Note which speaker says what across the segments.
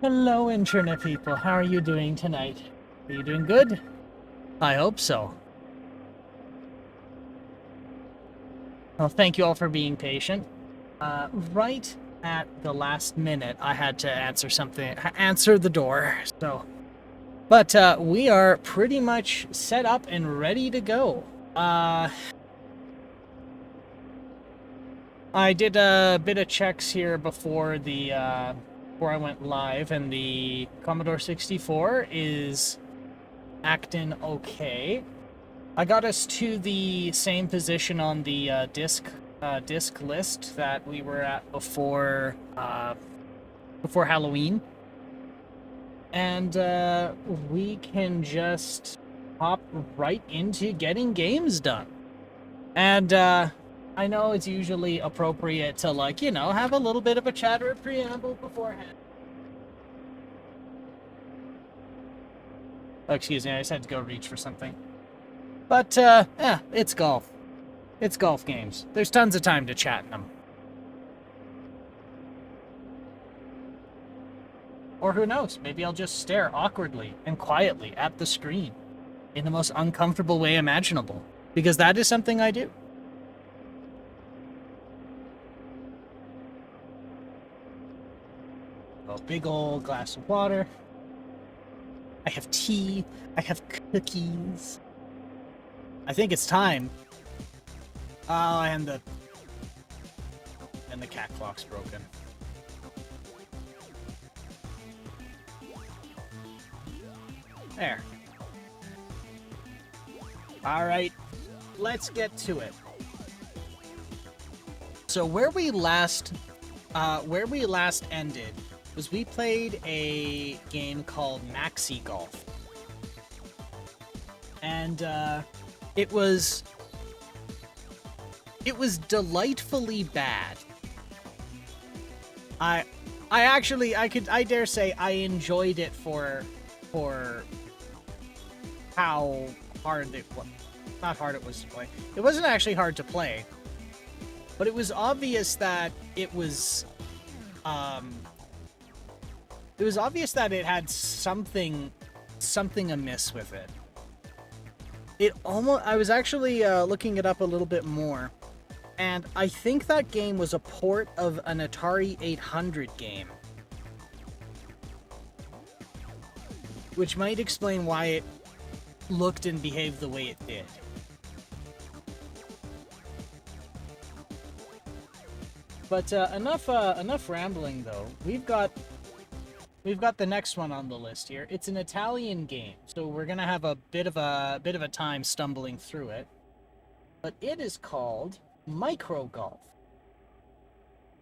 Speaker 1: Hello, internet people. How are you doing tonight? Are you doing good? I hope so. Well, thank you all for being patient. Right at the last minute, I had to answer the door. But we are pretty much set up and ready to go. I did a bit of checks here before before I went live, and the Commodore 64 is acting okay. I got us to the same position on the disc list that we were at before Halloween, and we can just hop right into getting games done. And I know it's usually appropriate to, like, have a little bit of a chatter preamble beforehand. Oh, excuse me, I just had to go reach for something. But yeah, it's golf. It's golf games. There's tons of time to chat in them. Or who knows, maybe I'll just stare awkwardly and quietly at the screen in the most uncomfortable way imaginable, because that is something I do. A big old glass of water. I have tea. I have cookies. I think it's time. Oh, and the cat clock's broken. There. All right, let's get to it. So where we last ended was we played a game called Maxi Golf, and it was delightfully bad. I dare say I enjoyed it for how hard it was. Not hard it was to play. It wasn't actually hard to play, but it was obvious that it was it had something amiss with it. I was actually looking it up a little bit more, and I think that game was a port of an Atari 800 game, which might explain why it looked and behaved the way it did. But enough rambling though. We've got the next one on the list here. It's an Italian game, so we're gonna have a bit of a time stumbling through it. But it is called Micro Golf.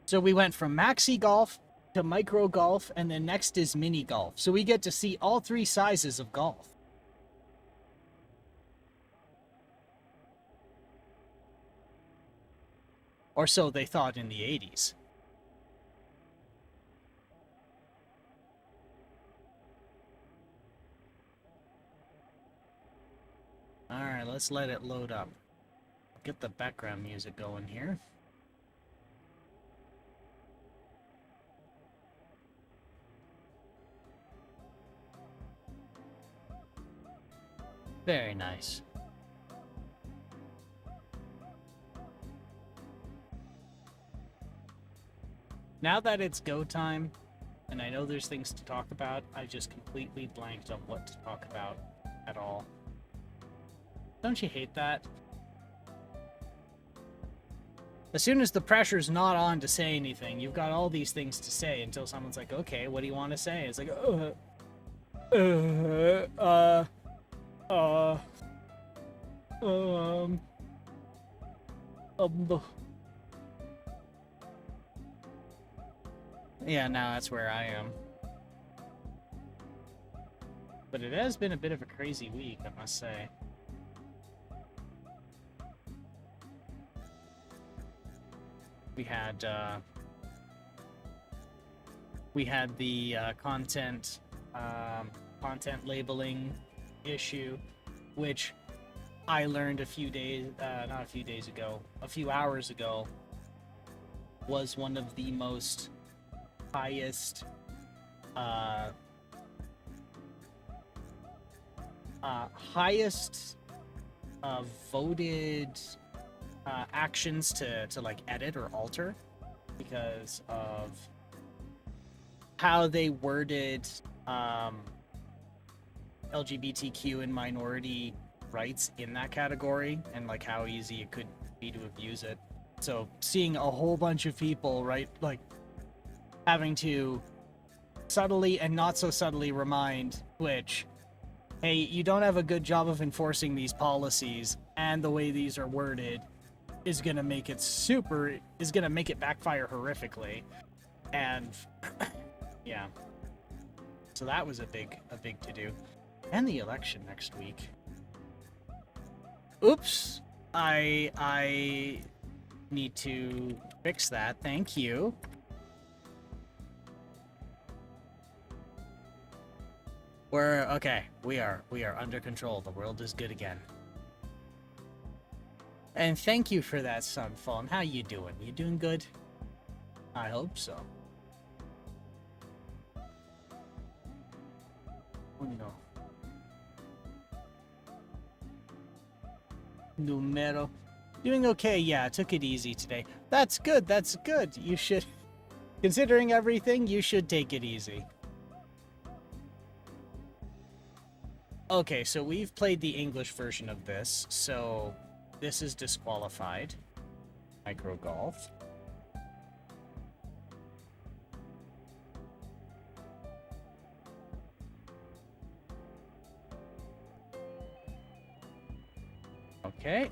Speaker 1: So we went from Maxi Golf to Micro Golf, and then next is Mini Golf. So we get to see all three sizes of golf. Or so they thought in the 80s. Alright, let's let it load up. Get the background music going here. Very nice. Now that it's go time, and I know there's things to talk about, I just completely blanked on what to talk about at all. Don't you hate that? As soon as the pressure's not on to say anything, you've got all these things to say until someone's like, okay, what do you want to say? It's like, yeah, now that's where I am. But it has been a bit of a crazy week, I must say. We had the content labeling issue, which I learned a few hours ago, was one of the most highest uh, highest voted actions to like edit or alter because of how they worded LGBTQ and minority rights in that category, and like how easy it could be to abuse it. So seeing a whole bunch of people, right, like having to subtly and not so subtly remind Twitch, hey, you don't have a good job of enforcing these policies, and the way these are worded is gonna make it backfire horrifically. And yeah. So that was a big to do. And the election next week. Oops. I need to fix that. Thank you. We're okay. We are under control. The world is good again. And thank you for that, Sunfallen. How you doing? You doing good? I hope so. Oh no. Numero. Doing okay, yeah, took it easy today. That's good, that's good. You should, considering everything, you should take it easy. Okay, so we've played the English version of this, so this is disqualified. Micro golf. Okay.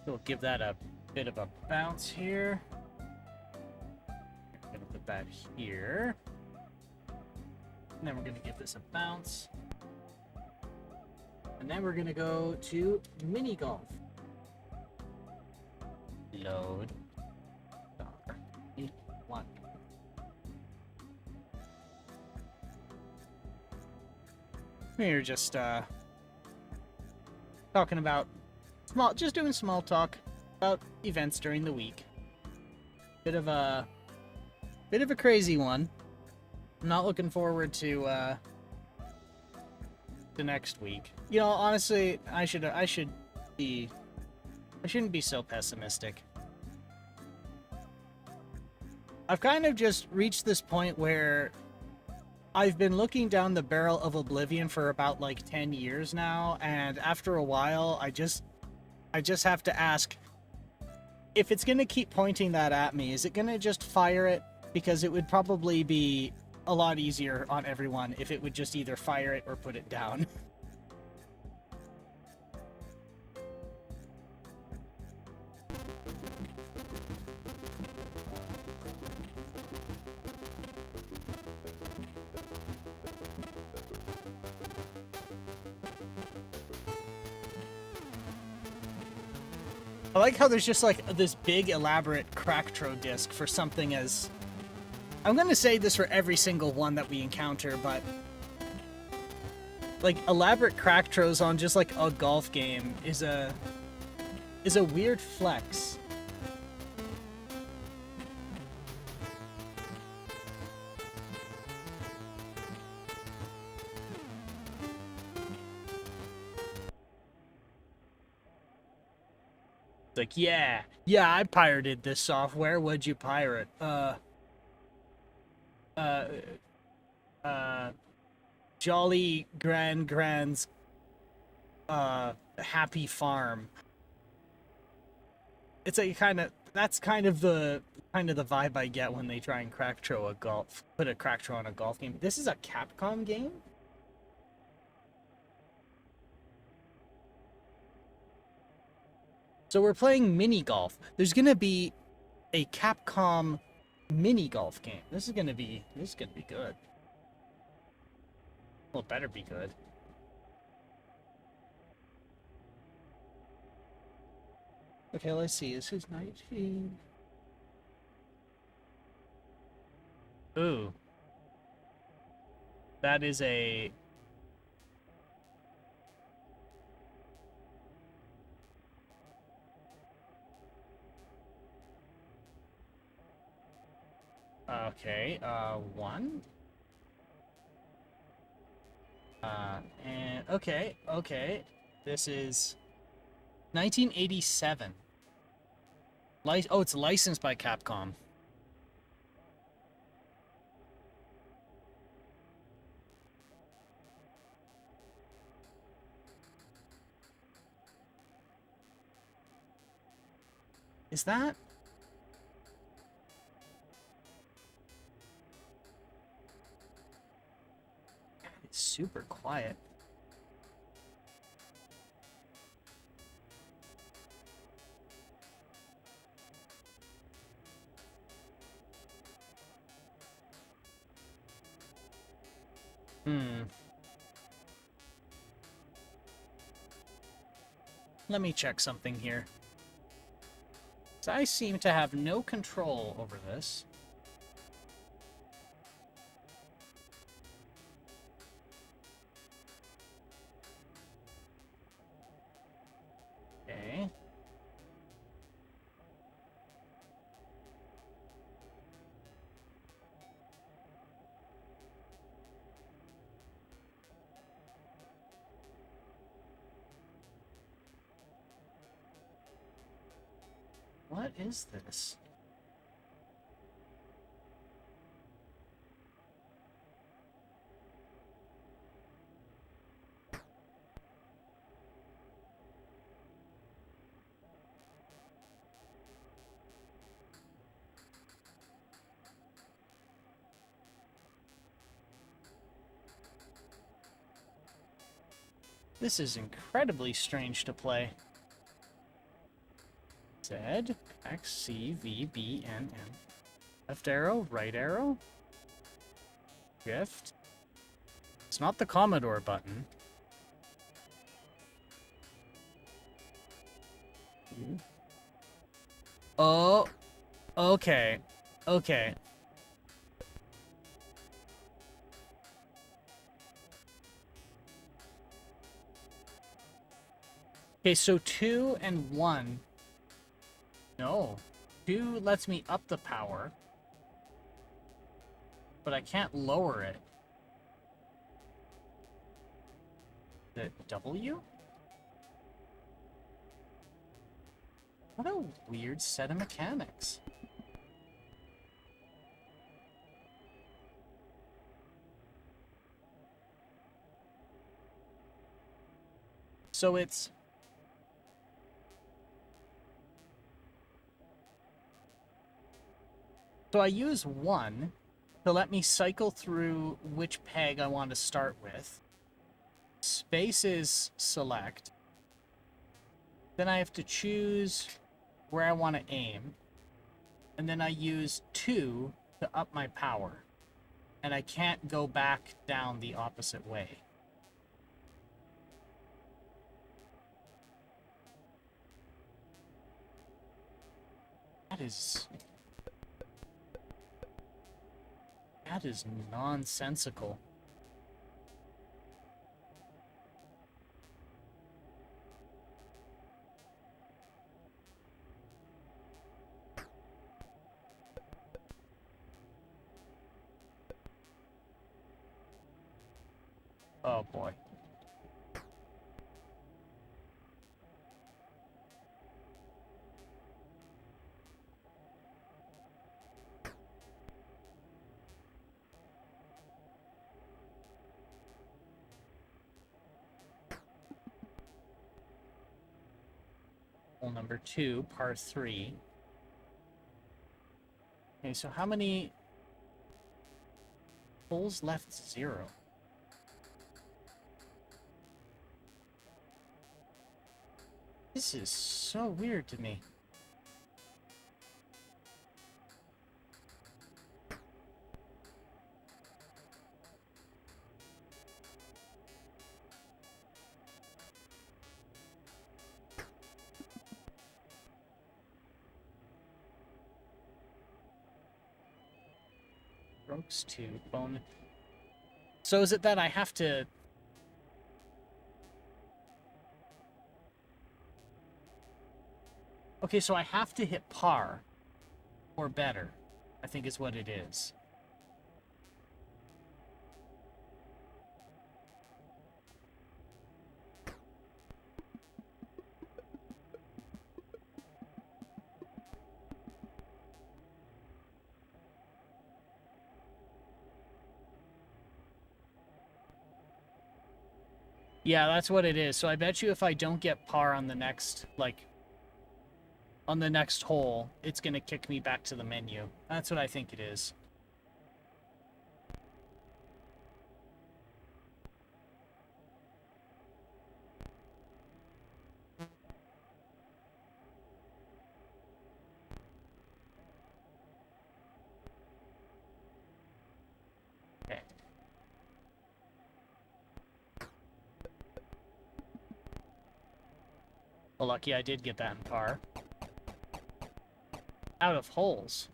Speaker 1: We'll give that a bit of a bounce here. I'm gonna put that here. And then we're gonna give this a bounce. And then we're gonna go to mini golf. Load. $1. We're just talking about just doing small talk about events during the week. Bit of a crazy one. I'm not looking forward to next week. You know, honestly, I shouldn't be so pessimistic. I've kind of just reached this point where I've been looking down the barrel of oblivion for about like 10 years now, and after a while, I just have to ask, if it's gonna keep pointing that at me, is it gonna just fire it? Because it would probably be a lot easier on everyone if it would just either fire it or put it down. I like how there's just like this big elaborate Cracktro disc for something as... I'm gonna say this for every single one that we encounter, but... like, elaborate Cracktros on just like a golf game is a weird flex. It's like, yeah, I pirated this software. What'd you pirate? Jolly Grand's, Happy Farm. It's a that's kind of the vibe I get when they try and put a Cracktro on a golf game. This is a Capcom game? So we're playing mini golf. There's gonna be a Capcom mini golf game. This is gonna be good. Well, it better be good. Okay, let's see. This is 19. Ooh. That is a... Okay, 1. And okay. This is 1987. Oh, it's licensed by Capcom. Is that? God, it's super quiet. Let me check something here. So I seem to have no control over this. Okay. What is this? This is incredibly strange to play. Z, X, C, V, B, N, N. Left arrow, right arrow. Shift. It's not the Commodore button. Oh, okay. Okay. Okay, so 2 and 1. No. 2 lets me up the power, but I can't lower it. The W? What a weird set of mechanics. So it's... So I use 1 to let me cycle through which peg I want to start with. Space is select. Then I have to choose where I want to aim. And then I use 2 to up my power. And I can't go back down the opposite way. That is nonsensical. Oh boy. Hole number 2, par 3. Okay, so how many holes left? 0. This is so weird to me. Strokes 2, bone. So is it that I have to... Okay, so I have to hit par or better. I think is what it is. Yeah, that's what it is. So I bet you if I don't get par on the next, like, on the next hole, it's going to kick me back to the menu. That's what I think it is. Okay. Well, lucky I did get that in par. Out of holes.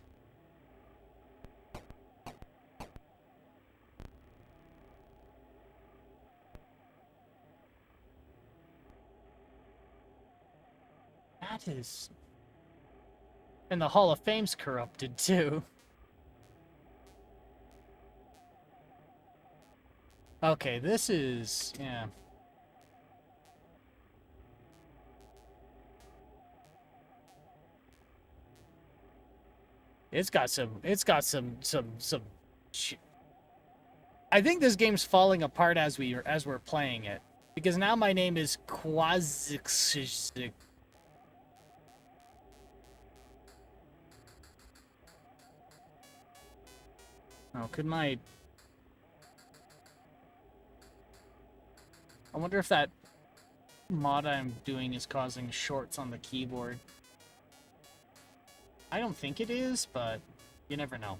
Speaker 1: That is... And the Hall of Fame's corrupted, too. Okay, this is... yeah. It's got some... I think this game's falling apart as we're playing it. Because now my name is Quasix... Oh, could my... I wonder if that mod I'm doing is causing shorts on the keyboard. I don't think it is, but you never know.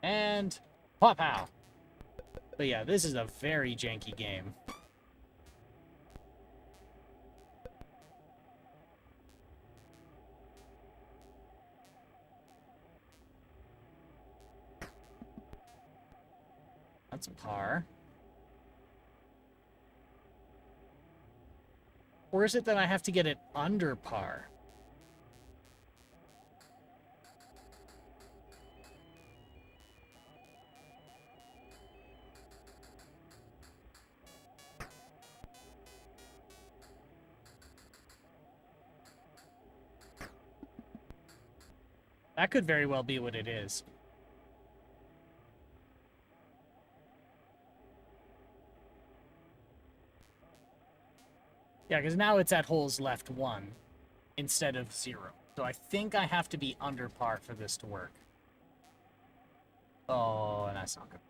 Speaker 1: And pop out. But yeah, this is a very janky game. That's a par. Or is it that I have to get it under par? That could very well be what it is. Yeah, because now it's at holes left 1 instead of 0. So I think I have to be under par for this to work. Oh, and that's not good.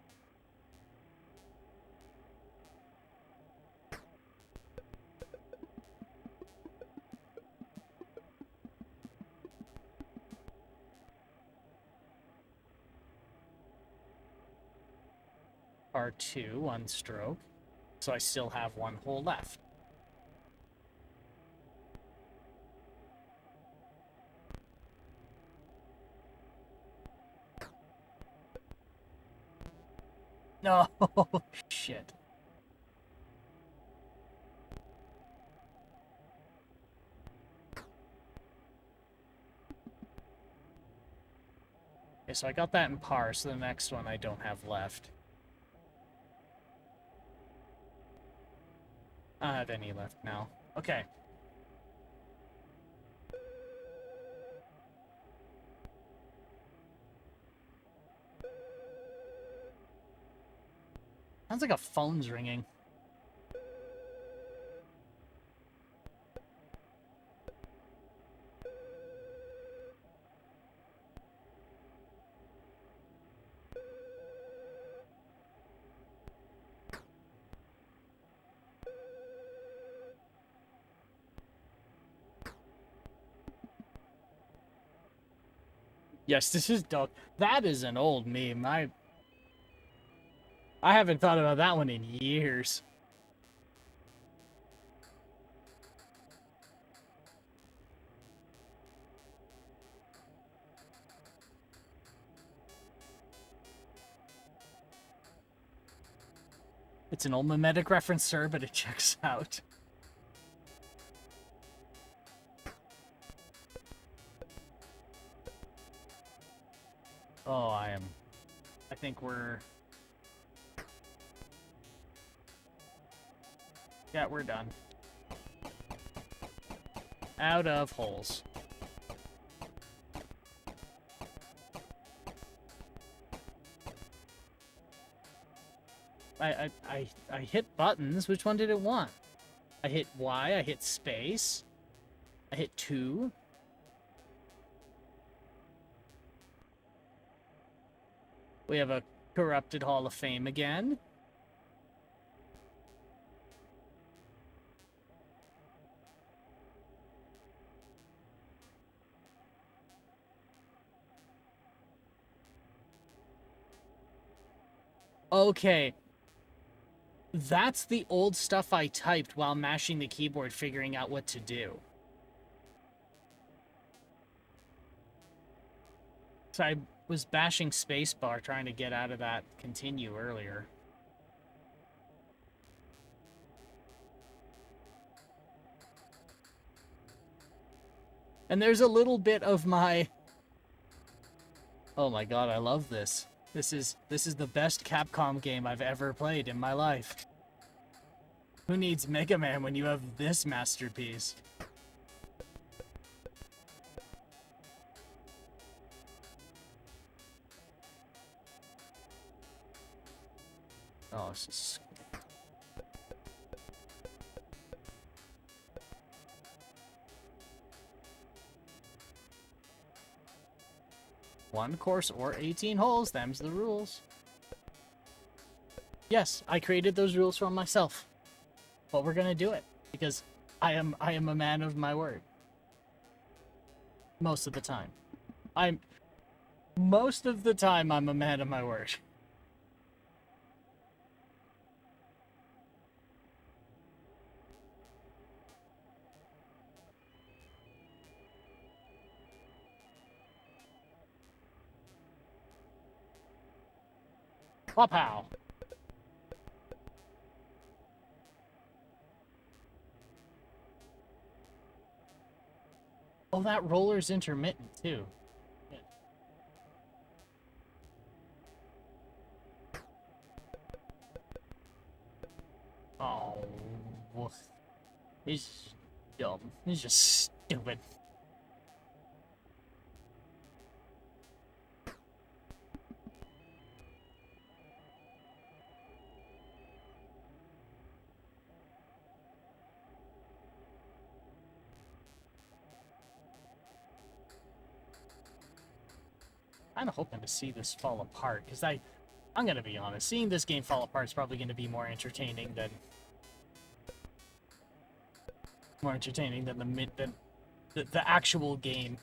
Speaker 1: Par 2, 1 stroke. So I still have 1 hole left. No, shit. Okay, so I got that in par, so the next one I don't have left. I don't have any left now. Okay. Sounds like a phone's ringing. Yes, this is dog. That is an old meme. I haven't thought about that one in years. It's an old mimetic reference, sir, but it checks out. Oh, I think we're... Yeah, we're done. Out of holes. I hit buttons. Which one did it want? I hit Y, I hit space. I hit 2. We have a corrupted Hall of Fame again. Okay. That's the old stuff I typed while mashing the keyboard, figuring out what to do. So I was bashing spacebar trying to get out of that continue earlier. And there's a little bit of my... Oh my god, I love this. This is the best Capcom game I've ever played in my life. Who needs Mega Man when you have this masterpiece? Oh, this is... One course or 18 holes, them's the rules. Yes, I created those rules for myself. But we're gonna do it because I am a man of my word. Most of the time. Most of the time I'm a man of my word. Pow. Oh, that roller's intermittent too. Yeah. Oh, he's dumb. He's just stupid. I'm hoping to see this fall apart because I'm gonna be honest, seeing this game fall apart is probably gonna be more entertaining than the actual game.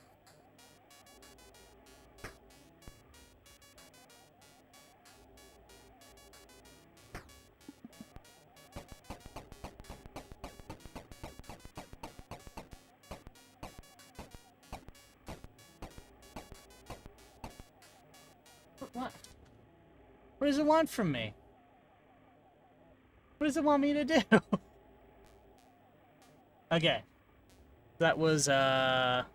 Speaker 1: What? What does it want from me? What does it want me to do? Okay. That was, 5.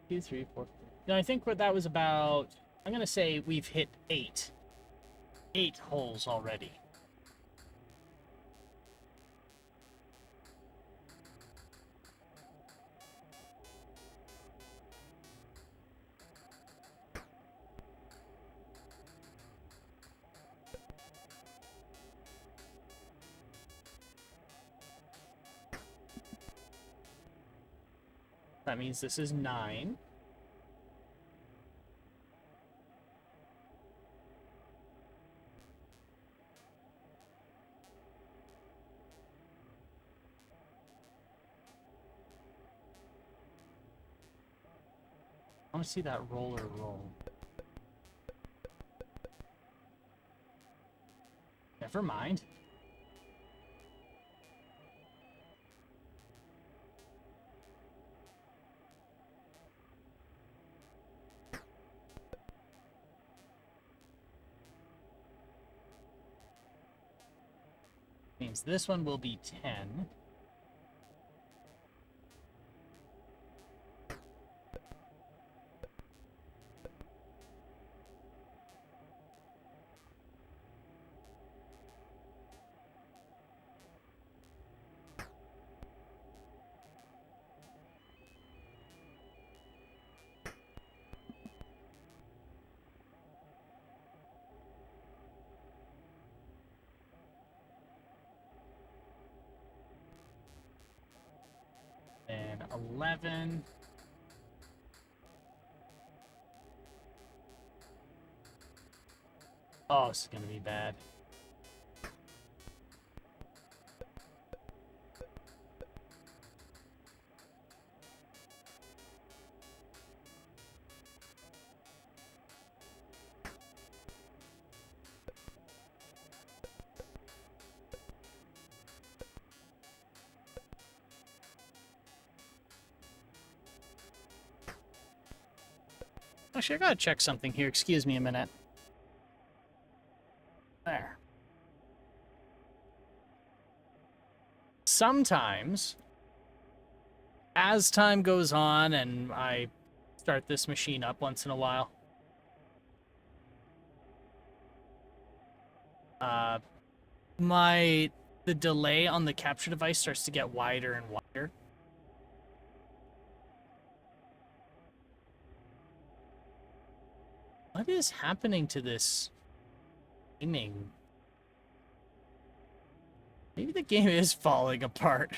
Speaker 1: Two, 3, 4. No, I think that was about... I'm gonna say we've hit 8. 8 holes already. That means this is 9. I want to see that roller roll. Never mind. Means this one will be 10. And 11. Oh, this is gonna be bad. Actually, I gotta check something here. Excuse me a minute. There. Sometimes, as time goes on and I start this machine up once in a while, the delay on the capture device starts to get wider and wider. What is happening to this gaming? Maybe the game is falling apart.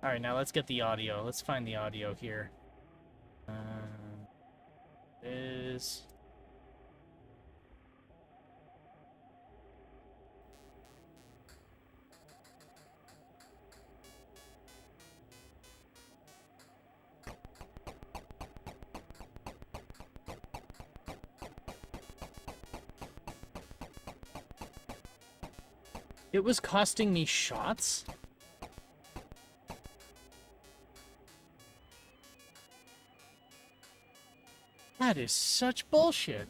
Speaker 1: Alright, now let's get the audio. Let's find the audio here. Is... It was costing me shots? That is such bullshit.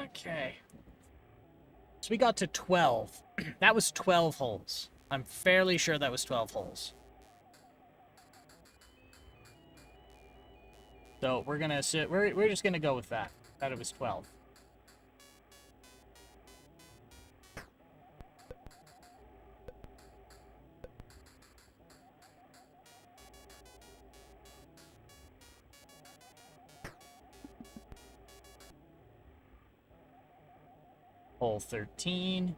Speaker 1: Okay. So we got to 12. That was 12 holes. I'm fairly sure that was 12 holes. So we're gonna sit. We're just gonna go with that. That it was 12. Hole 13.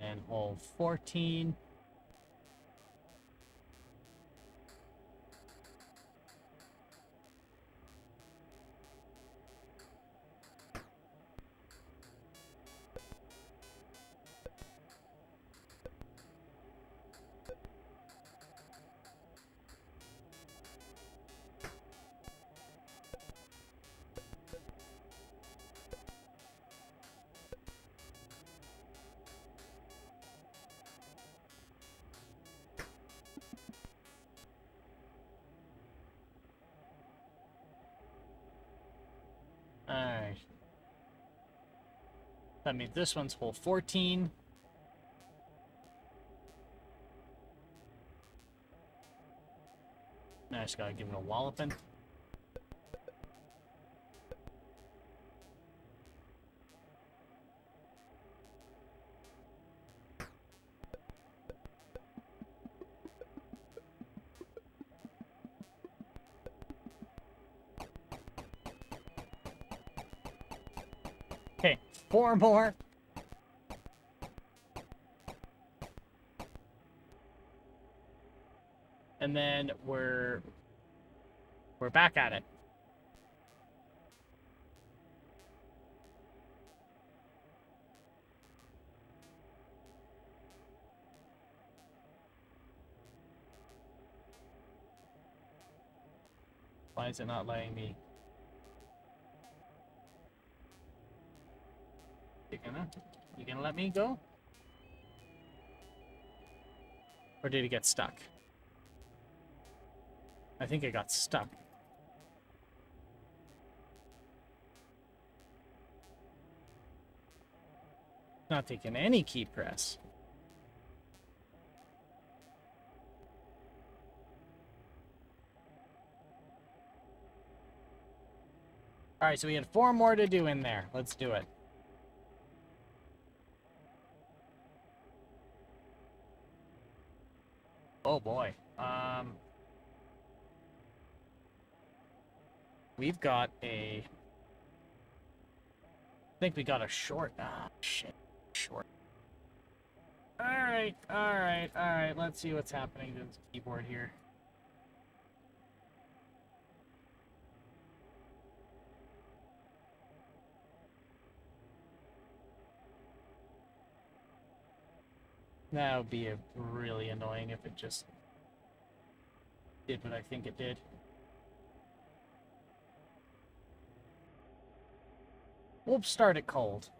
Speaker 1: And hole 14. Alright. That means this one's hole 14. just gotta give it a walloping. Okay, 4 more. And then we're back at it. Why is it not letting me? You gonna let me go? Or did it get stuck? I think it got stuck. Not taking any key press. Alright, so we had 4 more to do in there. Let's do it. Oh boy. We've got a... I think we got a short. Ah, shit. Short. Alright, alright, alright. Let's see what's happening to this keyboard here. That would be really annoying if it just did what I think it did. We'll start it cold.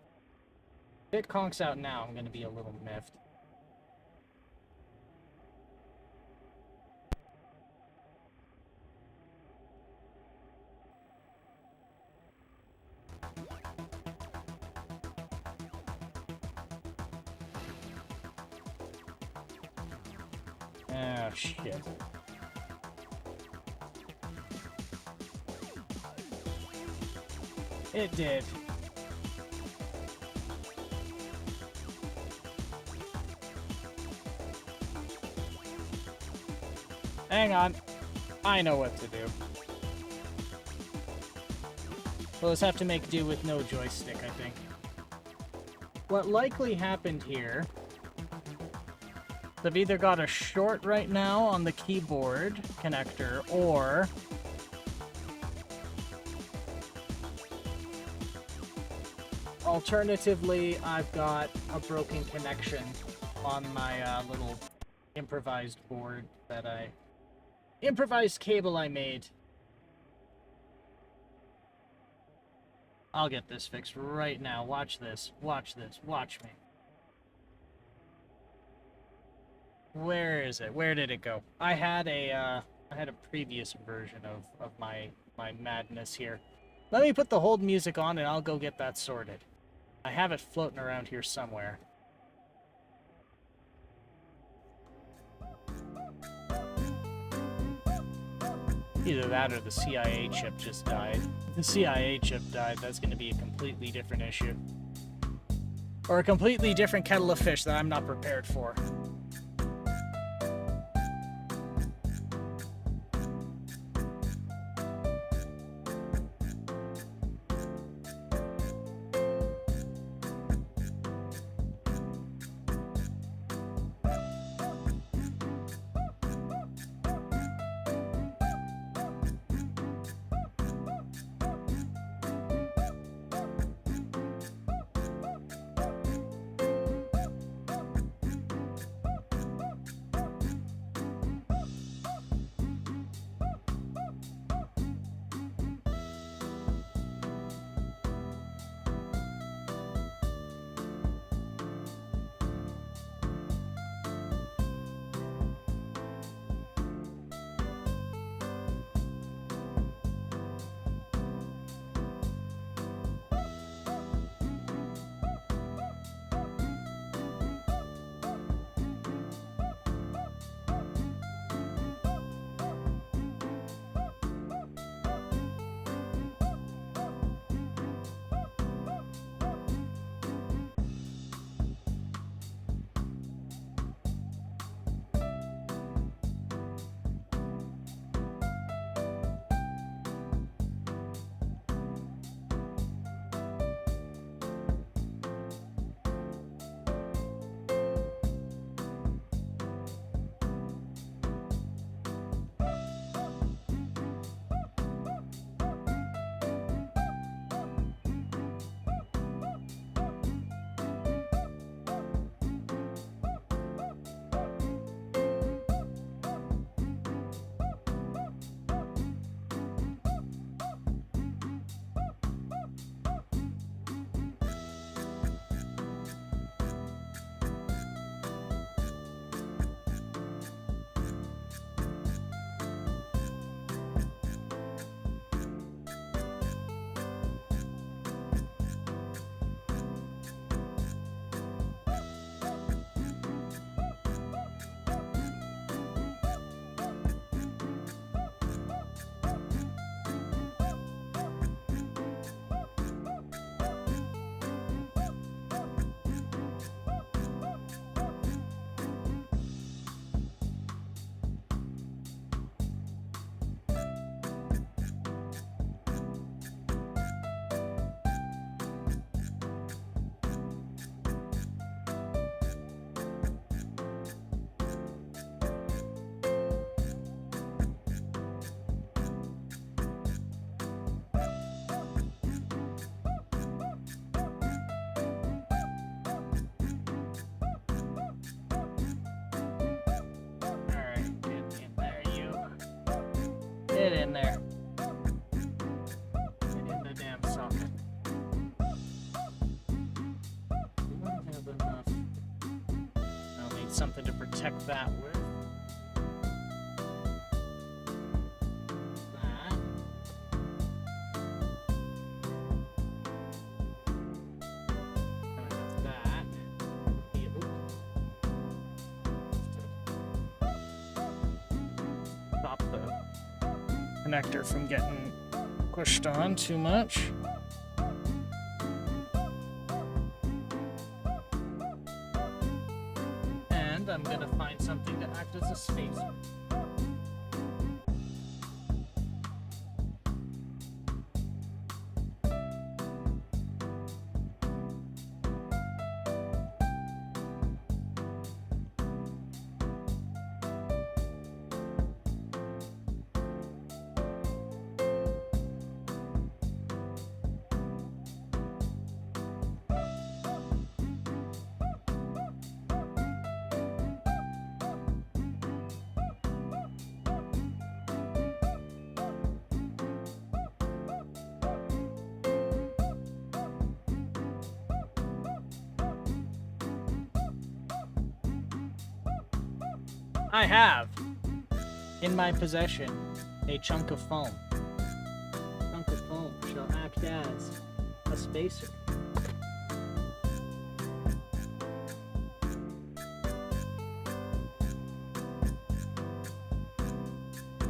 Speaker 1: If it conks out now, I'm going to be a little miffed. Ah, shit. It did. Hang on. I know what to do. We'll just have to make do with no joystick, I think. What likely happened here... I've either got a short right now on the keyboard connector, or... Alternatively, I've got a broken connection on my little improvised board that improvised cable I made. I'll get this fixed right now. Watch this. Watch this. Watch me. Where is it? Where did it go? I had a previous version of my madness here. Let me put the hold music on and I'll go get that sorted. I have it floating around here somewhere. Either that or the CIA chip just died. If the CIA chip died, that's going to be a completely different issue. Or a completely different kettle of fish that I'm not prepared for. need something to protect that with. That. And with that. Stop the connector from getting pushed on too much. And I'm gonna find something to act as a spacer. I have in my possession a chunk of foam. Chunk of foam shall act as a spacer.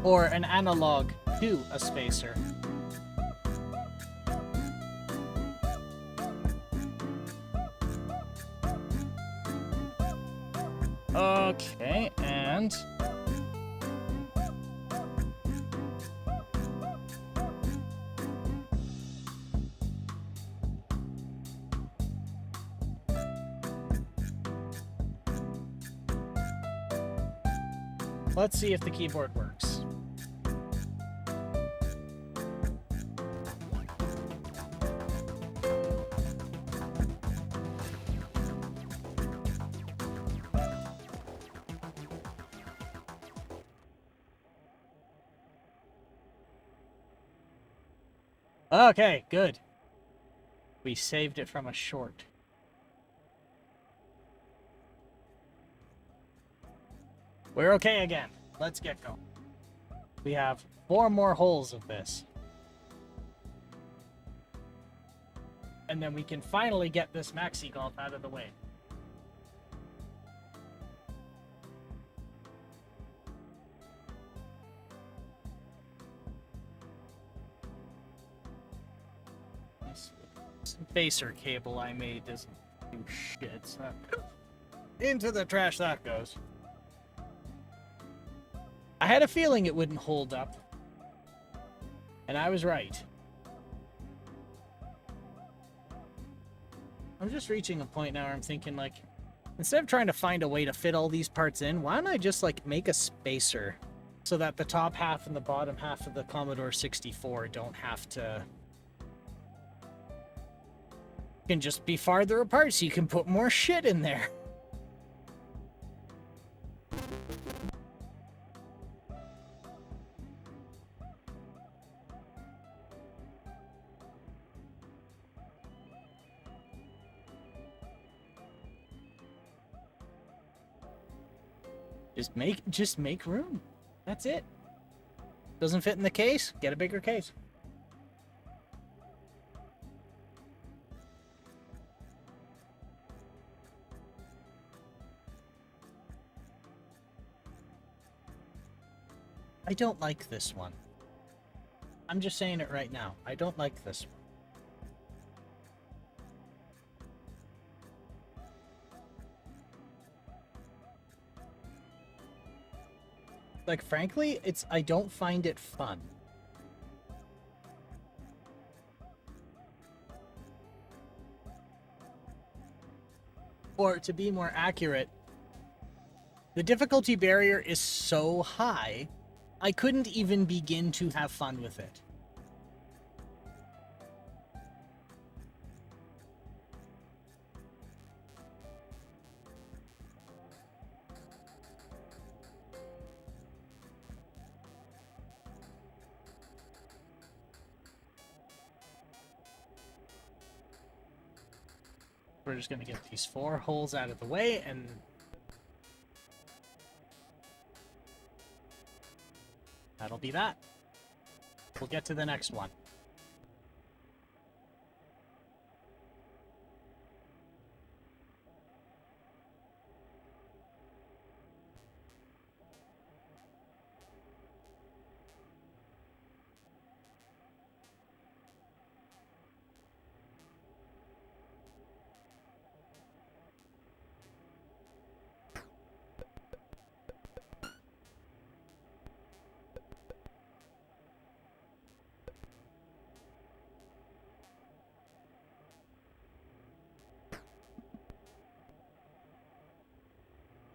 Speaker 1: Or an analog to a spacer. Okay, and let's see if the keyboard works. Okay, good. We saved it from a short. We're okay again. Let's get going. We have 4 more holes of this. And then we can finally get this maxi golf out of the way. This spacer cable I made doesn't do shit. So into the trash that goes. I had a feeling it wouldn't hold up. And I was right. I'm just reaching a point now where I'm thinking, like, instead of trying to find a way to fit all these parts in, why don't I just, like, make a spacer so that the top half and the bottom half of the Commodore 64 don't have to... can just be farther apart so you can put more shit in there. Just make room. That's it. Doesn't fit in the case? Get a bigger case. I don't like this one. I'm just saying it right now. I don't like this one. Like, frankly, I don't find it fun. Or, to be more accurate, the difficulty barrier is so high, I couldn't even begin to have fun with it. We're just going to get these 4 holes out of the way, and be that. We'll get to the next one.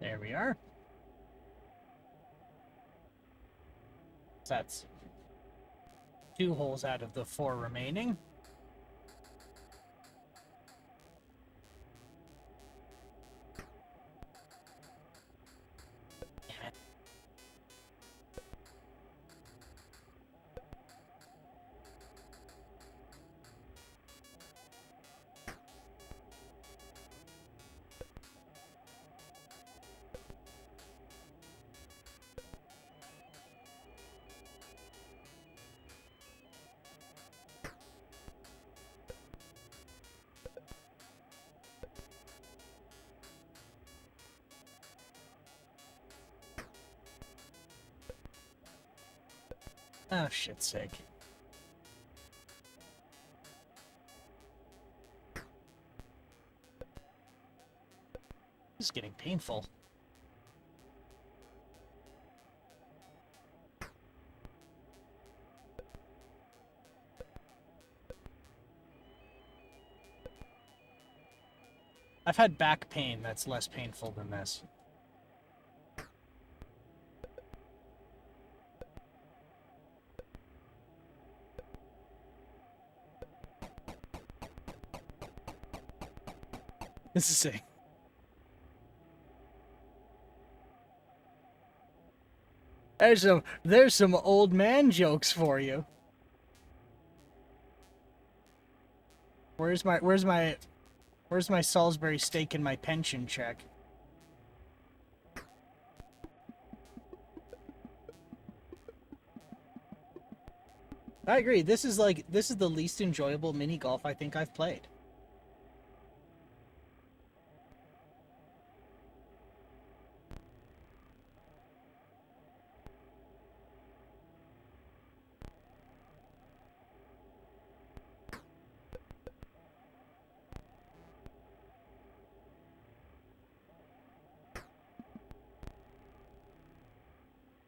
Speaker 1: There we are. That's 2 holes out of the 4 remaining. Damn it. Oh, shit's sake. This is getting painful. I've had back pain that's less painful than this. This is sick. There's some old man jokes for you. Where's my Salisbury steak and my pension check? I agree. This is the least enjoyable mini golf I think I've played.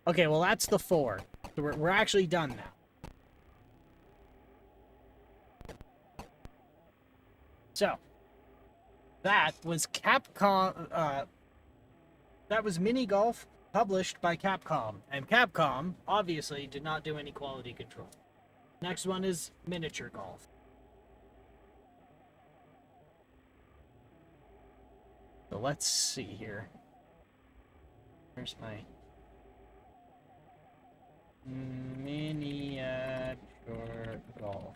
Speaker 1: Okay, well that's the 4. So we're actually done now. So, that was Capcom, that was Mini Golf published by Capcom. And Capcom, obviously, did not do any quality control. Next one is Miniature Golf. So let's see here. Where's my Miniature Golf?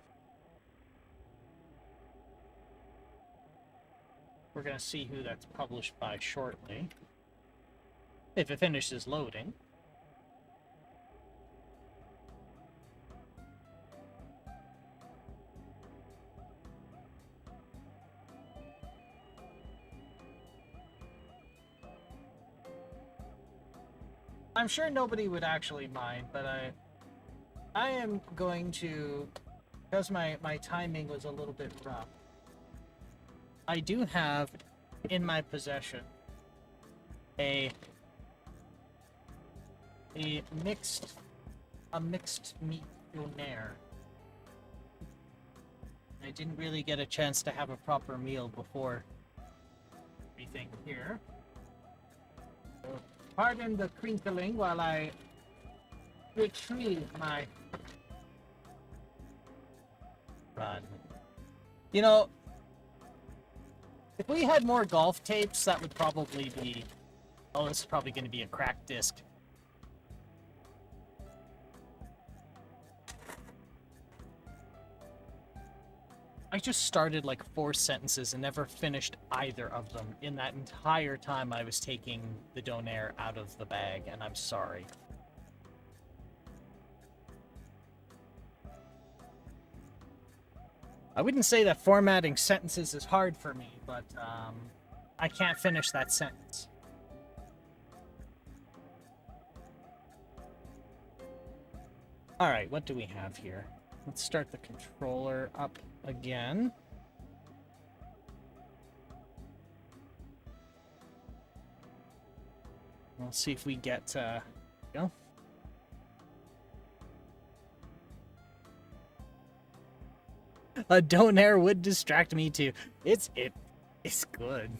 Speaker 1: We're going to see who that's published by shortly. If it finishes loading. I'm sure nobody would actually mind, but I am going to, because my timing was a little bit rough, I do have in my possession a mixed meat donair. I didn't really get a chance to have a proper meal before everything here. So, pardon the crinkling while I retrieve my run. You know, if we had more golf tapes, that would probably be... Oh, this is probably going to be a cracked disc. I just started like 4 sentences and never finished either of them in that entire time I was taking the donair out of the bag, and I'm sorry. I wouldn't say that formatting sentences is hard for me, but I can't finish that sentence. All right, what do we have here? Let's start the controller up again. We'll see if we get, go. A donair would distract me too. It's good.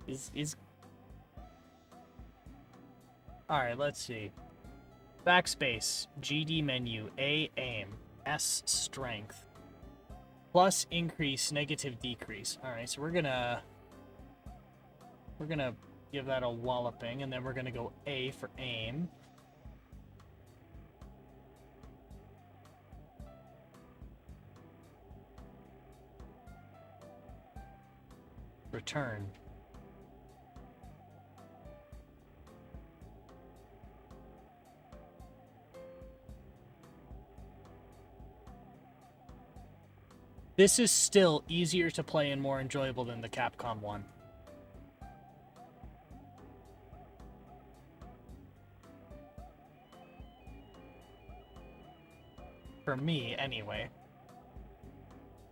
Speaker 1: Is all right. Let's see. Backspace, GD menu, A aim, S strength, plus increase, negative decrease. All right, so we're gonna give that a walloping, and then we're gonna go A for aim. Return. This is still easier to play and more enjoyable than the Capcom one. For me, anyway.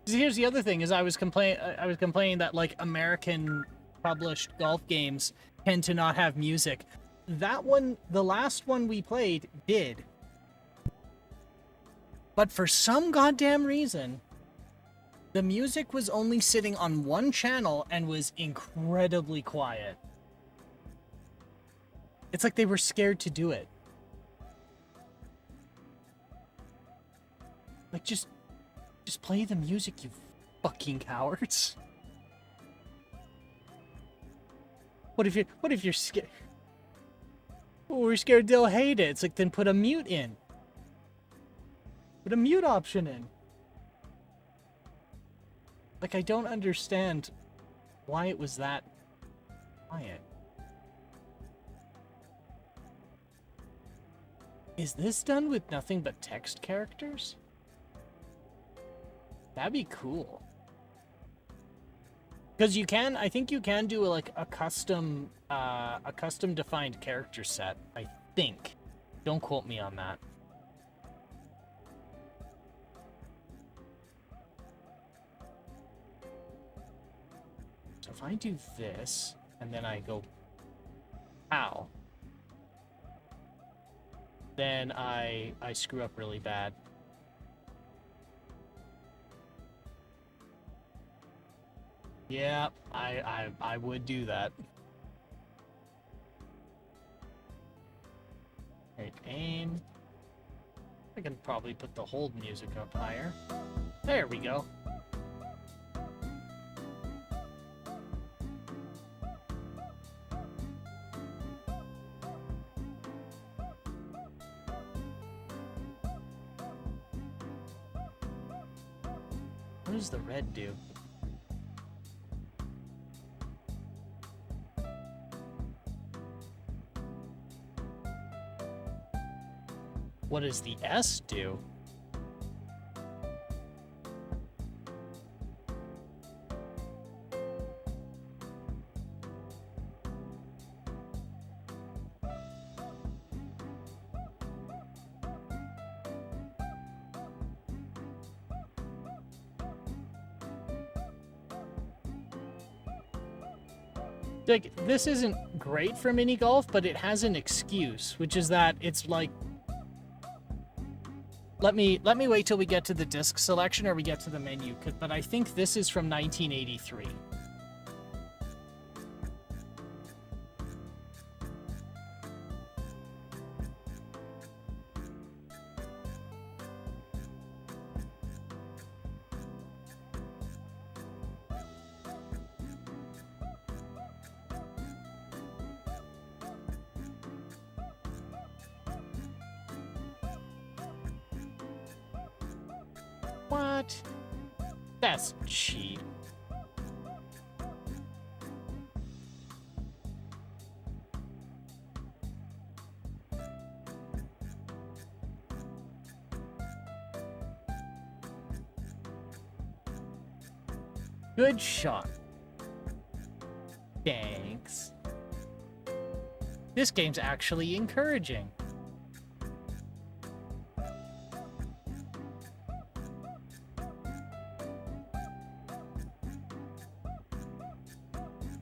Speaker 1: Here's the other thing: is I was complaining that like American published golf games tend to not have music. That one, the last one we played, did. But for some goddamn reason, the music was only sitting on one channel and was incredibly quiet. It's like they were scared to do it. Like, just play the music, you fucking cowards. What if you're scared? Oh, we're scared they'll hate it. It's like, then put a mute in. Put a mute option in. Like, I don't understand why it was that quiet. Is this done with nothing but text characters? That'd be cool. Because you can, I think you can do like a custom defined character set, I think. Don't quote me on that. So if I do this, and then I go, ow, then I screw up really bad. Yeah, I would do that. Right, aim. I can probably put the hold music up higher. There we go. What does the red do? What does the S do? Like, this isn't great for mini golf, but it has an excuse, which is that it's like, let me wait till we get to the disc selection or we get to the menu, but I think this is from 1983. What? That's cheap. Good shot. Thanks. This game's actually encouraging.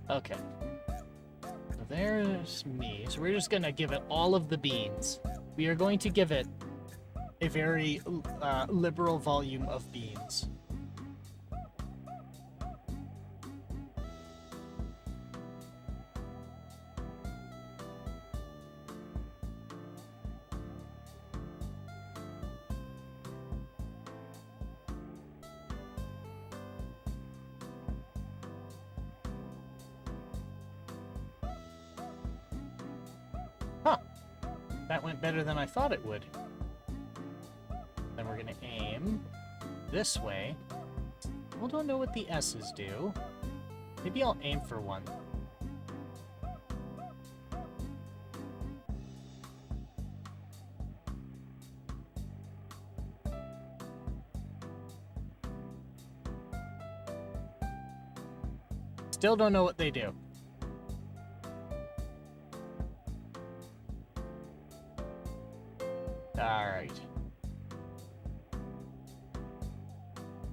Speaker 1: Okay. So there's me. So we're just gonna give it all of the beans. We are going to give it a very liberal volume of beans. Huh. That went better than I thought it would. Then we're gonna aim this way. I don't know what the S's do. Maybe I'll aim for one. Still don't know what they do. Alright.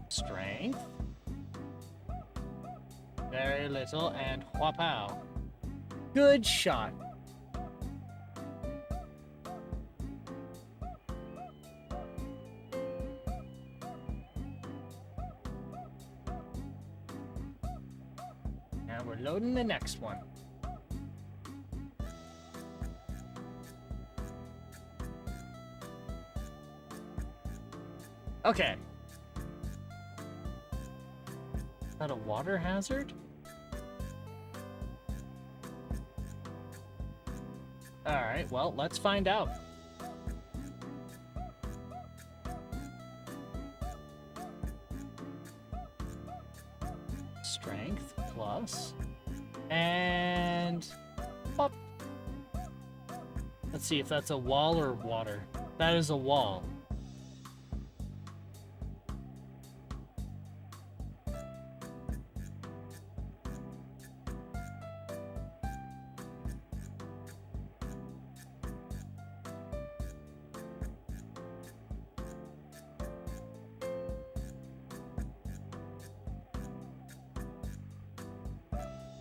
Speaker 1: Strength. Very little, and whapow. Good shot. Now we're loading the next one. Okay. Is that a water hazard? Alright, well, let's find out. Strength plus. And pop. Let's see if that's a wall or water. That is a wall.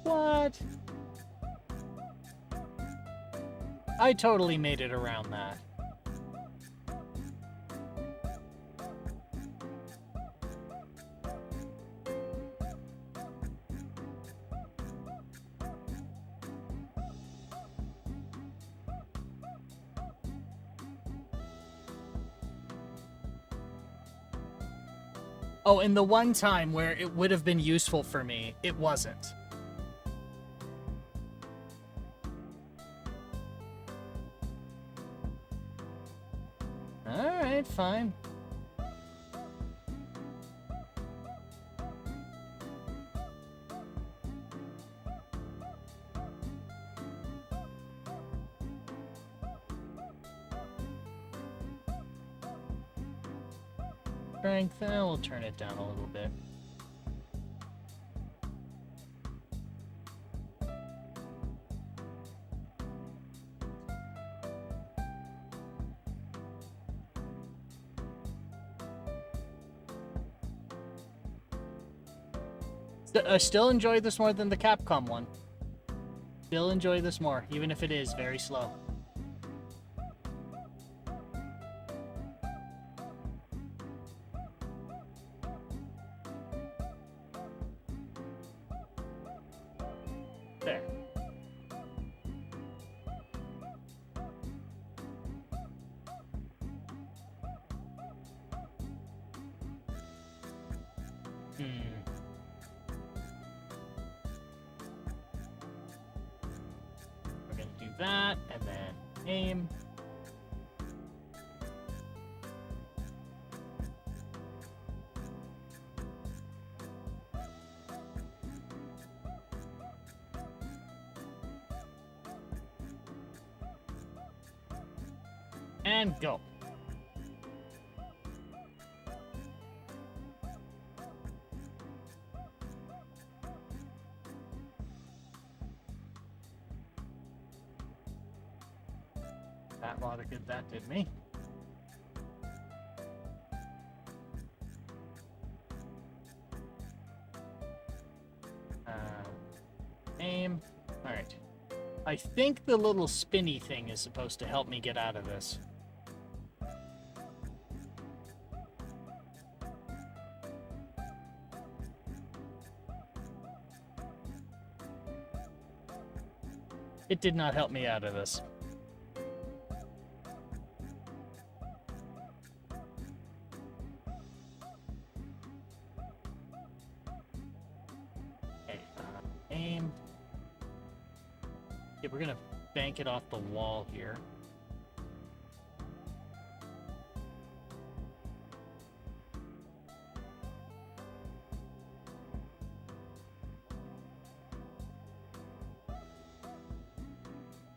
Speaker 1: What? I totally made it around that. Oh, and the one time where it would have been useful for me, it wasn't. Alright, fine. Strength, we'll turn it down a little bit. I still enjoy this more than the Capcom one. Still enjoy this more, even if it is very slow. There. We're gonna do that, and then aim. And go. That lot of good that did me. Aim. Alright. I think the little spinny thing is supposed to help me get out of this. It did not help me out of this. Okay, aim. Okay, we're gonna bank it off the wall here.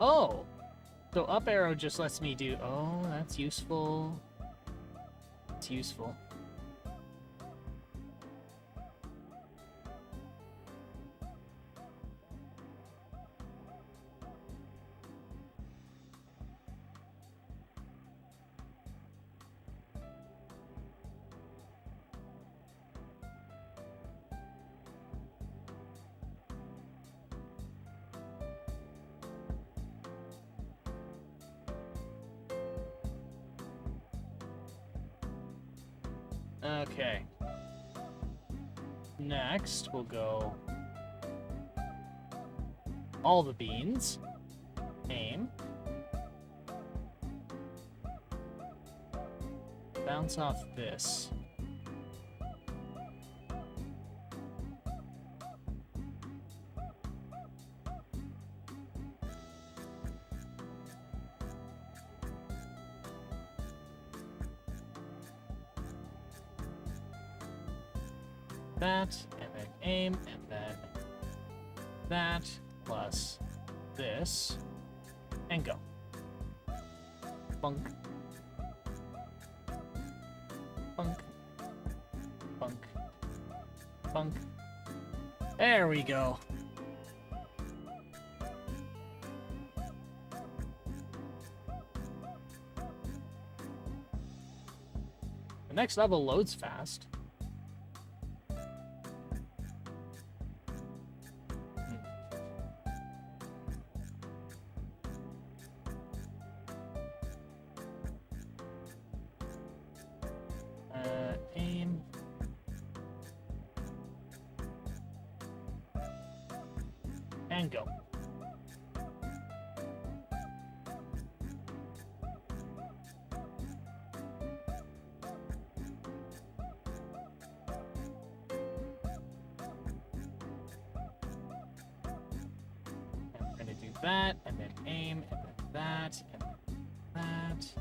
Speaker 1: Oh! So up arrow just lets me do... Oh, that's useful. It's useful. Okay. Next, we'll go all the beans. Aim. Bounce off this. That, and then aim, and then that, plus this, and go. Bunk. Bunk. Bunk. Bunk. There we go. The next level loads fast. Aim. And go. And we're gonna do that, and then aim, and then that, and then that.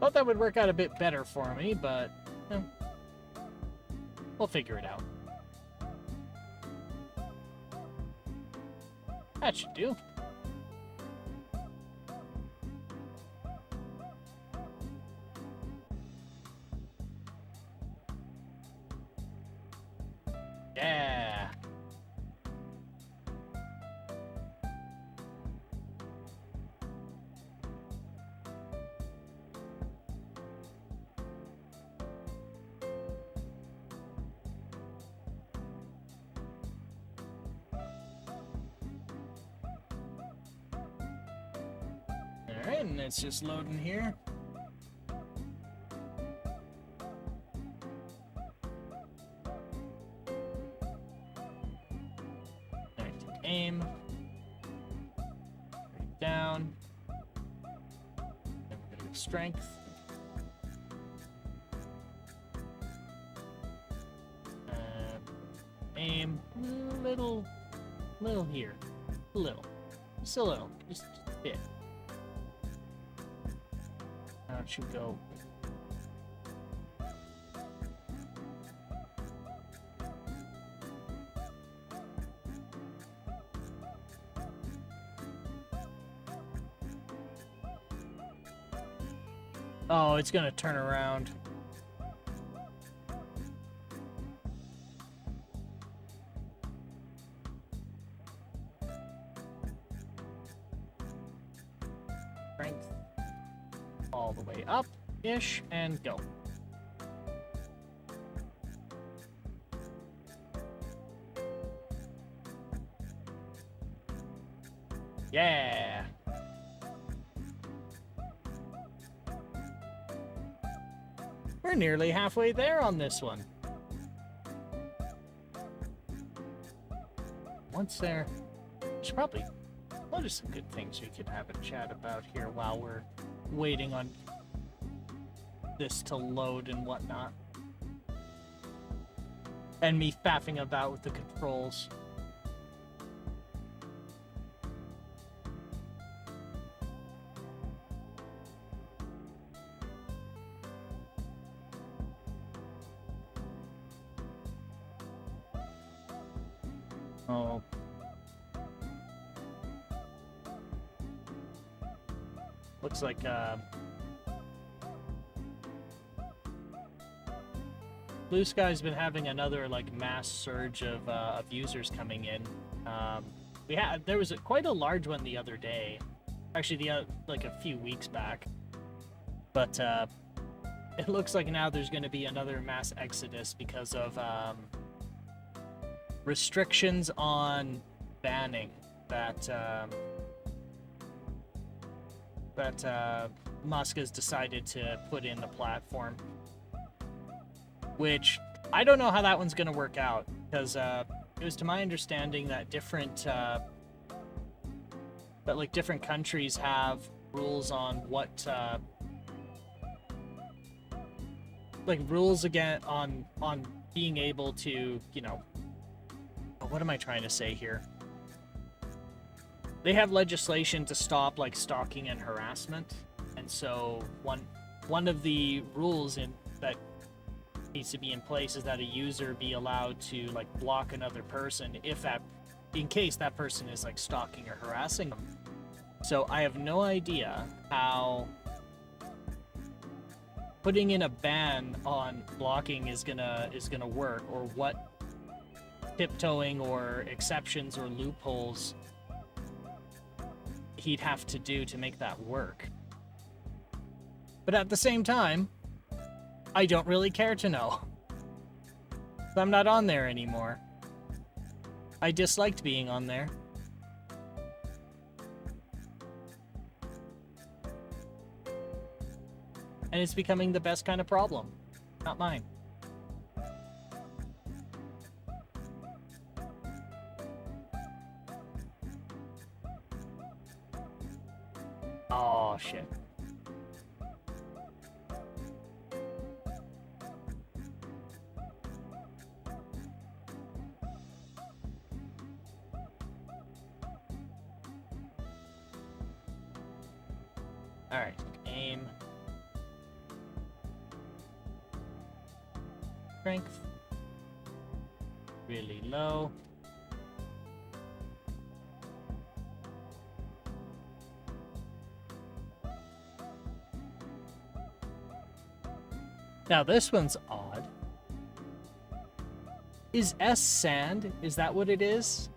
Speaker 1: Thought that would work out a bit better for me, but we'll figure it out. That should do. Yeah. Alright, and it's just loading here. Alright, aim. Right down. Then we're gonna go strength. Aim. Little here. Little. Just a little. Just a bit. Now it should go. Oh, it's gonna turn around. Strength all the way up-ish, and go. Yeah! We're nearly halfway there on this one. Once there, there's probably... Well, there's some good things we could have a chat about here while we're waiting on this to load and whatnot. And me faffing about with the controls. Oh. Looks like, Blue Sky's been having another, like, mass surge of users coming in. There was quite a large one the other day. Actually, like, a few weeks back. But, it looks like now there's going to be another mass exodus because of, restrictions on banning that Musk has decided to put in the platform. Which I don't know how that one's going to work out, because it was to my understanding that different countries have rules on what rules again on being able to, you know, what am I trying to say here? They have legislation to stop, like, stalking and harassment, and so one of the rules that needs to be in place is that a user be allowed to, like, block another person in case that person is, like, stalking or harassing them. So I have no idea how putting in a ban on blocking is gonna work, or what tiptoeing or exceptions or loopholes he'd have to do to make that work. But at the same time, I don't really care to know. I'm not on there anymore. I disliked being on there. And it's becoming the best kind of problem. Not mine. Oh, shit. Alright, aim. Strength. Really low. Now this one's odd. Is S sand? Is that what it is?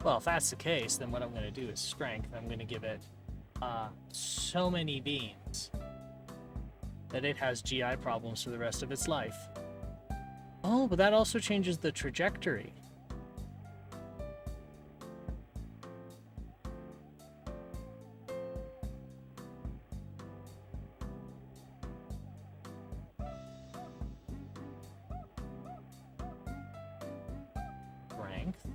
Speaker 1: Well, if that's the case, then what I'm going to do is strength. I'm going to give it so many beams that it has GI problems for the rest of its life. Oh, but that also changes the trajectory. Strength.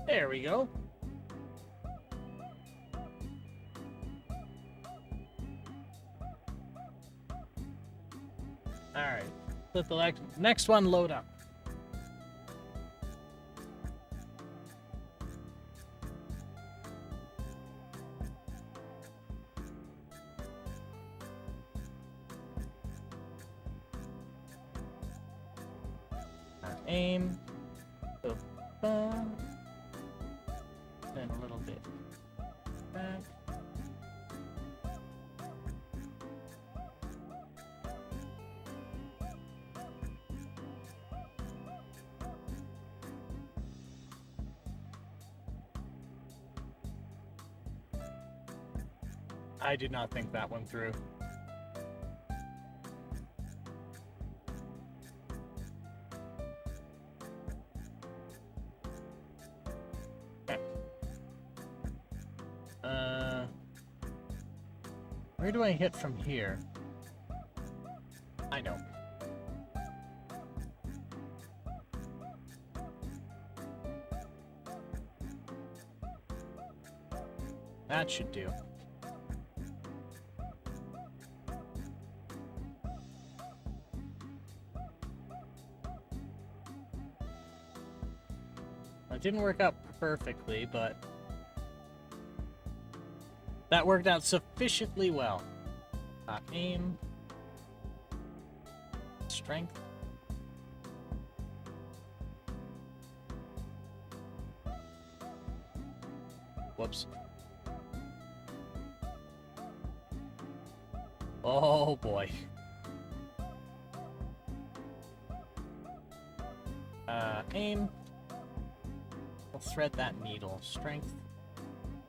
Speaker 1: There we go. Alright. Let the next one load up. Aim. Then a little bit back. I did not think that one through. Okay. Where do I hit from here? I know. That should do. It didn't work out perfectly, but that worked out sufficiently well. Aim. Strength. Whoops. Oh boy. Aim. We'll thread that needle. Strength.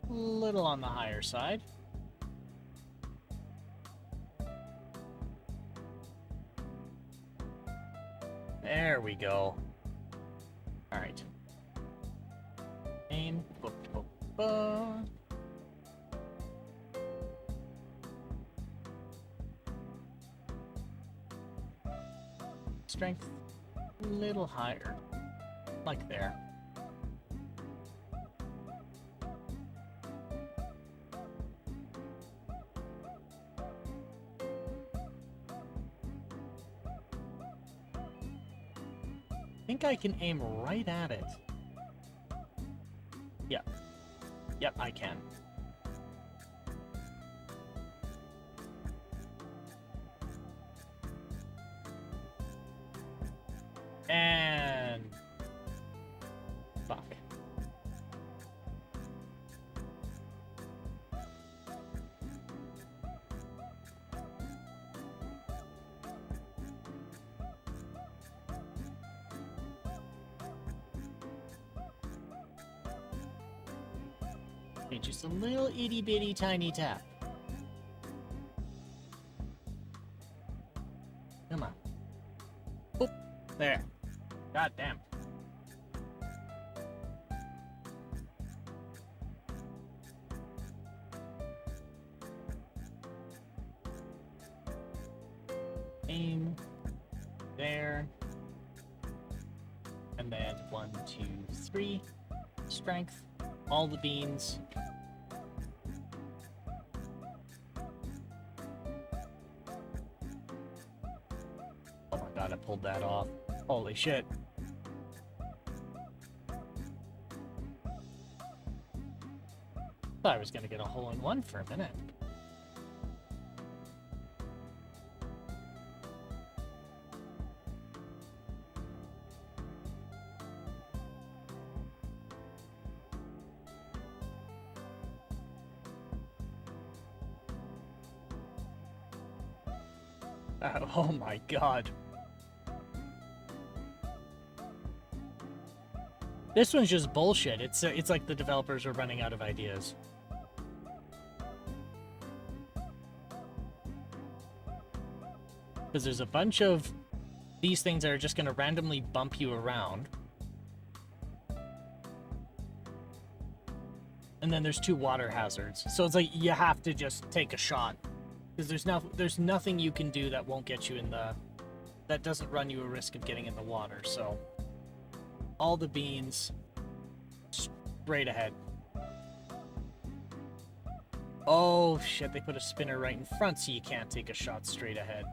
Speaker 1: A little on the higher side. There we go. Alright. Aim. Strength. A little higher. Like there. I think I can aim right at it. Yep. Yep, I can. And... fuck. Okay, just a little itty-bitty tiny tap. Come on. Oop, there. God damn. Aim. There. And then 1, 2, 3. Strength. All the beans. Oh my god, I pulled that off. Holy shit. Thought I was gonna get a hole-in-one for a minute. Oh my god. This one's just bullshit. It's like the developers are running out of ideas. Because there's a bunch of these things that are just going to randomly bump you around. And then there's 2 water hazards. So it's like you have to just take a shot. Because there's nothing you can do that won't get you in the... that doesn't run you a risk of getting in the water, so... all the beans... straight ahead. Oh shit, they put a spinner right in front so you can't take a shot straight ahead.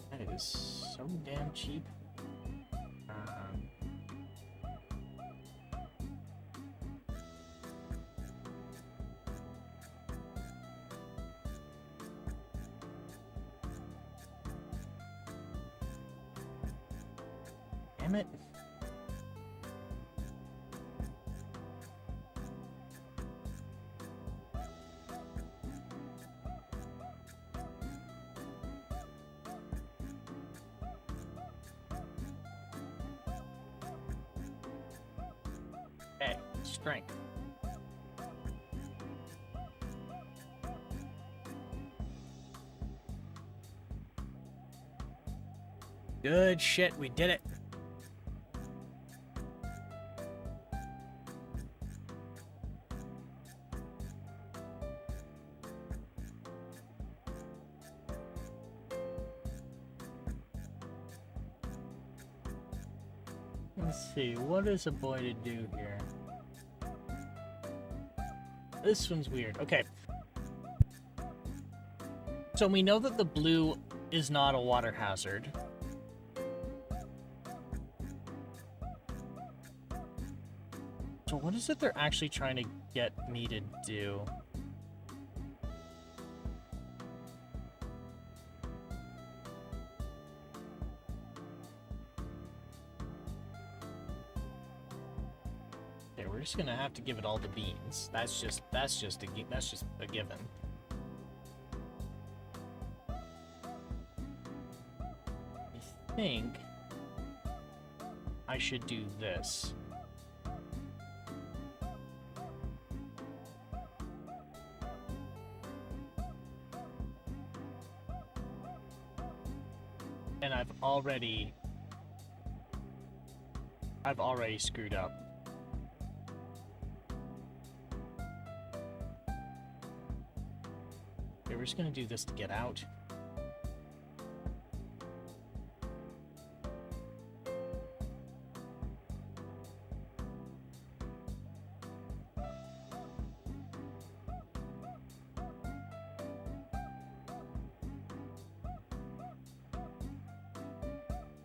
Speaker 1: That is so damn cheap. Damn it. Okay, strength. Good shit, we did it. Let's see, what is a boy to do here? This one's weird. Okay. So we know that the blue is not a water hazard. So what is it they're actually trying to get me to do? Okay, we're just gonna have to give it all the beans. That's just a given. I think I should do this. And I've already screwed up. Okay, we're just gonna do this to get out.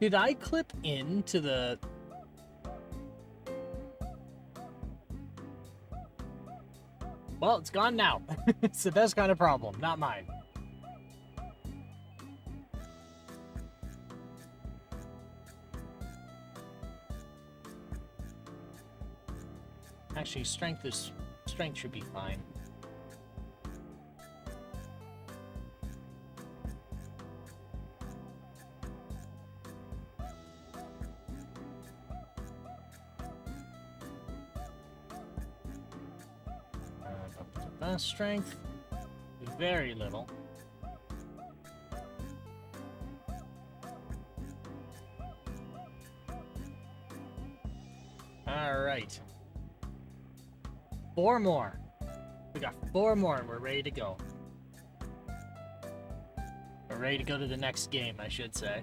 Speaker 1: Did I clip into the... Well, it's gone now. It's the best kind of problem, not mine. Actually, strength should be fine. Strength, very little. All right. 4 more. We got 4 more and we're ready to go. We're ready to go to the next game, I should say.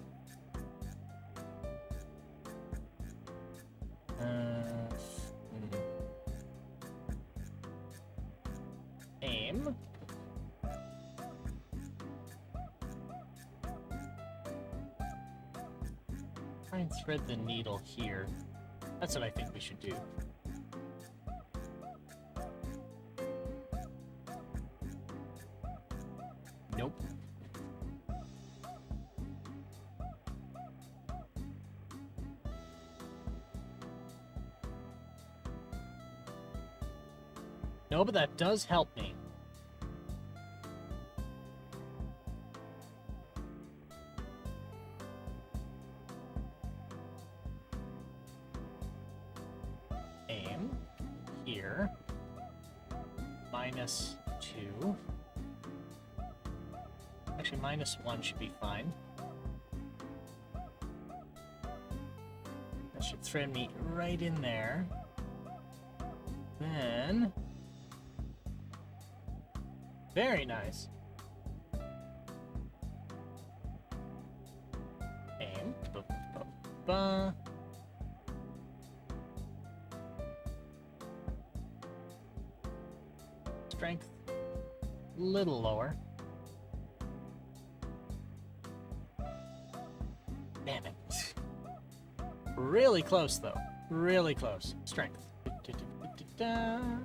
Speaker 1: Aim. Try and thread the needle here. That's what I think we should do. Nope. No, but that does help me. Aim here. -2. Actually, -1 should be fine. That should thread me right in there. Then... Very nice. Aim. Ba-ba-ba. Strength. Little lower. Damn it. Really close, though. Really close. Strength. Da-da-da-da-da.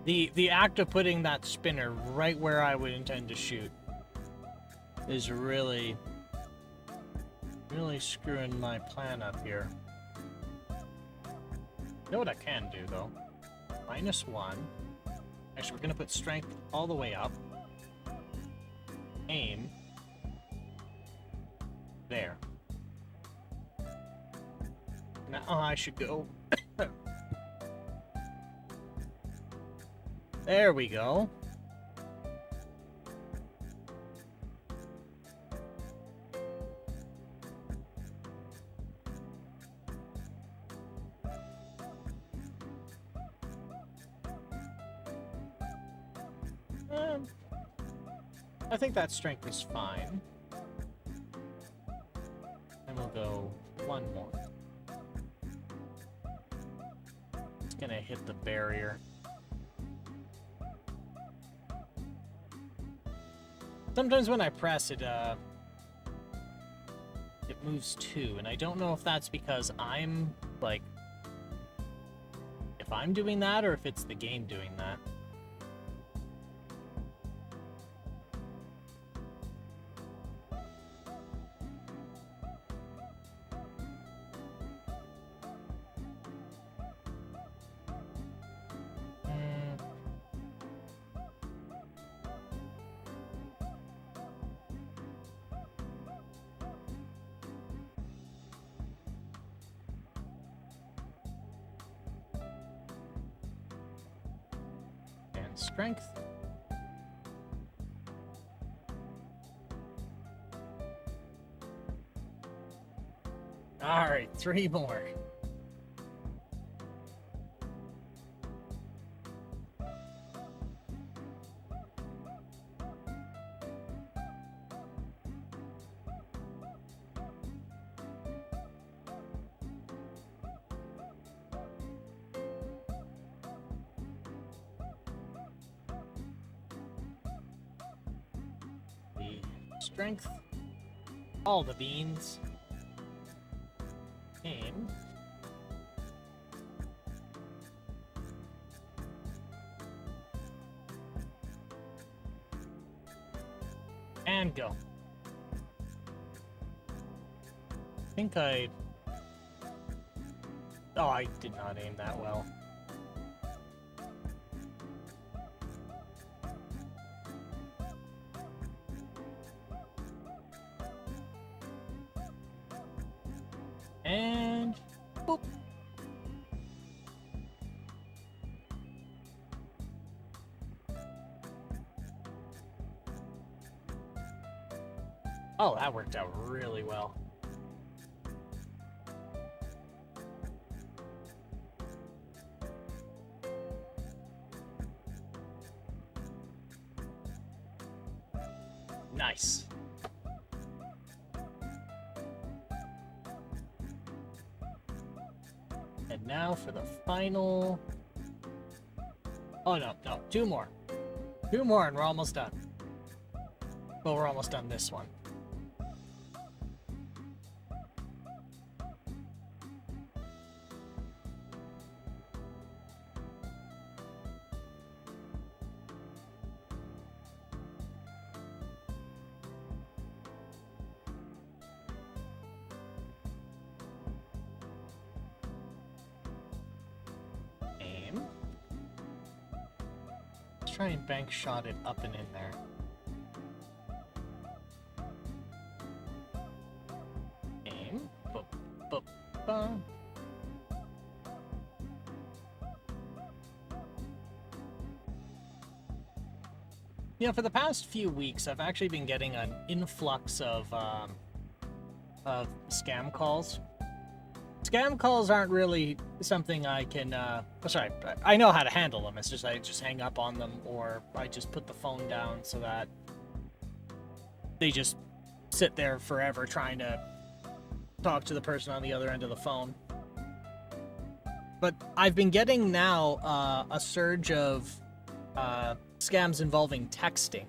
Speaker 1: The act of putting that spinner right where I would intend to shoot is really screwing my plan up here. You know what I can do, though? -1. Actually, we're going to put strength all the way up. Aim. There. Now I should go... There we go. I think that strength is fine. And we'll go one more. It's gonna hit the barrier. Sometimes when I press it, it moves 2, and I don't know if that's because I'm, like, if I'm doing that or if it's the game doing that. Strength. All right, 3 more. Strength, all the beans, aim, and go. I think oh, I did not aim that well. And boop. Oh, that worked out really well. Nice. And now for the final... Oh, no, 2 more. 2 more and we're almost done. Well, we're almost done this one. Try and bank shot it up and in there. Aim. Boop, boop, boop. You know, for the past few weeks, I've actually been getting an influx of scam calls. Scam calls aren't really something I can, sorry, I know how to handle them. It's just I just hang up on them, or I just put the phone down so that they just sit there forever trying to talk to the person on the other end of the phone. But I've been getting now a surge of scams involving texting.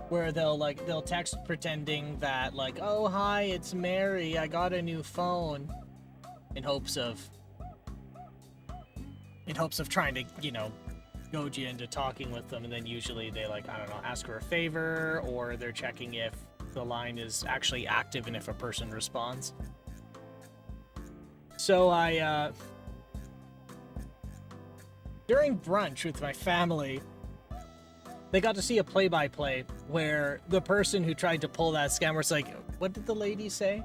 Speaker 1: where they'll text pretending that like, oh hi, it's Mary, I got a new phone, in hopes of trying to, goad you into talking with them, and then usually they, like, I don't know, ask for a favor, or they're checking if the line is actually active and if a person responds. So during brunch with my family, they got to see a play-by-play where the person who tried to pull that scam was like, what did the lady say?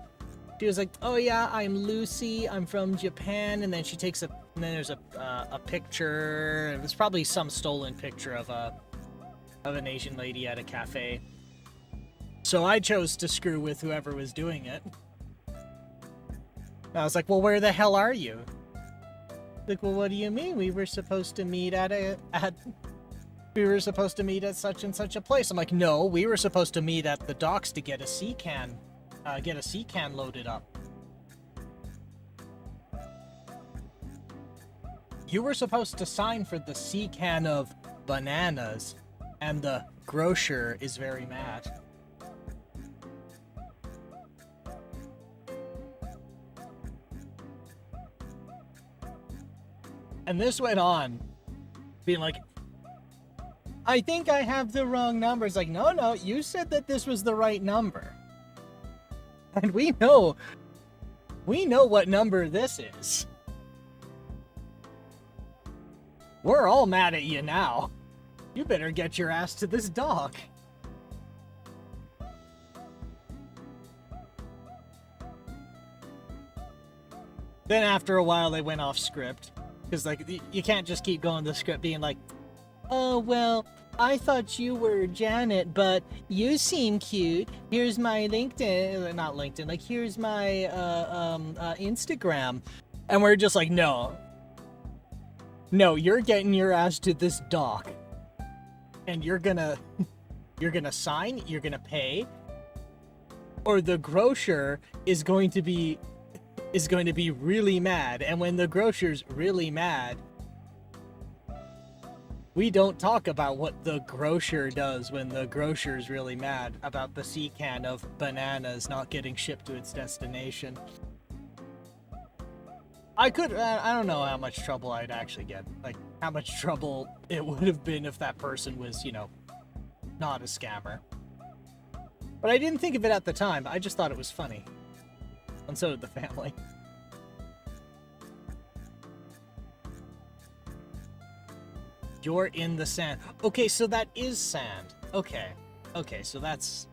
Speaker 1: She was like, oh yeah, I'm Lucy, I'm from Japan, and then she takes and then there's a picture. It was probably some stolen picture of an Asian lady at a cafe. So I chose to screw with whoever was doing it. I was like, well, where the hell are you? Like, well, what do you mean? We were supposed to meet at such and such a place. I'm like, no, we were supposed to meet at the docks to get a sea can loaded up. You were supposed to sign for the sea can of bananas, and the grocer is very mad. And this went on, being like, I think I have the wrong number. It's like, no, you said that this was the right number. And we know what number this is. We're all mad at you now. You better get your ass to this dock. Then after a while they went off script. Because, like, you can't just keep going the script being like, oh, well, I thought you were Janet, but you seem cute. Here's my LinkedIn, not LinkedIn, like, here's my Instagram. And we're just like, no, you're getting your ass to this dock. And you're gonna sign, you're gonna pay, or the grocer is going to be really mad. And when the grocer's really mad, we don't talk about what the grocer does when the grocer's really mad about the sea can of bananas not getting shipped to its destination. I don't know how much trouble I'd actually get. Like, how much trouble it would have been if that person was, not a scammer. But I didn't think of it at the time. I just thought it was funny. And so did the family. You're in the sand. Okay, so that is sand. Okay, so that's...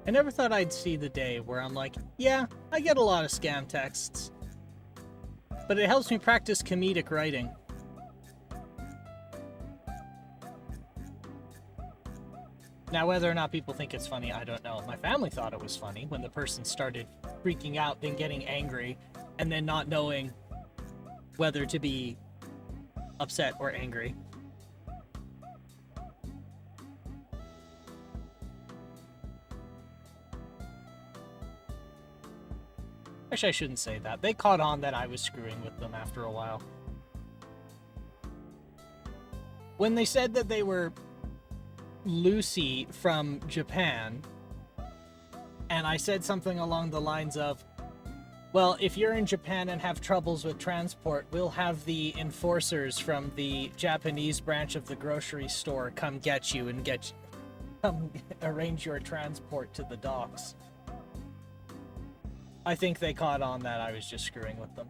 Speaker 1: I never thought I'd see the day where I'm like, yeah, I get a lot of scam texts, but it helps me practice comedic writing. Now, whether or not people think it's funny, I don't know. My family thought it was funny when the person started freaking out, then getting angry, and then not knowing whether to be upset or angry. Actually, I shouldn't say that. They caught on that I was screwing with them after a while. When they said that they were Lucy from Japan, and I said something along the lines of, well, if you're in Japan and have troubles with transport, we'll have the enforcers from the Japanese branch of the grocery store come get you and come arrange your transport to the docks. I think they caught on that I was just screwing with them.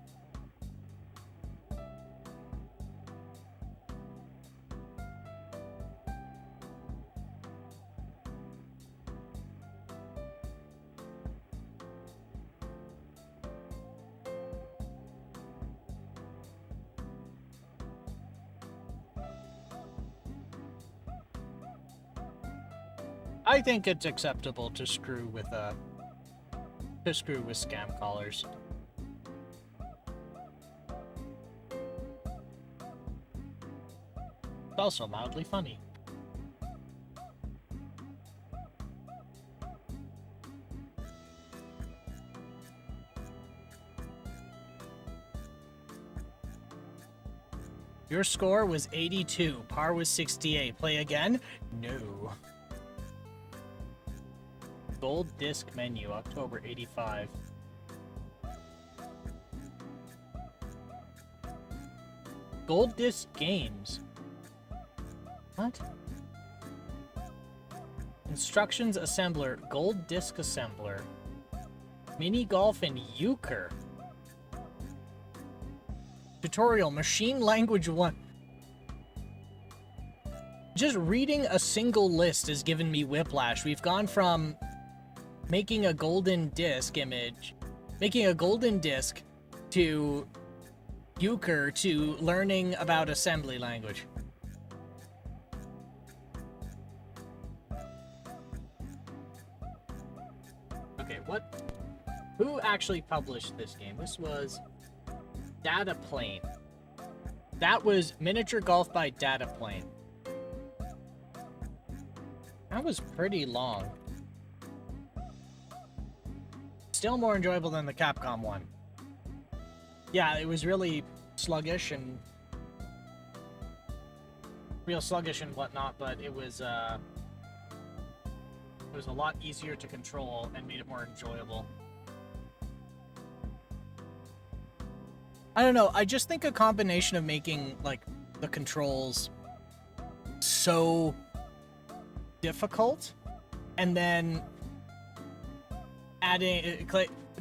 Speaker 1: I think it's acceptable to screw with scam callers. It's also mildly funny. Your score was 82. Par was 68. Play again? No. Gold disc menu, October 85. Gold disc games. What? Instructions assembler, gold disc assembler, mini golf and euchre. Tutorial, machine language 1. Just reading a single list has given me whiplash. We've gone from making a golden disc image, making a golden disc, to euchre, to learning about assembly language. Okay, what? Who actually published this game? This was Data Plane. That was Miniature Golf by Data Plane. That was pretty long. Still more enjoyable than the Capcom one. Yeah, it was really sluggish and whatnot, but it was a lot easier to control and made it more enjoyable. I don't know, I just think a combination of making, like, the controls so difficult, and then adding,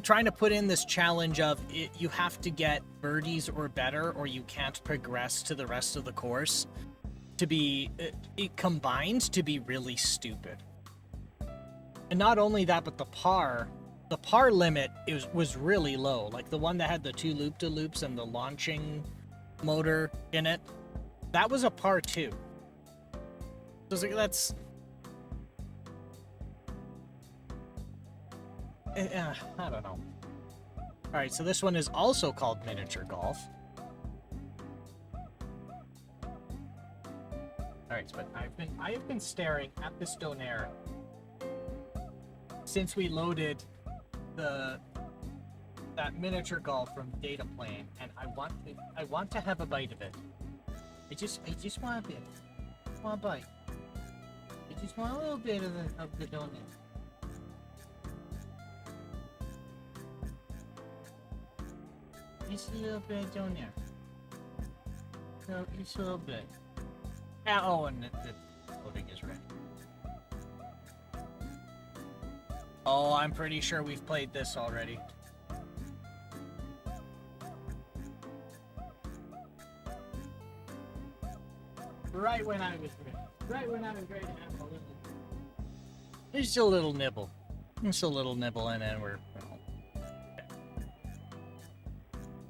Speaker 1: trying to put in this challenge of you have to get birdies or better, or you can't progress to the rest of the course, to be combined to be really stupid. And not only that, but the par limit was really low. Like the one that had the 2 loop-de-loops and the launching motor in it, that was a par 2. So that's I don't know. Alright, so this one is also called Miniature Golf. Alright, but I have been staring at this donair since we loaded that Miniature Golf from Data Plane, and I want to have a bite of it. I just want a bit. I want a bite. I just want a little bit of the donut. Just a little bit of donut. So just a little bit. Oh, and the loading is ready. Oh, I'm pretty sure we've played this already. Right when I was ready to have a little... Just a little nibble. Just a little nibble, and then we're... Okay.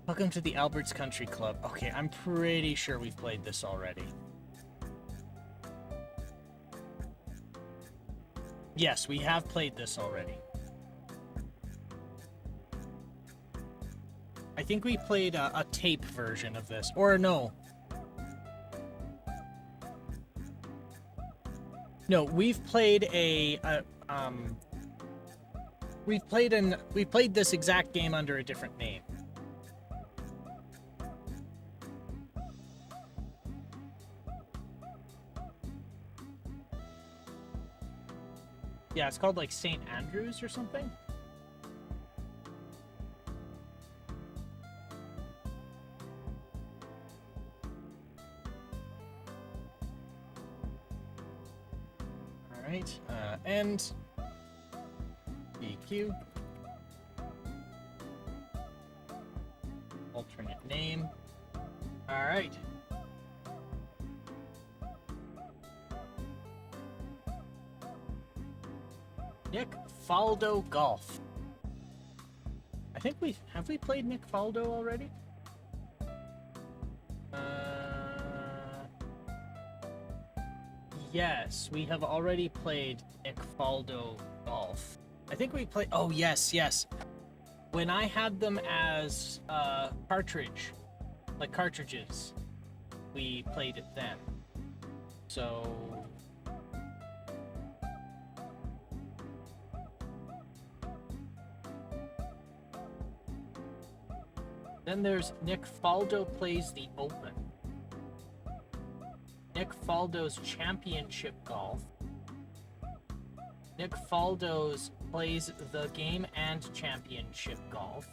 Speaker 1: Welcome to the Albert's Country Club. Okay, I'm pretty sure we've played this already. Yes, we have played this already. I think we played a tape version of this, or no. No, we've played we've played this exact game under a different name. Yeah, it's called like St. Andrews or something. Alright, and EQ. Alternate name. Alright. Nick Faldo Golf. I think have we played Nick Faldo already? Yes, we have already played Nick Faldo Golf. I think we played. Oh yes, yes. When I had them as cartridges, we played it then. So then there's Nick Faldo Plays the Open. Nick Faldo's Championship Golf. Nick Faldo's Plays the Game and Championship Golf.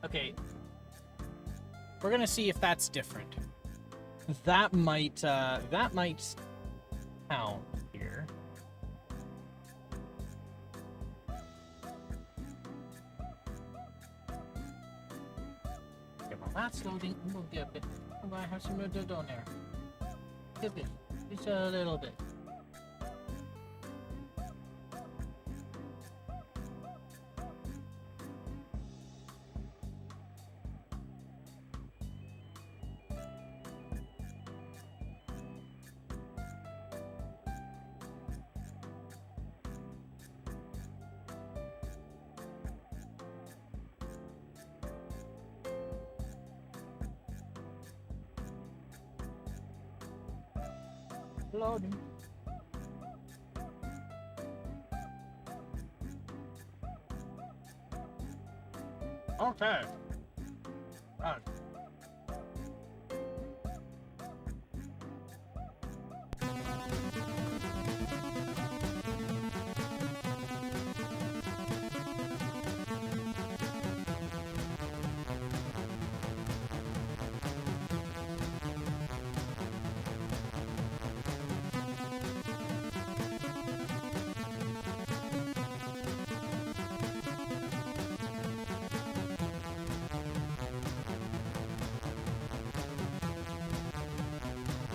Speaker 1: Okay. We're gonna see if that's different. That might count here. Okay, well that's loading. We'll get a bit. I have some wood on there. A bit. Just a little bit. Loading. Okay. Right.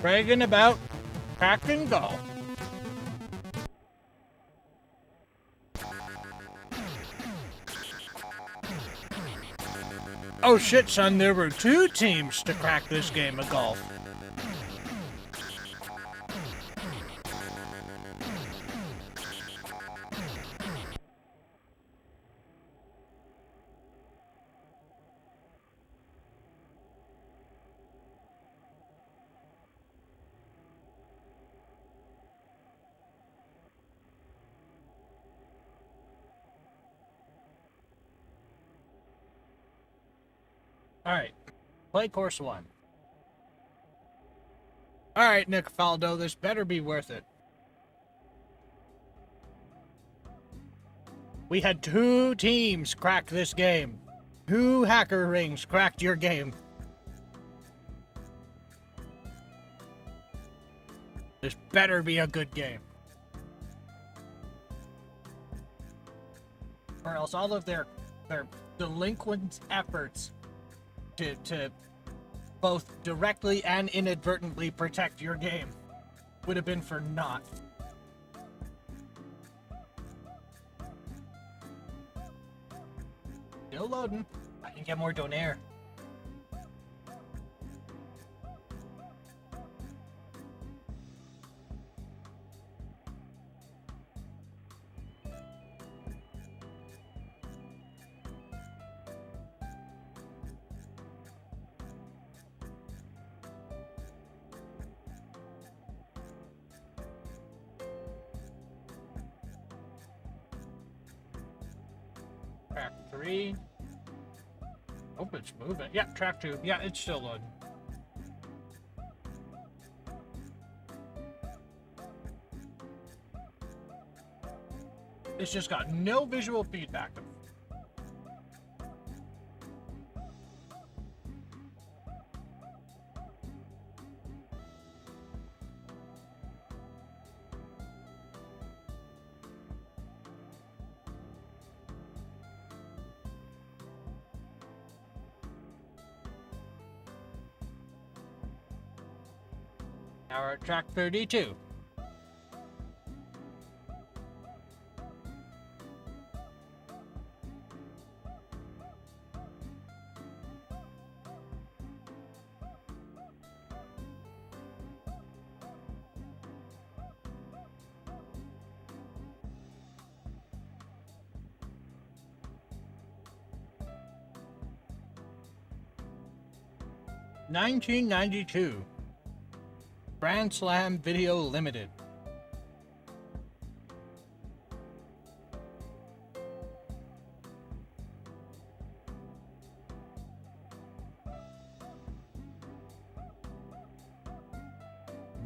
Speaker 1: Bragging about cracking golf. Oh shit, son, there were 2 teams to crack this game of golf. Alright, play course 1. Alright, Nick Faldo, this better be worth it. We had 2 teams crack this game. 2 hacker rings cracked your game. This better be a good game. Or else all of their delinquent efforts to both directly and inadvertently protect your game would have been for naught. Still loading. I can get more donaire. Track 3. Hope it's moving. Yeah, track 2. Yeah, it's still loading. It's just got no visual feedback. Now we're at track 32. 1992. Grand Slam Video Limited.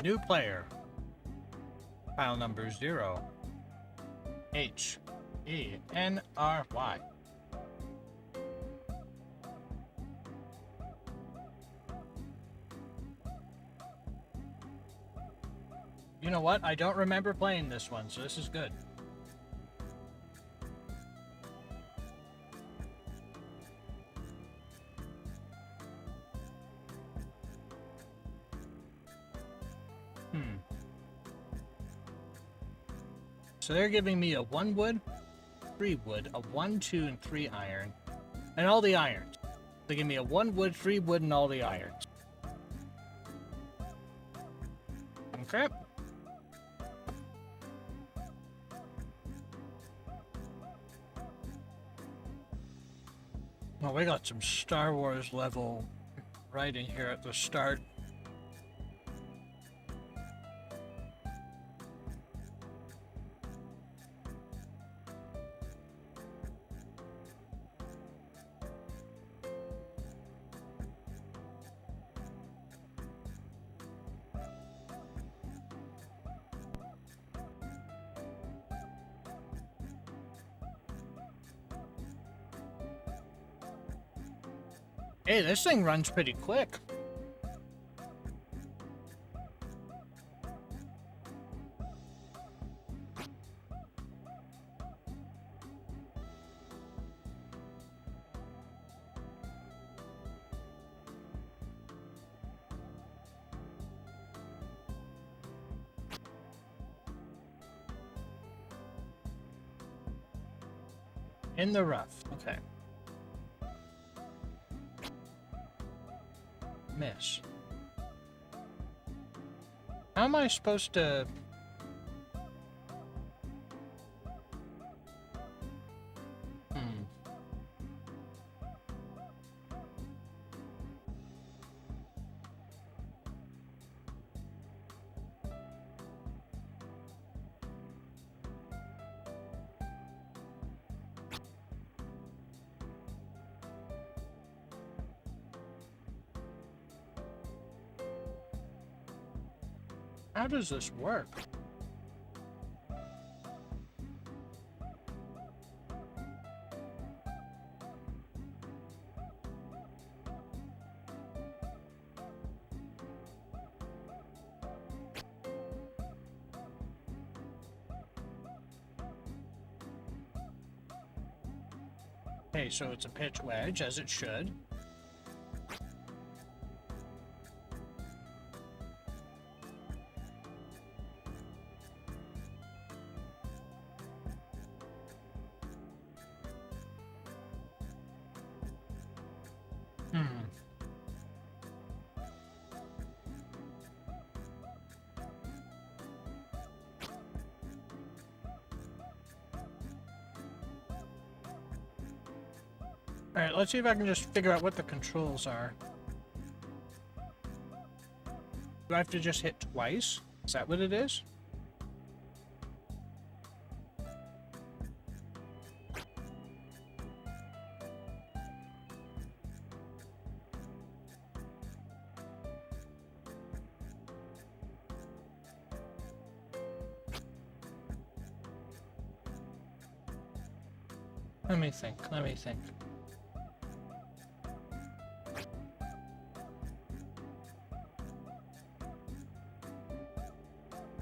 Speaker 1: New player. File number 0 H E N R Y. You know what? I don't remember playing this one, so this is good. So they're giving me a 1 wood, 3 wood, a 1, 2, and 3 iron, and all the irons. They give me a 1 wood, 3 wood, and all the irons. Okay. Well, we got some Star Wars level writing here at the start. Hey, this thing runs pretty quick. In the rough. Okay. Miss. How am I supposed to... How does this work? Okay, so it's a pitch wedge, as it should. Alright, let's see if I can just figure out what the controls are. Do I have to just hit twice? Is that what it is? Let me think.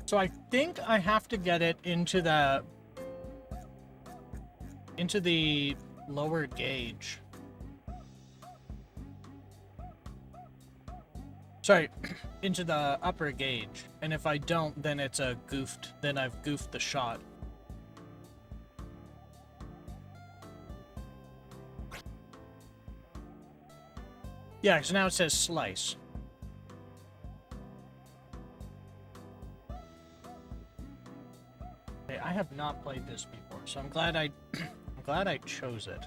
Speaker 1: So I think I have to get it into the lower gauge. Sorry, into the upper gauge. And if I don't, then it's a goofed. Then I've goofed the shot. Yeah, so now it says slice. Okay, I have not played this before, so I'm glad I chose it.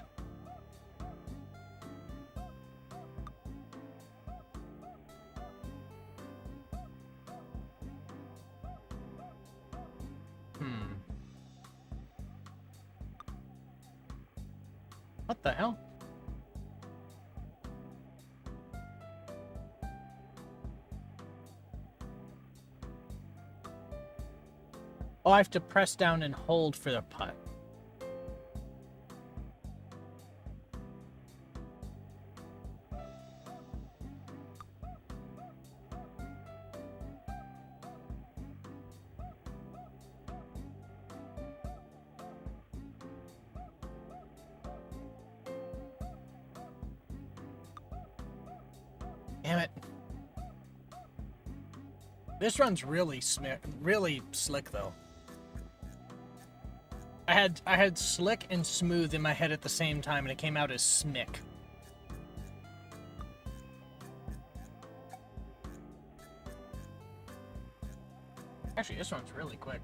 Speaker 1: What the hell? Oh, I have to press down and hold for the putt. Damn it. This run's really slick though. I had slick and smooth in my head at the same time and it came out as smick. Actually, this one's really quick.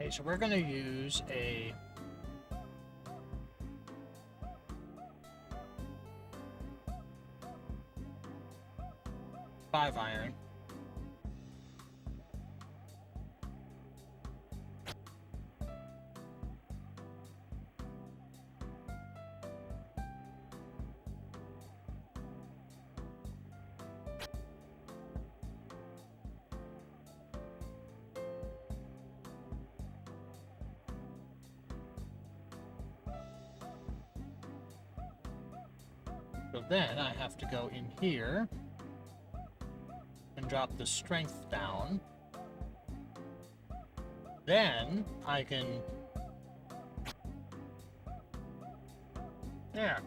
Speaker 1: Okay, so we're gonna use a 5-iron. So then I have to go in here and drop the strength down. Then I can... There.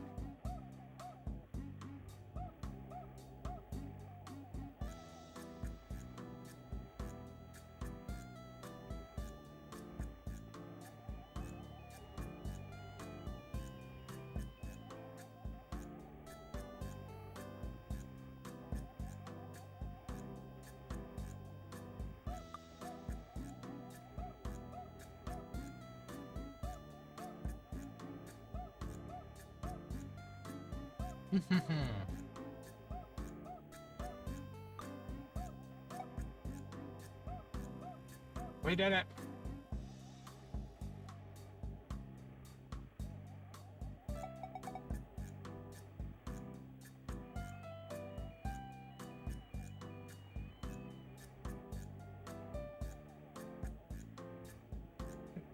Speaker 1: We did it.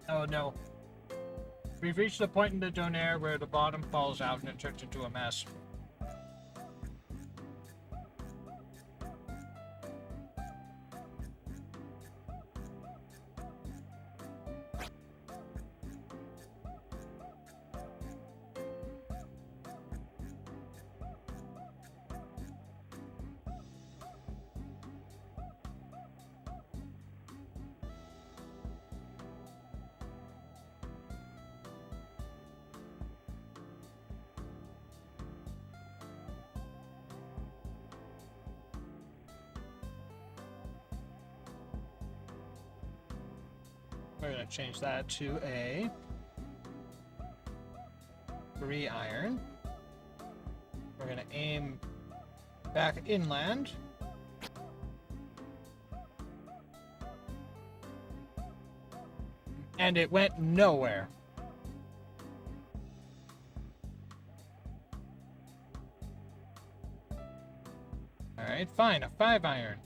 Speaker 1: Oh no. We've reached the point in the donair where the bottom falls out and it turns into a mess. We're going to change that to a 3-iron. We're going to aim back inland. And it went nowhere. Alright, fine, a 5-iron.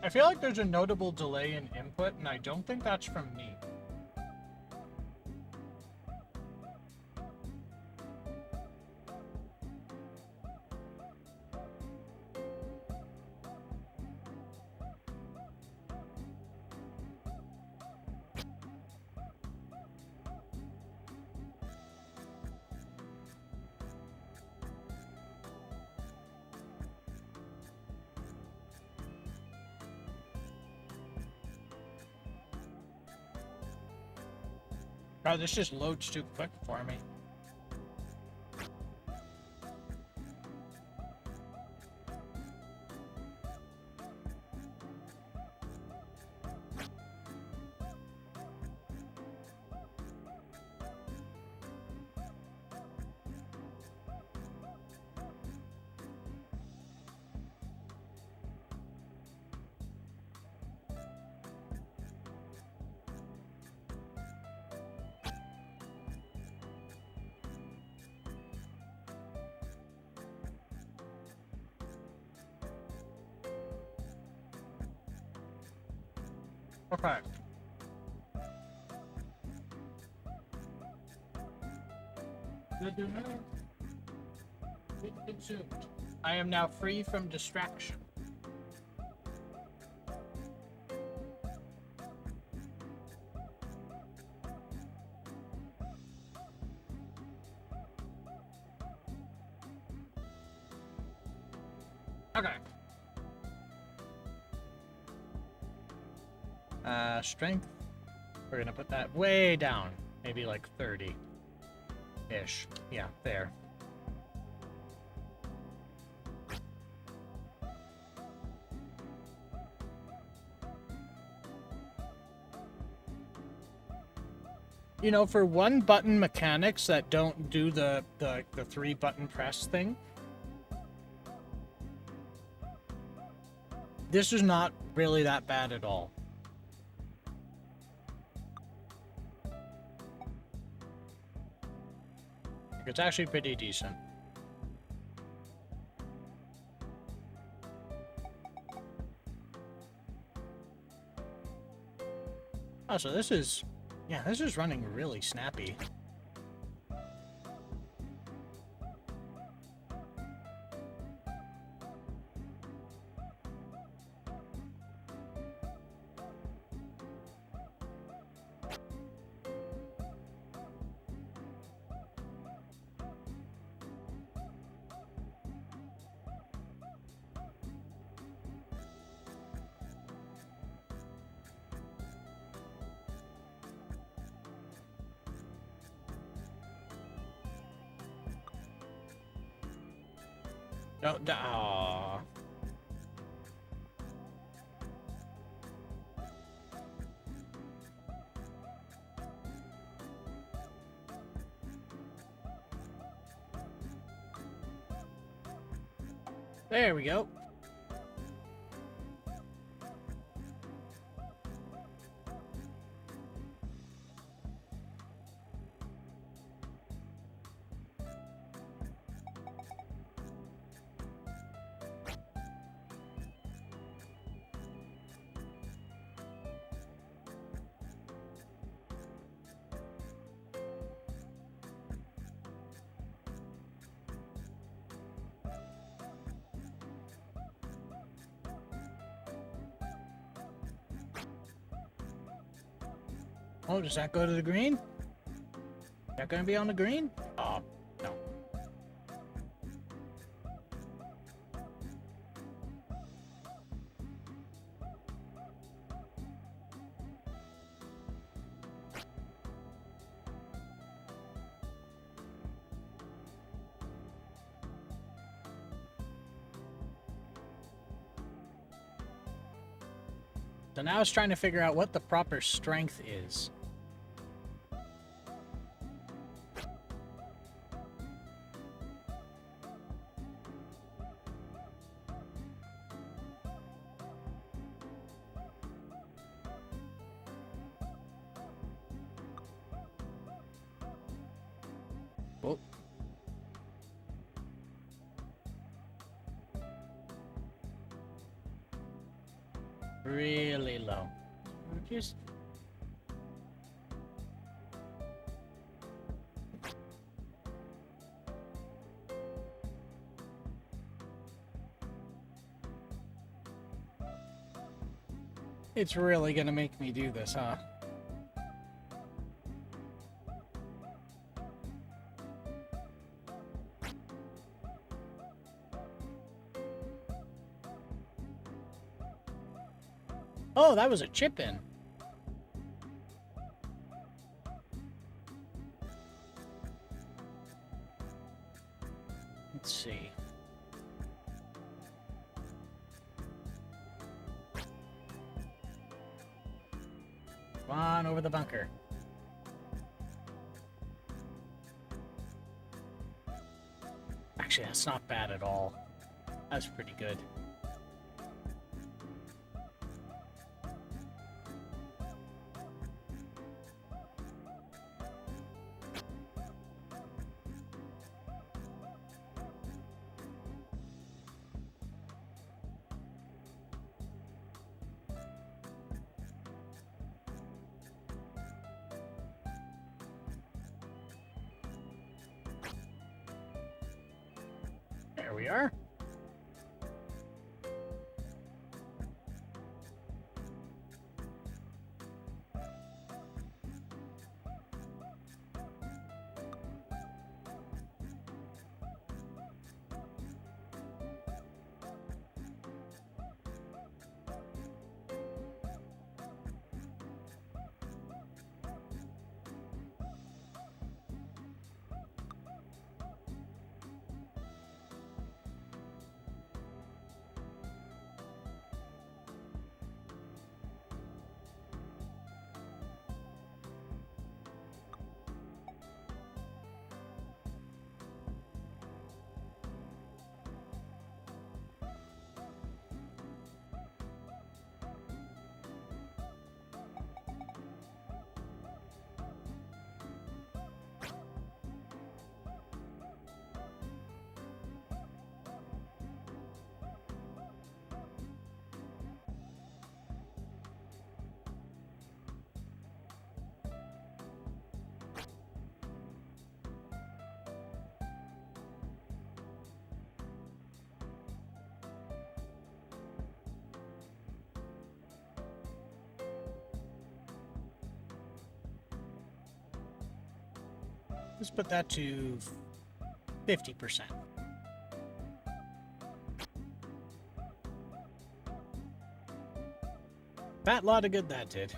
Speaker 1: I feel like there's a notable delay in input, and I don't think that's from me. God, this just loads too quick for me. Okay. Good to know. Consumed. I am now free from distraction. Okay. Strength. We're gonna put that way down. Maybe like 30-ish. Yeah, there. You know, for one button mechanics that don't do the 3-button press thing, this is not really that bad at all. It's actually pretty decent. Oh, so this is... Yeah, this is running really snappy. No, aww. There we go. Oh, does that go to the green? Is that gonna be on the green? Oh, no. So now it's trying to figure out what the proper strength is. Oh. Really low. Just... It's really gonna make me do this, huh? Oh, that was a chip in. Let's see. Come on, over the bunker. Actually, that's not bad at all. That's pretty good. There we are. Let's put that to 50%. Fat lot of good that did.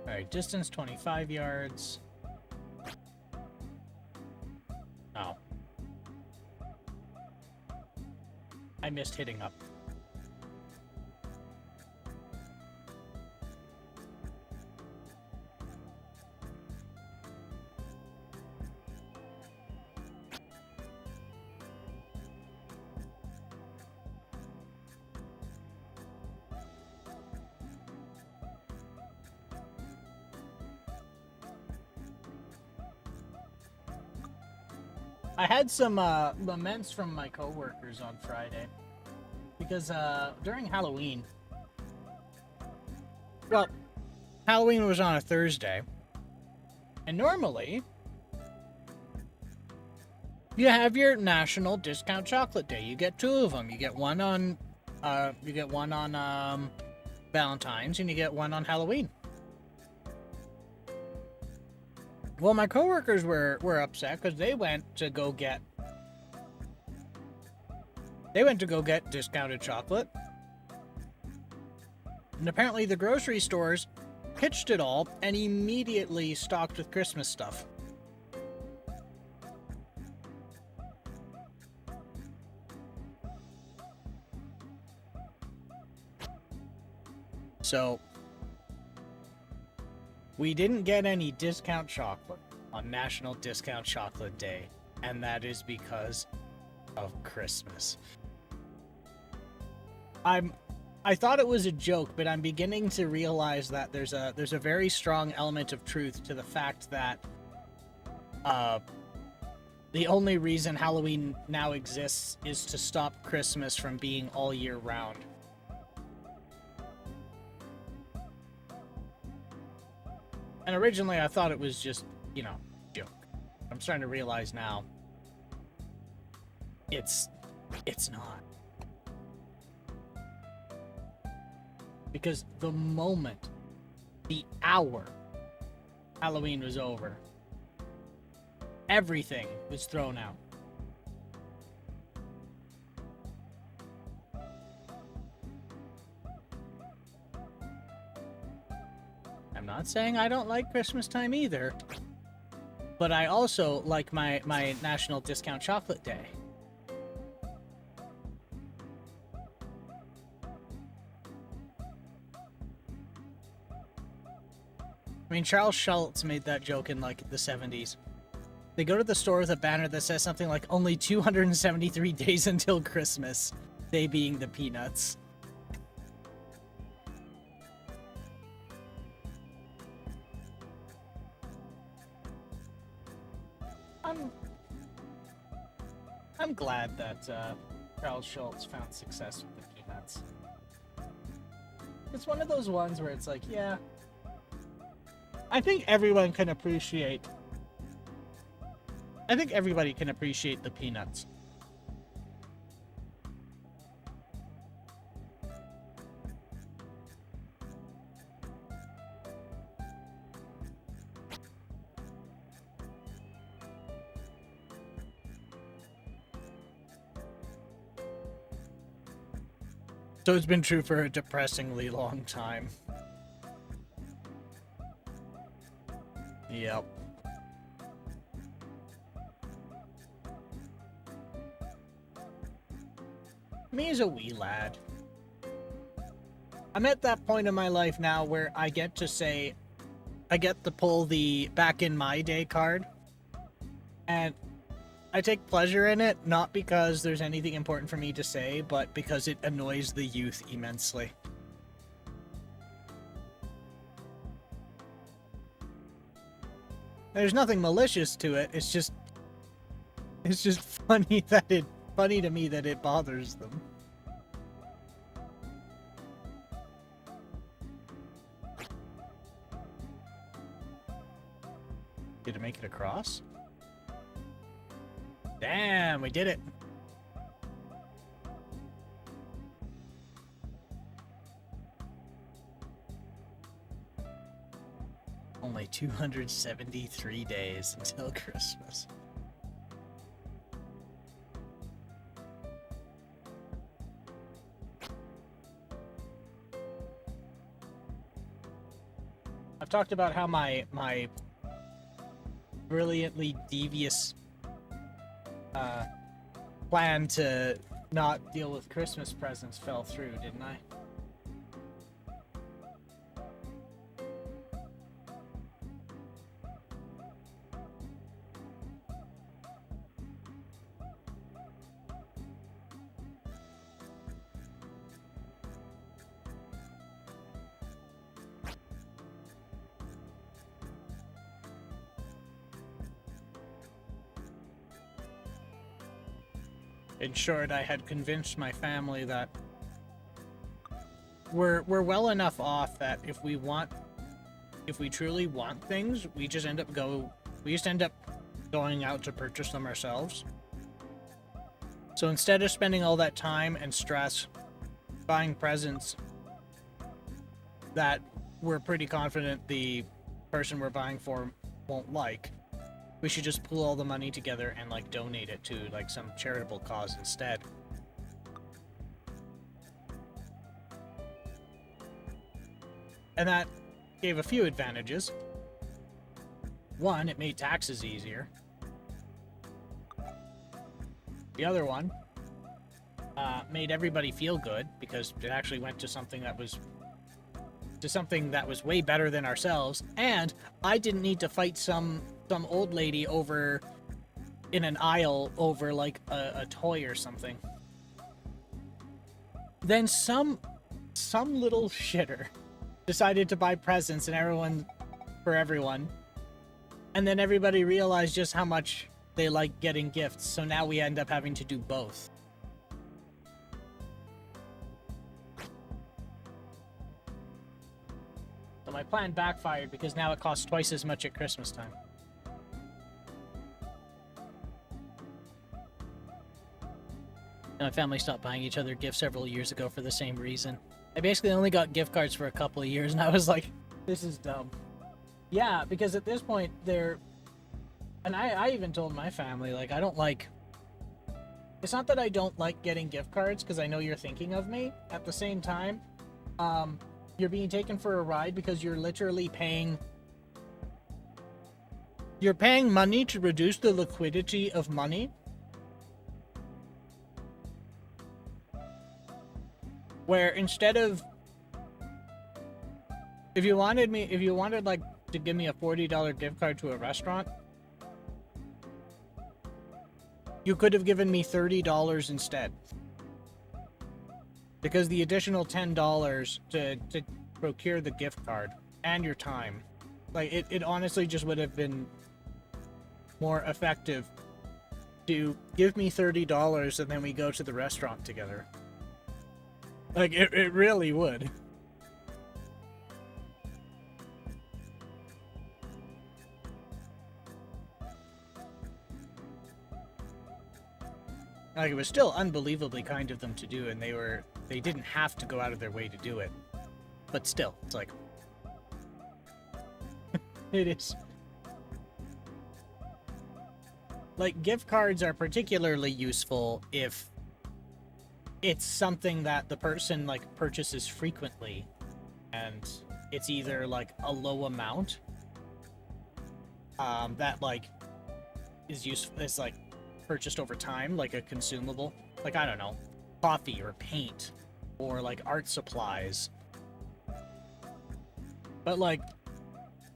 Speaker 1: Alright, distance 25 yards. Oh. I missed hitting up. I had some laments from my coworkers on Friday because during Halloween, well, Halloween was on a Thursday, and normally you have your National Discount Chocolate Day. You get two of them. You get one on Valentine's, and you get one on Halloween. Well, my coworkers were upset because they went to go get discounted chocolate. And apparently the grocery stores pitched it all and immediately stocked with Christmas stuff. So, we didn't get any discount chocolate on National Discount Chocolate Day, and that is because of Christmas. I thought it was a joke, but I'm beginning to realize that there's a very strong element of truth to the fact that the only reason Halloween now exists is to stop Christmas from being all year round. And originally I thought it was just, you know, a joke. I'm starting to realize now it's not. Because the moment, the hour Halloween was over, everything was thrown out. I'm not saying I don't like Christmas time either, but I also like my National Discount Chocolate Day. I mean, Charles Schultz made that joke in, like, the 70s. They go to the store with a banner that says something like, only 273 days until Christmas. They being the Peanuts. I'm glad that Charles Schultz found success with the Peanuts. It's one of those ones where it's like, yeah, I think everyone can appreciate. I think everybody can appreciate the Peanuts. So it's been true for a depressingly long time. Yep. Me as a wee lad, I'm at that point in my life now where I get to pull the back in my day card, and I take pleasure in it, not because there's anything important for me to say, but because it annoys the youth immensely. There's nothing malicious to it. It's just funny to me that it bothers them. Did it make it across? Damn, we did it. Only 273 days until Christmas. I've talked about how my brilliantly devious plan to not deal with Christmas presents fell through, didn't I? In short, I had convinced my family that we're well enough off that if we truly want things, we just end up going out to purchase them ourselves. So instead of spending all that time and stress buying presents that we're pretty confident the person we're buying for won't like, we should just pool all the money together and, like, donate it to, like, some charitable cause instead. And that gave a few advantages. One, it made taxes easier. The other one made everybody feel good because it actually went to something that was to something that was way better than ourselves, and I didn't need to fight some old lady over in an aisle over like a toy or something. Then some little shitter decided to buy presents for everyone, and then everybody realized just how much they like getting gifts, so now we end up having to do both. So my plan backfired because now it costs twice as much at Christmas time. And my family stopped buying each other gifts several years ago for the same reason. I basically only got gift cards for a couple of years, and I was like, this is dumb. Yeah, because at this point, and I even told my family, like, I don't like... It's not that I don't like getting gift cards, because I know you're thinking of me. At the same time, you're being taken for a ride because you're literally paying... You're paying money to reduce the liquidity of money. Where instead of... If you wanted like to give me a $40 gift card to a restaurant, you could have given me $30 instead. Because the additional $10 to procure the gift card and your time, like it honestly just would have been more effective to give me $30 and then we go to the restaurant together. Like it really would. Like, it was still unbelievably kind of them to do, and they didn't have to go out of their way to do it. But still, it's like... it is. Like, gift cards are particularly useful if it's something that the person, like, purchases frequently, and it's either, like, a low amount that, like, is useful, is, like, purchased over time, like a consumable, like, I don't know, coffee or paint or like art supplies. But like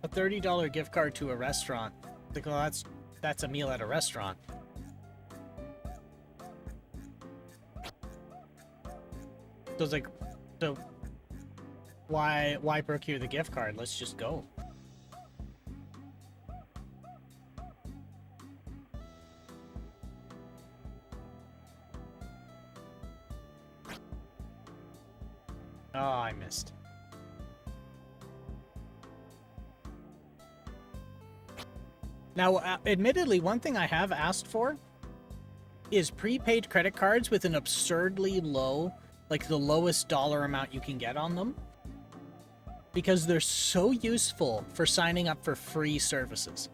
Speaker 1: a $30 gift card to a restaurant, like, well, that's a meal at a restaurant. So it's like, so why procure the gift card? Let's just go. Oh, I missed. Now, admittedly, one thing I have asked for is prepaid credit cards with an absurdly low, like the lowest dollar amount you can get on them. Because they're so useful for signing up for free services.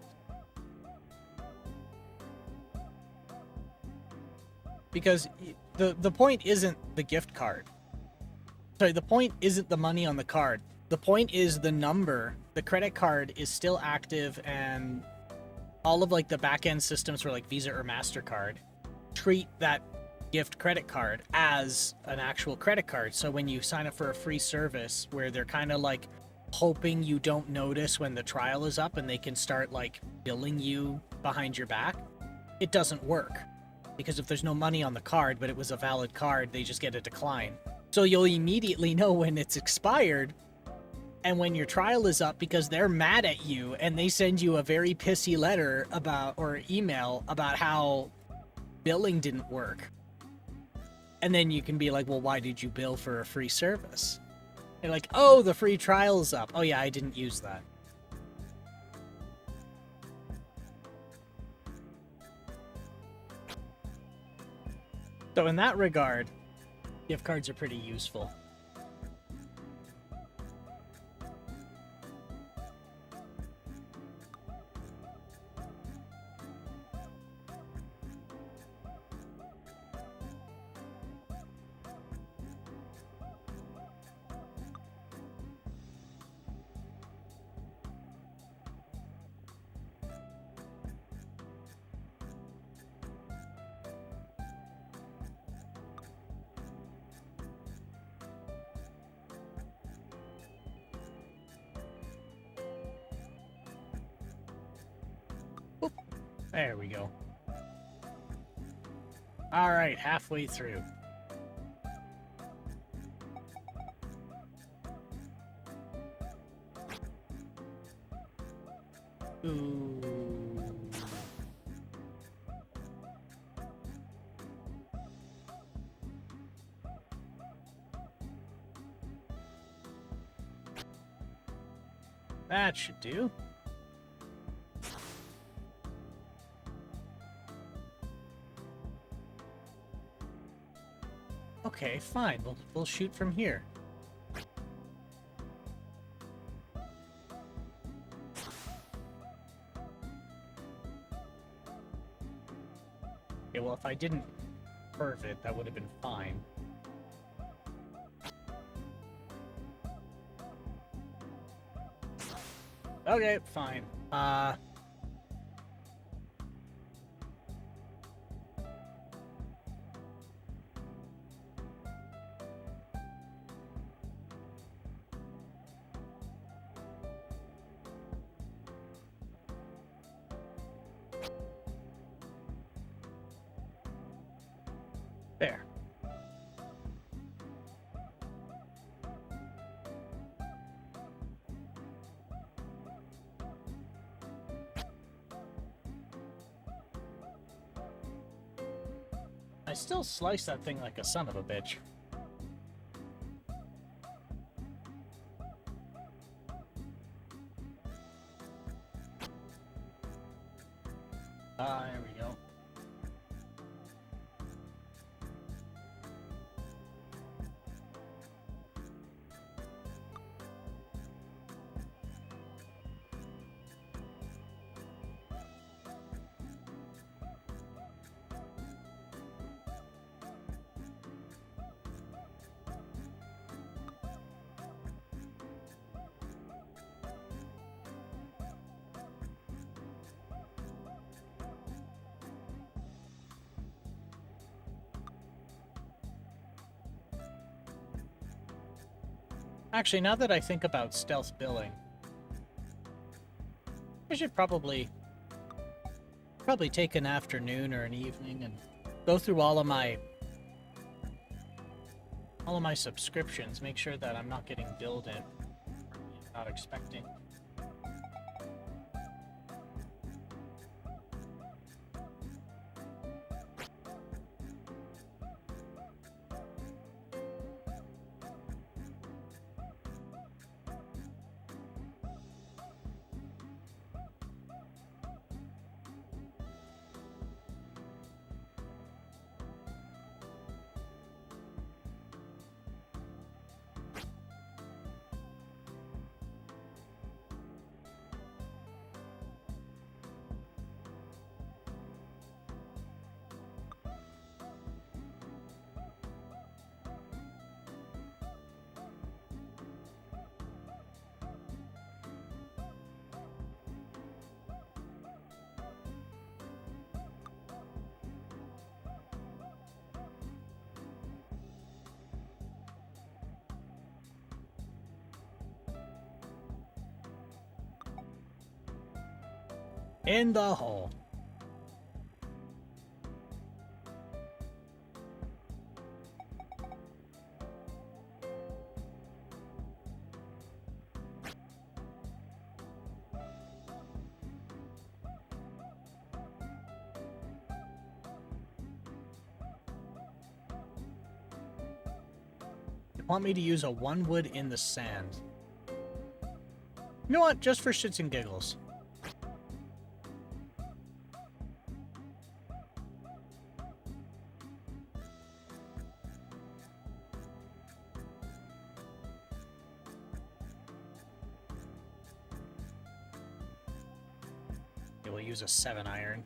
Speaker 1: Because the point isn't the gift card. Sorry, the point isn't the money on the card. The point is the number. The credit card is still active, and all of like the back-end systems for like Visa or MasterCard treat that gift credit card as an actual credit card. So when you sign up for a free service where they're kind of like hoping you don't notice when the trial is up and they can start like billing you behind your back, it doesn't work. Because if there's no money on the card, but it was a valid card, they just get a decline. So you'll immediately know when it's expired and when your trial is up because they're mad at you and they send you a very pissy letter about, or email about how billing didn't work. And then you can be like, well, why did you bill for a free service? They're like, oh, the free trial is up. Oh yeah, I didn't use that. So in that regard, gift cards are pretty useful. There we go. All right, halfway through. Ooh. That should do. Okay, fine. We'll shoot from here. Okay, well, if I didn't curve it, that would have been fine. Okay, fine. There. I still slice that thing like a son of a bitch. There we go. Actually, now that I think about stealth billing, I should probably take an afternoon or an evening and go through all of my subscriptions, make sure that I'm not getting billed in not expecting. In the hole. You want me to use a one wood in the sand? You know what? Just for shits and giggles. We'll use a 7 iron.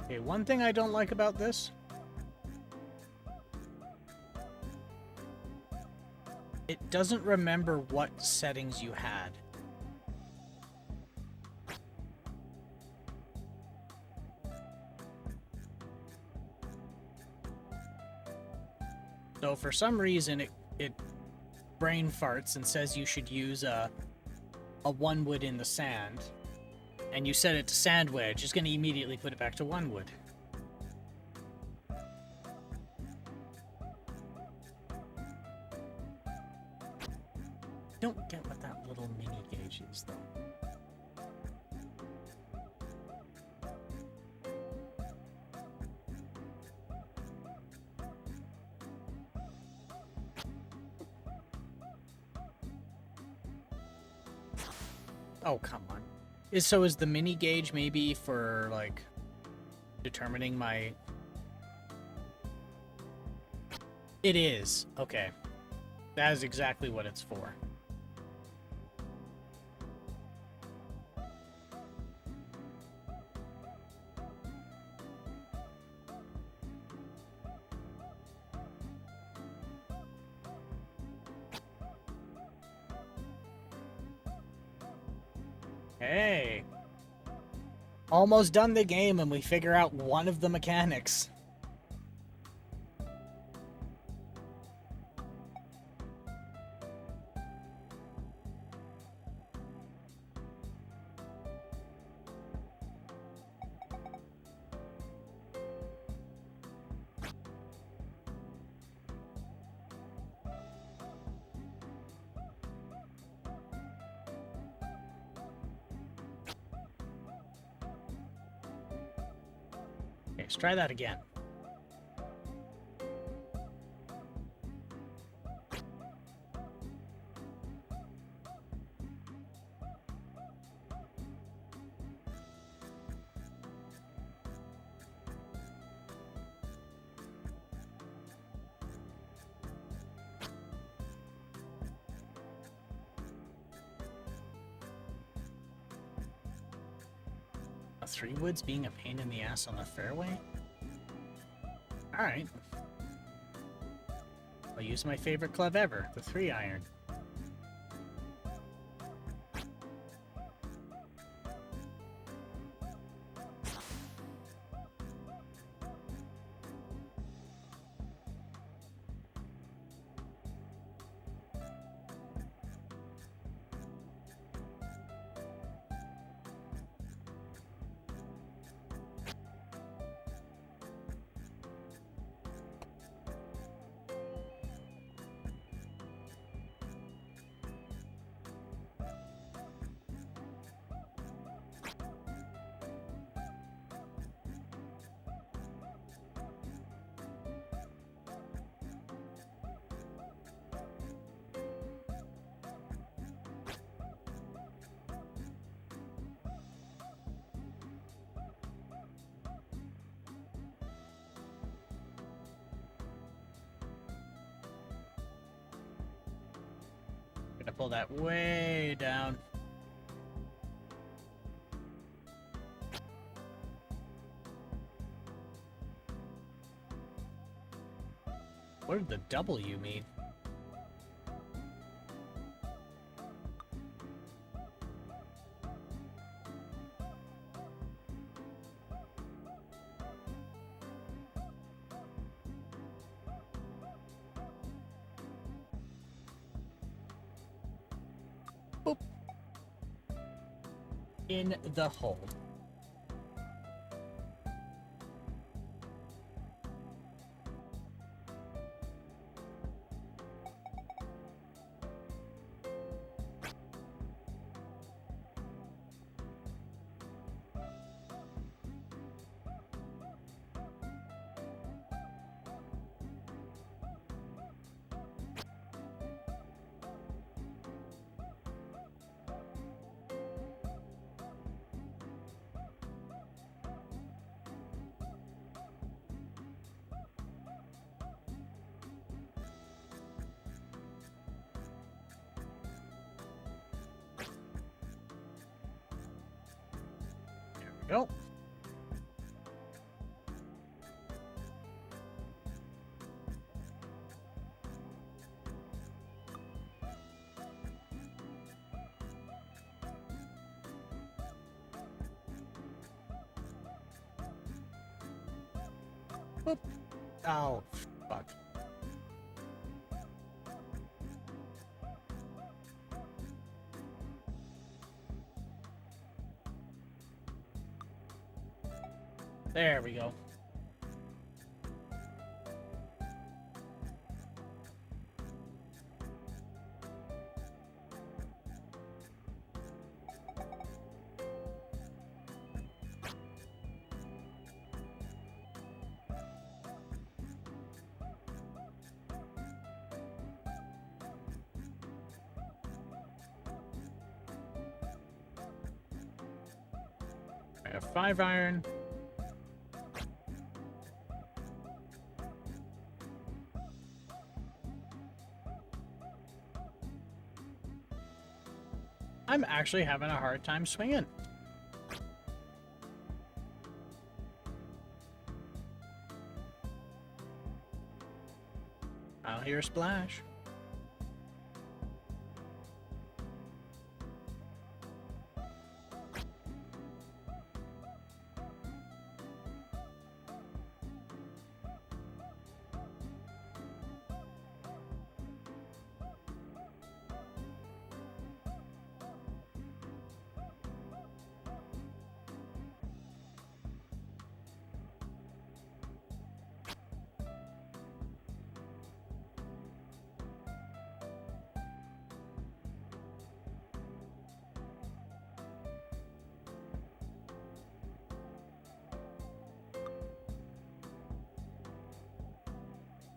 Speaker 1: Okay, one thing I don't like about this, it doesn't remember what settings you had. So for some reason, it brain farts and says you should use a one wood in the sand, and you set it to sand wedge. It's going to immediately put it back to one wood. Don't get what that little mini gauge is, though. Oh, come on. Is the mini gauge maybe for, like, determining my... It is. Okay. That is exactly what it's for. Hey. Almost done the game and we figure out one of the mechanics. Let's try that again. A 3 woods being a pain in the ass on the fairway? Alright. I'll use my favorite club ever, the 3-iron. Gonna pull that way down. What did the W mean? Boop. In the hole. Go. Boop. Oh, fuck. There we go. I have 5 iron. I'm actually having a hard time swinging. I'll hear a splash.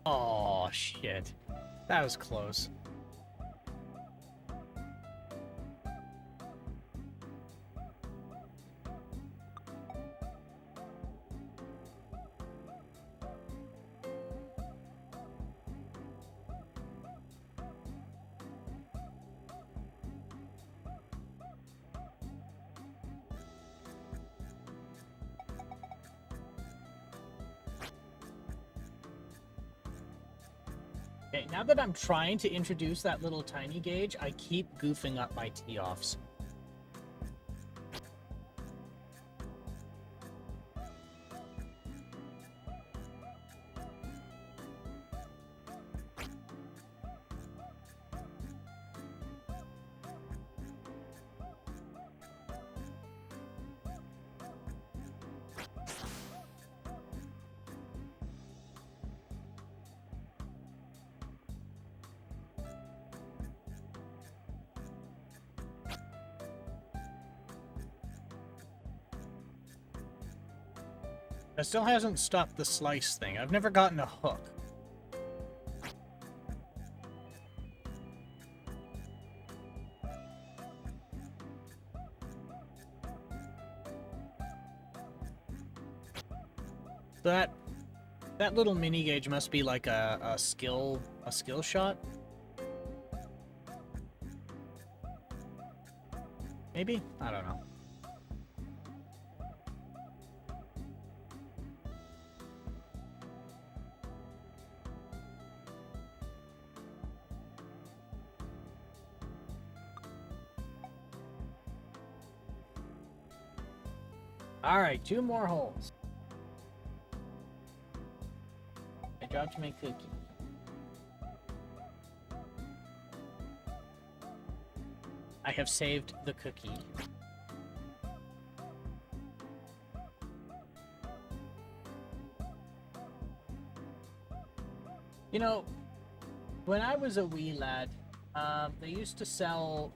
Speaker 1: Oh, shit. That was close. Okay, now that I'm trying to introduce that little tiny gauge, I keep goofing up my tee-offs. That still hasn't stopped the slice thing. I've never gotten a hook. That little mini gauge must be like a skill shot. Maybe? I don't know. Alright, 2 more holes. I dropped my cookie. I have saved the cookie. You know, when I was a wee lad, they used to sell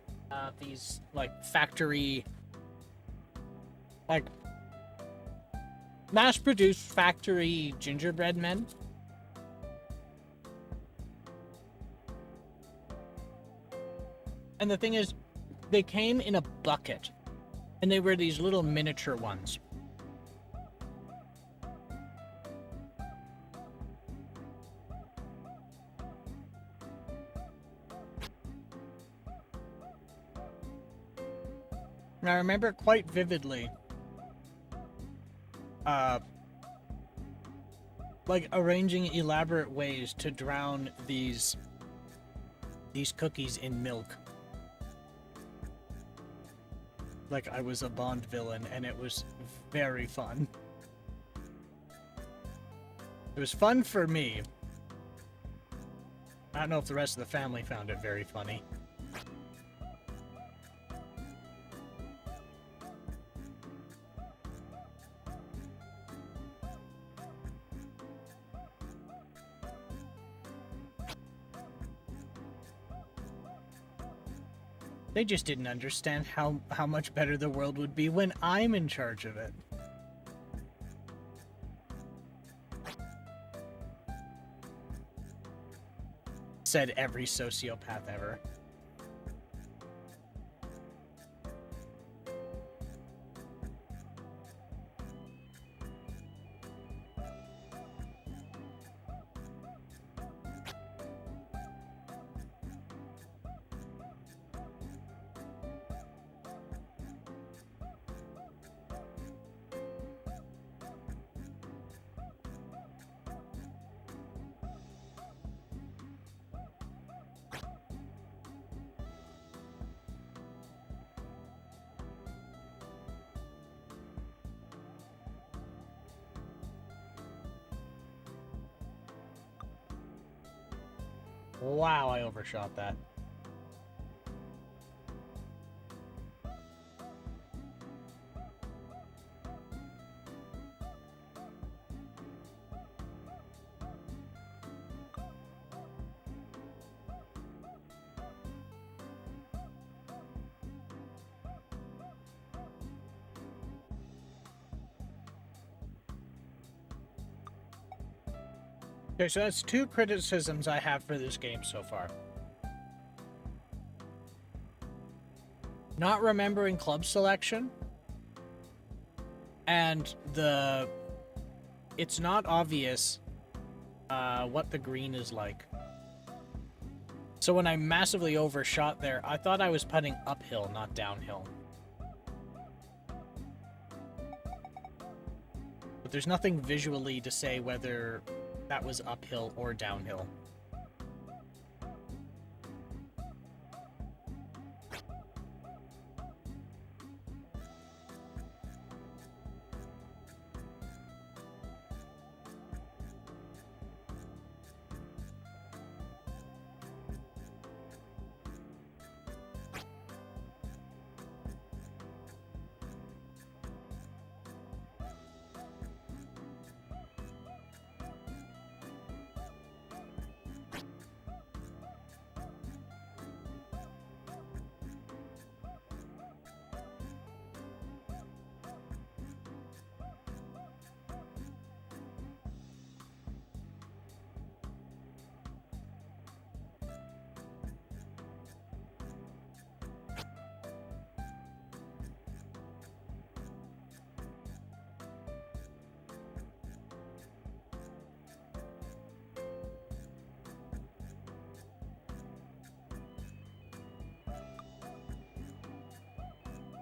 Speaker 1: these, like, factory... like, mass-produced factory gingerbread men. And the thing is, they came in a bucket, and they were these little miniature ones. And I remember quite vividly, like arranging elaborate ways to drown these cookies in milk. Like I was a Bond villain, and it was very fun. It was fun for me. I don't know if the rest of the family found it very funny. They just didn't understand how much better the world would be when I'm in charge of it. Said every sociopath ever. Wow, I overshot that. Okay, so that's two criticisms I have for this game so far. Not remembering club selection, and it's not obvious what the green is like. So when I massively overshot there, I thought I was putting uphill, not downhill. But there's nothing visually to say whether that was uphill or downhill.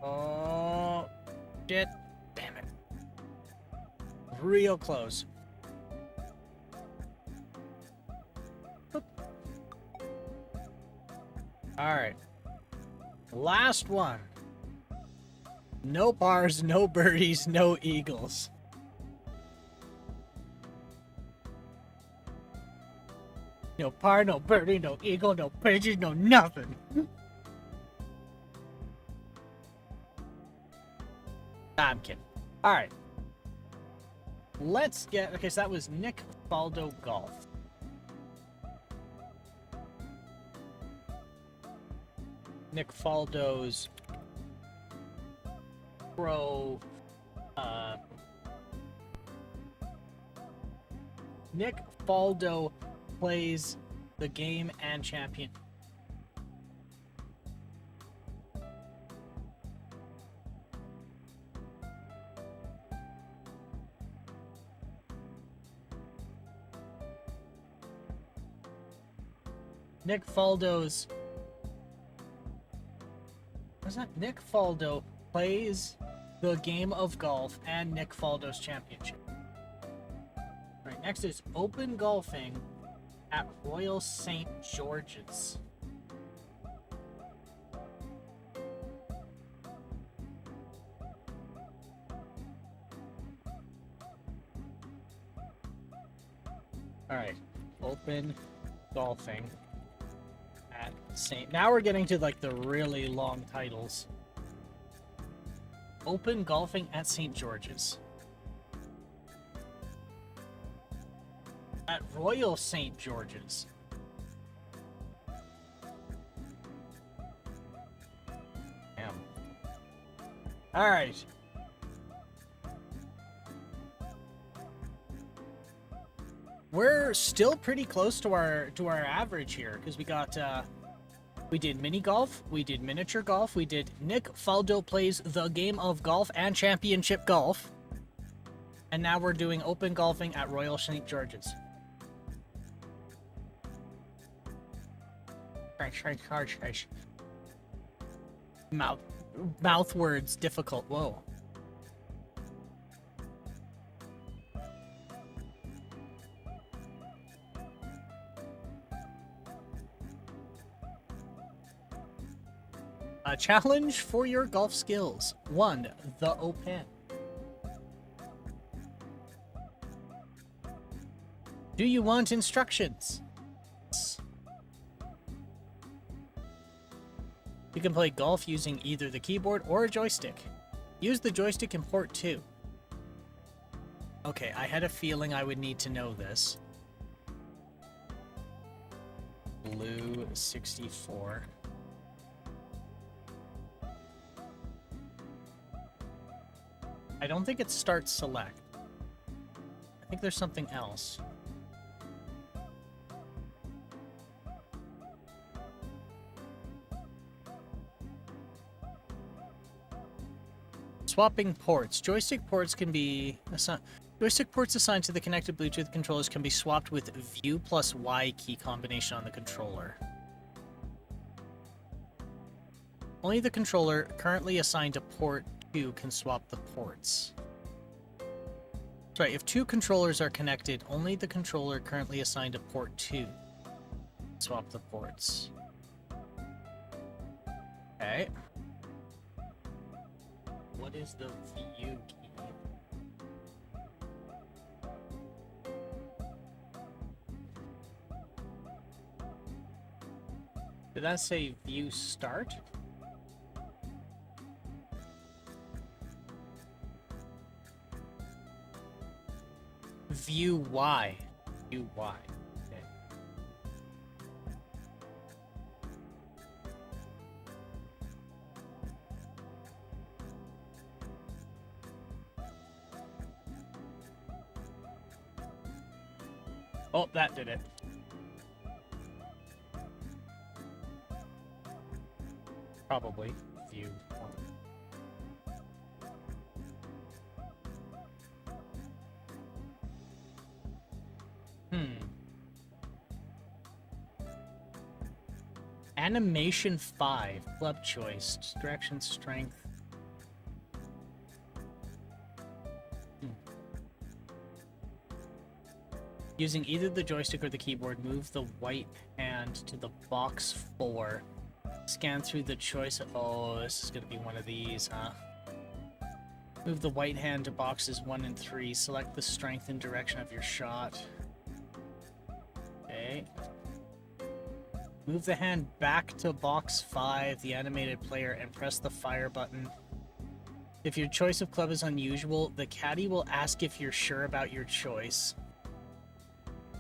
Speaker 1: Oh, shit. Damn it. Real close. Alright. Last one. No bars, no birdies, no eagles. No par, no birdie, no eagle, no pigeon, no nothing. I'm kidding. Alright. Let's get... Okay, so that was Nick Faldo Golf. Nick Faldo's pro... Nick Faldo plays the game and champion. Nick Faldo's... What's that? Nick Faldo plays the game of golf and Nick Faldo's championship. Right, next is open golfing at Royal St. George's. Alright, open golfing at St. Now we're getting to like the really long titles. Open golfing at St. George's. At Royal St. George's. All right. We're still pretty close to our average here because we did mini golf, we did miniature golf, we did Nick Faldo plays the game of golf and championship golf, and now we're doing open golfing at Royal St. George's. Mouth words difficult. Whoa. A challenge for your golf skills. 1. The Open. Do you want instructions? You can play golf using either the keyboard or a joystick. Use the joystick in port 2. Okay, I had a feeling I would need to know this. Blue 64. I don't think it's start select. I think there's something else. Swapping ports. Joystick ports can be assigned. Joystick ports assigned to the connected Bluetooth controllers can be swapped with View plus Y key combination on the controller. Only the controller currently assigned to port 2 can swap the ports. Sorry, if 2 controllers are connected, only the controller currently assigned to port 2 can swap the ports. Okay. What is the View key? Did that say View Start? View Y. View Y. Okay. Oh, that did it. Probably. View 1. Animation 5. Club choice. Direction, strength. Using either the joystick or the keyboard, move the white hand to the box 4. Scan through the choice. Oh, this is going to be one of these, huh? Move the white hand to boxes 1 and 3. Select the strength and direction of your shot. Okay. Move the hand back to box 5, the animated player, and press the fire button. If your choice of club is unusual, the caddy will ask if you're sure about your choice.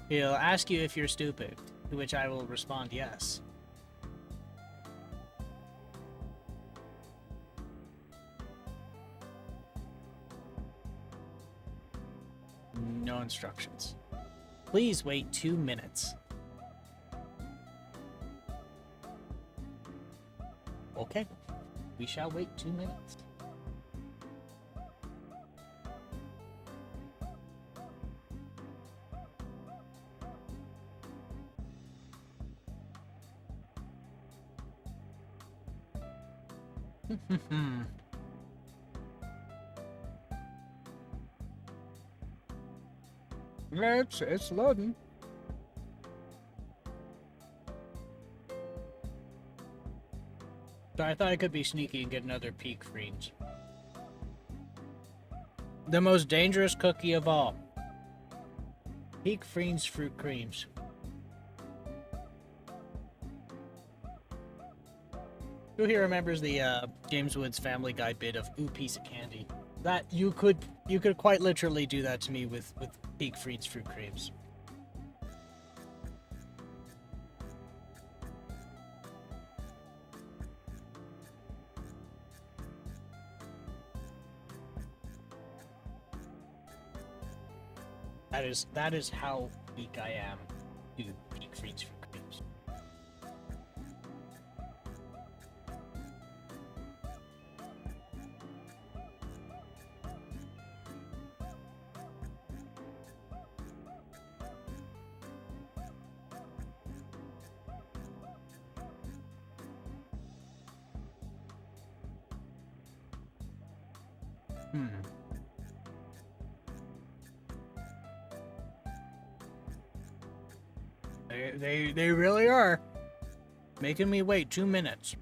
Speaker 1: He'll ask you if you're stupid, to which I will respond yes. No instructions. Please wait 2 minutes. Okay, we shall wait 2 minutes. It's loading. So I thought I could be sneaky and get another peak freeze. The most dangerous cookie of all. Peak Freens fruit creams. Who here remembers the James Woods Family Guy bit of "ooh, piece of candy"? That you could quite literally do that to me with Peak Freens fruit creams. That is how weak I am to Peak Freaks for Creeps. They really are making me wait 2 minutes.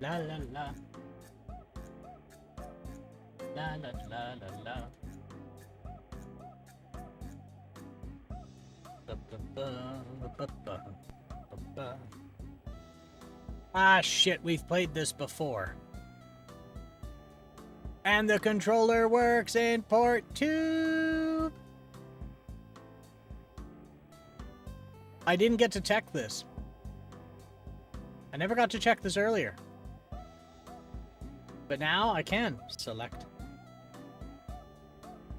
Speaker 1: La la la. La la la la la. Ah, shit, we've played this before. And the controller works in port 2. I didn't get to check this. I never got to check this earlier. But now I can select.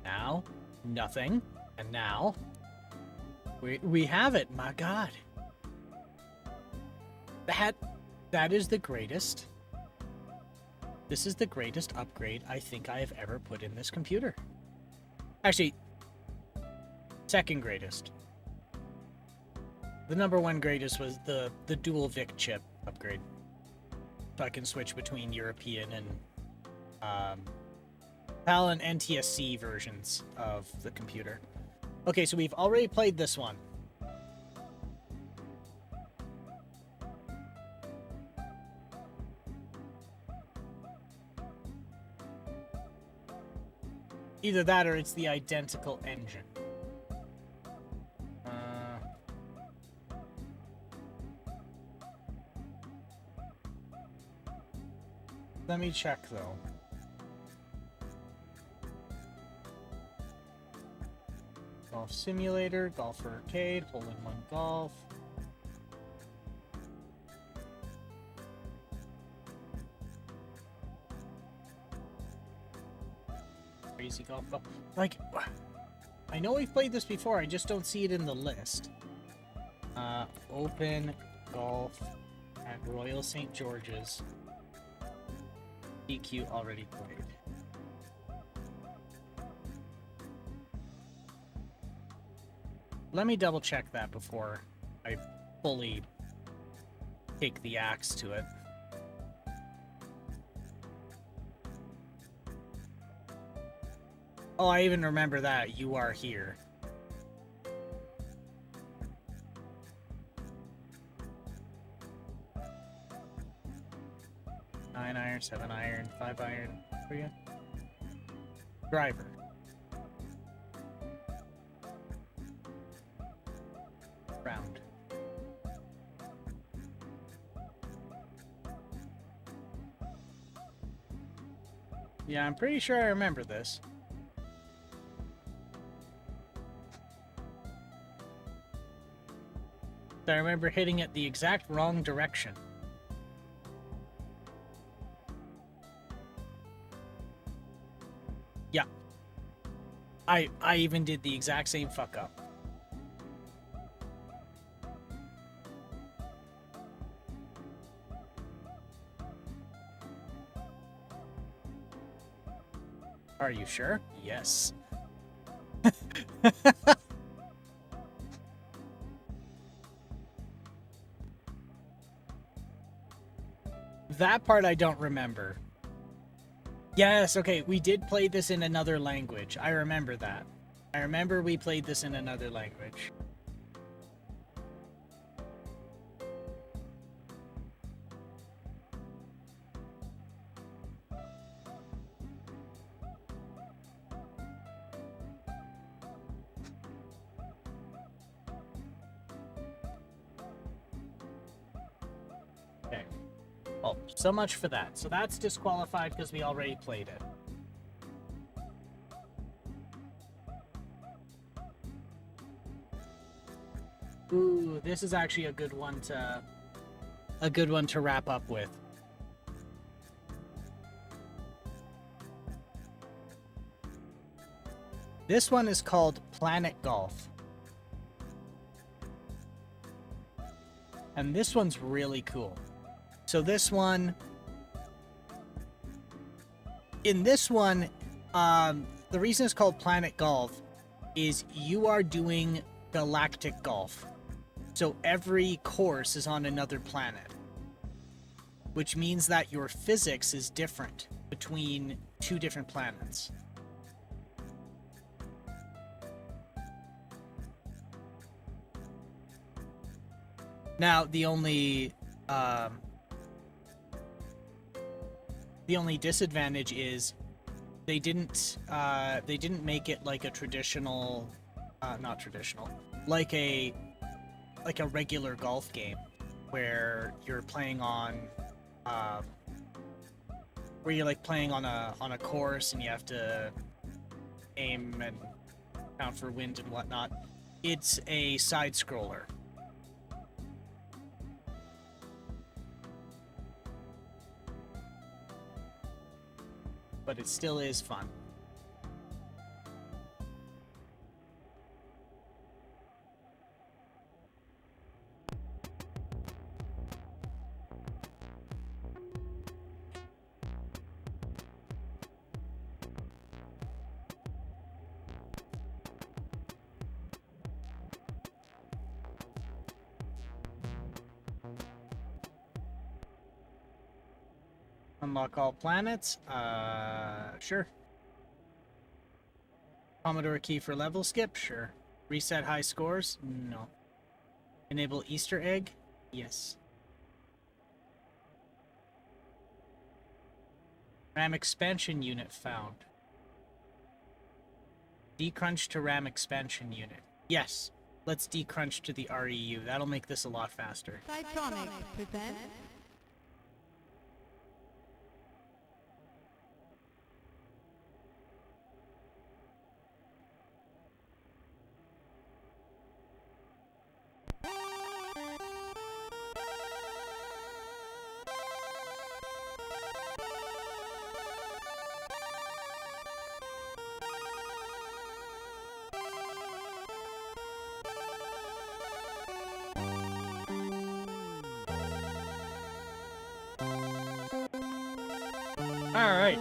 Speaker 1: Now, nothing. And now, we have it. My God. That is the greatest. This is the greatest upgrade I think I have ever put in this computer. Actually, second greatest. The number one greatest was the dual VIC chip upgrade. So I can switch between European and PAL and NTSC versions of the computer. Okay, so we've already played this one. Either that or it's the identical engine. Let me check, though. Golf Simulator, Golf Arcade, Hole-in-One Golf. Crazy Golf. Like, I know we've played this before, I just don't see it in the list. Open Golf at Royal St. George's. EQ already played. Let me double check that before I fully take the axe to it. Oh, I even remember that. You are here. Nine iron, 7 iron, 5 iron for you. Driver. Round. Yeah, I'm pretty sure I remember this. I remember hitting it the exact wrong direction. Yeah. I even did the exact same fuck up. Are you sure? Yes. That part I don't remember. Yes, okay, we did play this in another language. I remember that. I remember we played this in another language. Okay. Oh, so much for that. So that's disqualified because we already played it. Ooh, this is actually a good one to wrap up with. This one is called Planet Golf. And this one's really cool. So this one, in this one, the reason it's called Planet Golf is you are doing galactic golf. So every course is on another planet, which means that your physics is different between two different planets. Now, the only disadvantage is they didn't make it like a traditional, not traditional, like a regular golf game where you're playing on, where you're like playing on a course and you have to aim and count for wind and whatnot. It's a side scroller. But it still is fun. Unlock all planets? Sure. Commodore key for level skip? Sure. Reset high scores? No. Enable Easter egg? Yes. RAM expansion unit found. Decrunch to RAM expansion unit. Yes. Let's decrunch to the REU. That'll make this a lot faster.
Speaker 2: Cytronic presents
Speaker 1: Alright.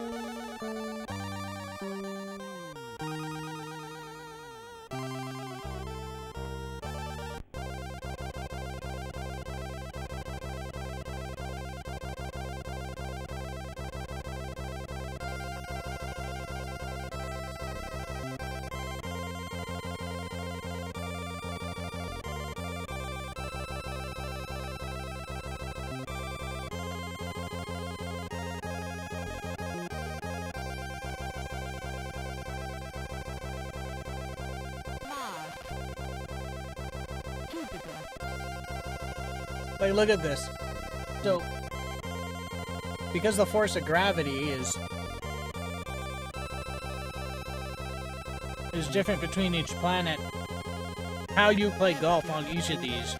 Speaker 1: Like, look at this. So, because the force of gravity is different between each planet, how you play golf on each of these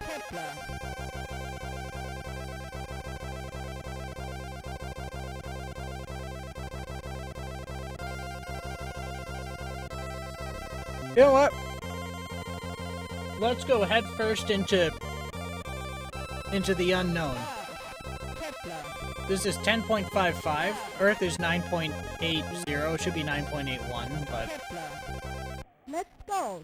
Speaker 1: You know what? Let's go head first into the unknown. This is 10.55. Earth is 9.80. It should be 9.81, but...
Speaker 2: Let's go.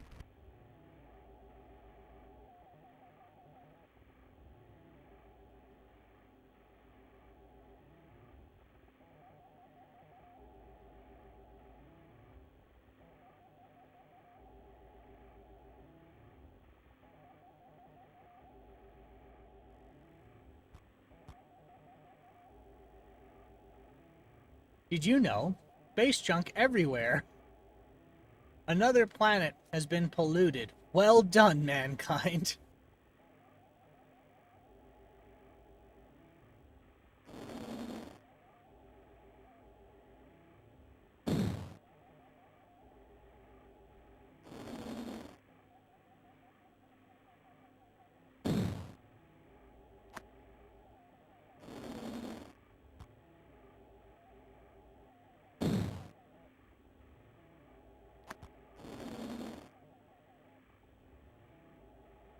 Speaker 1: Did you know? Space junk everywhere. Another planet has been polluted. Well done, mankind.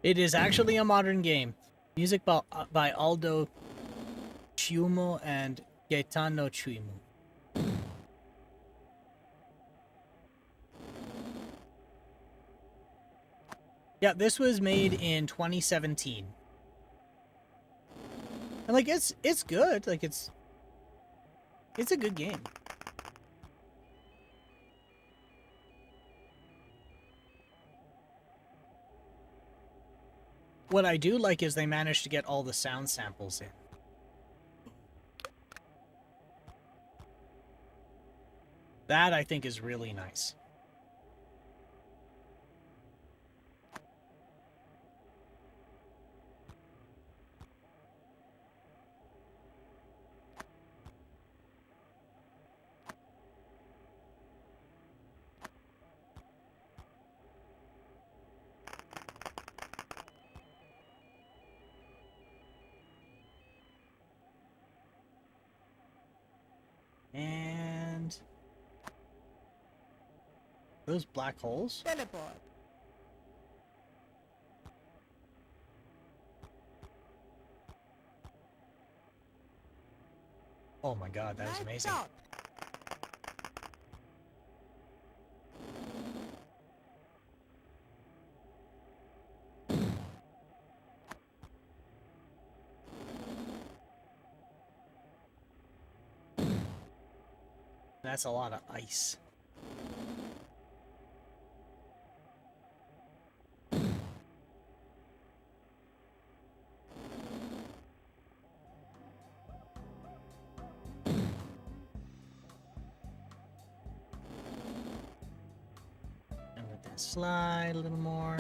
Speaker 1: It is actually a modern game. Music by Aldo Ciumo and Gaetano Ciumo. Yeah, this was made in 2017. And like it's good. Like it's a good game. What I do like is they managed to get all the sound samples in. That I think is really nice. And those black holes?
Speaker 2: Teleport.
Speaker 1: Oh my god, that was amazing.
Speaker 2: Shot.
Speaker 1: That's a lot of ice. And let that slide a little more.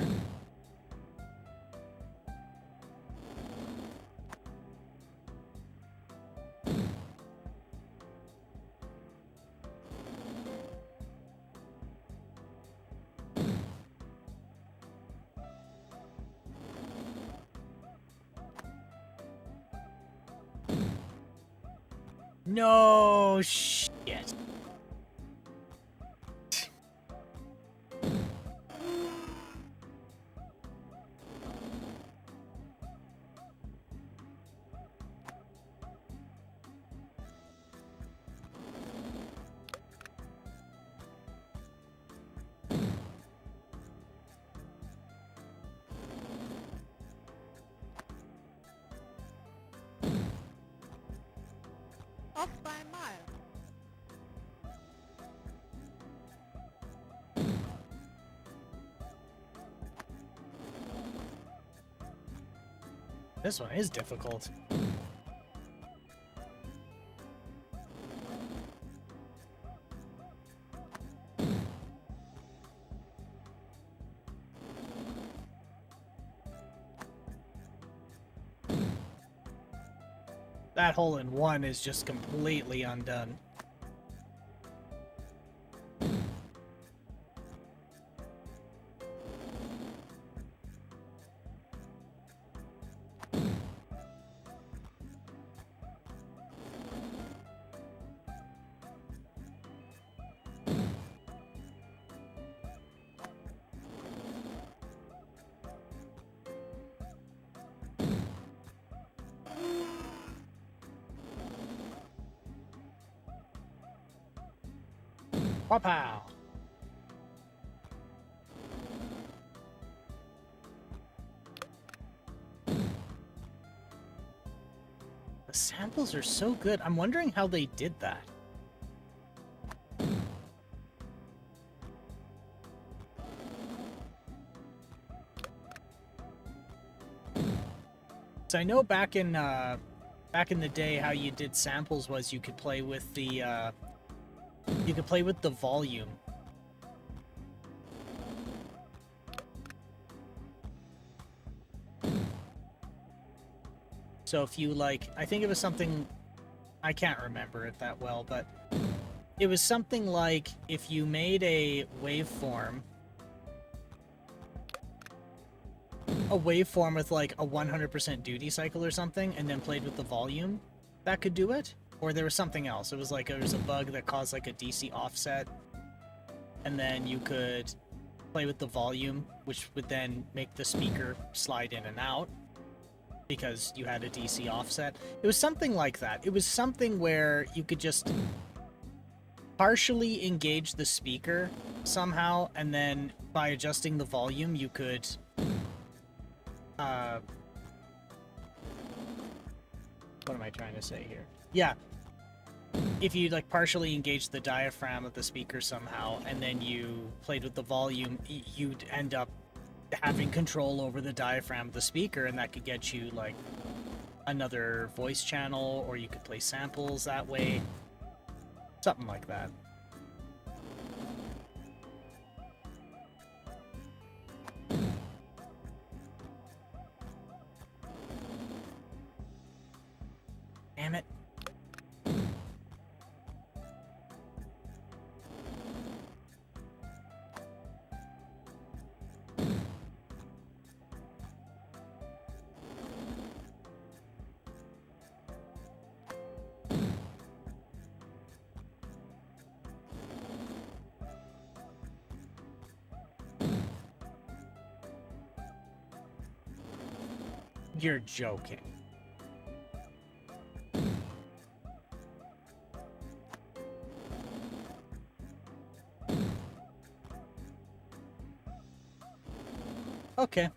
Speaker 1: No shit.
Speaker 2: Off by a mile.
Speaker 1: This one is difficult. That hole in one is just completely undone. Pow! The samples are so good. I'm wondering how they did that. So I know back in the day how you did samples was you could play with the volume. So if you like, I think it was something, I can't remember it that well, but it was something like if you made a waveform with like a 100% duty cycle or something, and then played with the volume, that could do it. Or there was something else. It was like there was a bug that caused like a DC offset, and then you could play with the volume, which would then make the speaker slide in and out because you had a DC offset. It was something like that. It was something where you could just partially engage the speaker somehow, and then by adjusting the volume, you could what am I trying to say here? Yeah, if you like partially engage the diaphragm of the speaker somehow, and then you played with the volume, you'd end up having control over the diaphragm of the speaker, and that could get you like another voice channel, or you could play samples that way. Something like that. Damn it. You're joking. Okay.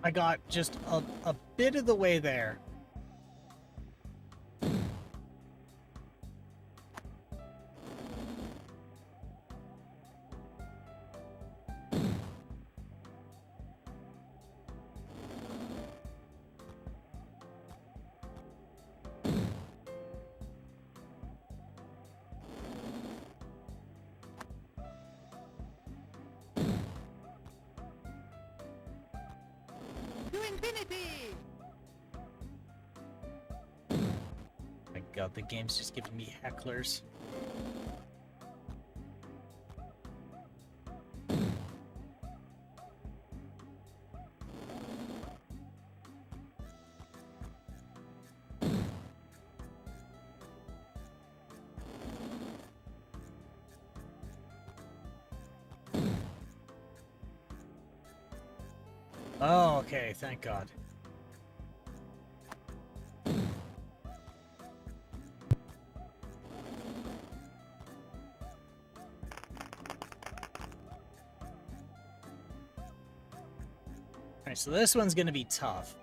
Speaker 1: I got just a bit of the way there.
Speaker 2: To infinity!
Speaker 1: My god, the game's just giving me hecklers. Oh, okay, thank God. Alright, so this one's gonna be tough.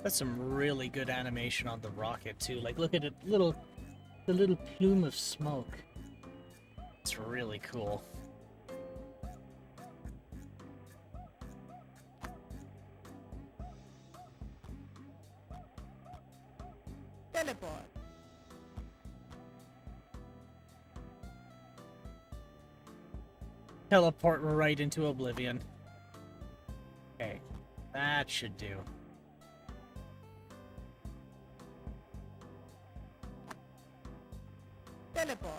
Speaker 1: That's some really good animation on the rocket too. Like, look at it, the little plume of smoke. It's really cool.
Speaker 2: Teleport.
Speaker 1: Teleport right into oblivion. Okay, that should do.
Speaker 2: Teleport.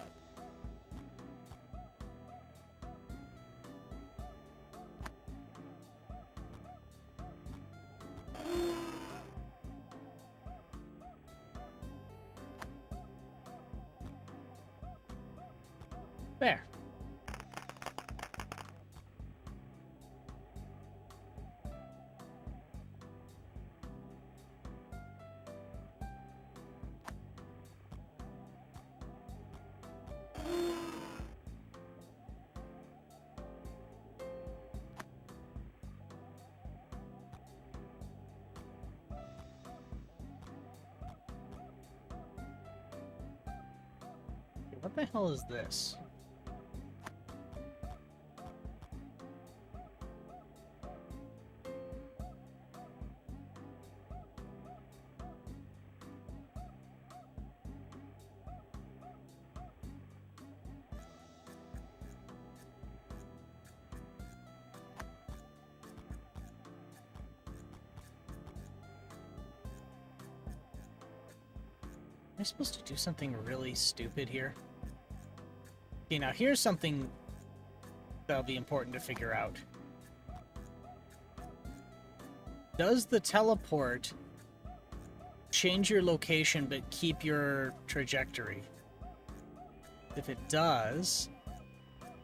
Speaker 1: There. the hell is this? Am I supposed to do something really stupid here? Okay, now here's something that'll be important to figure out. Does the teleport change your location but keep your trajectory? If it does,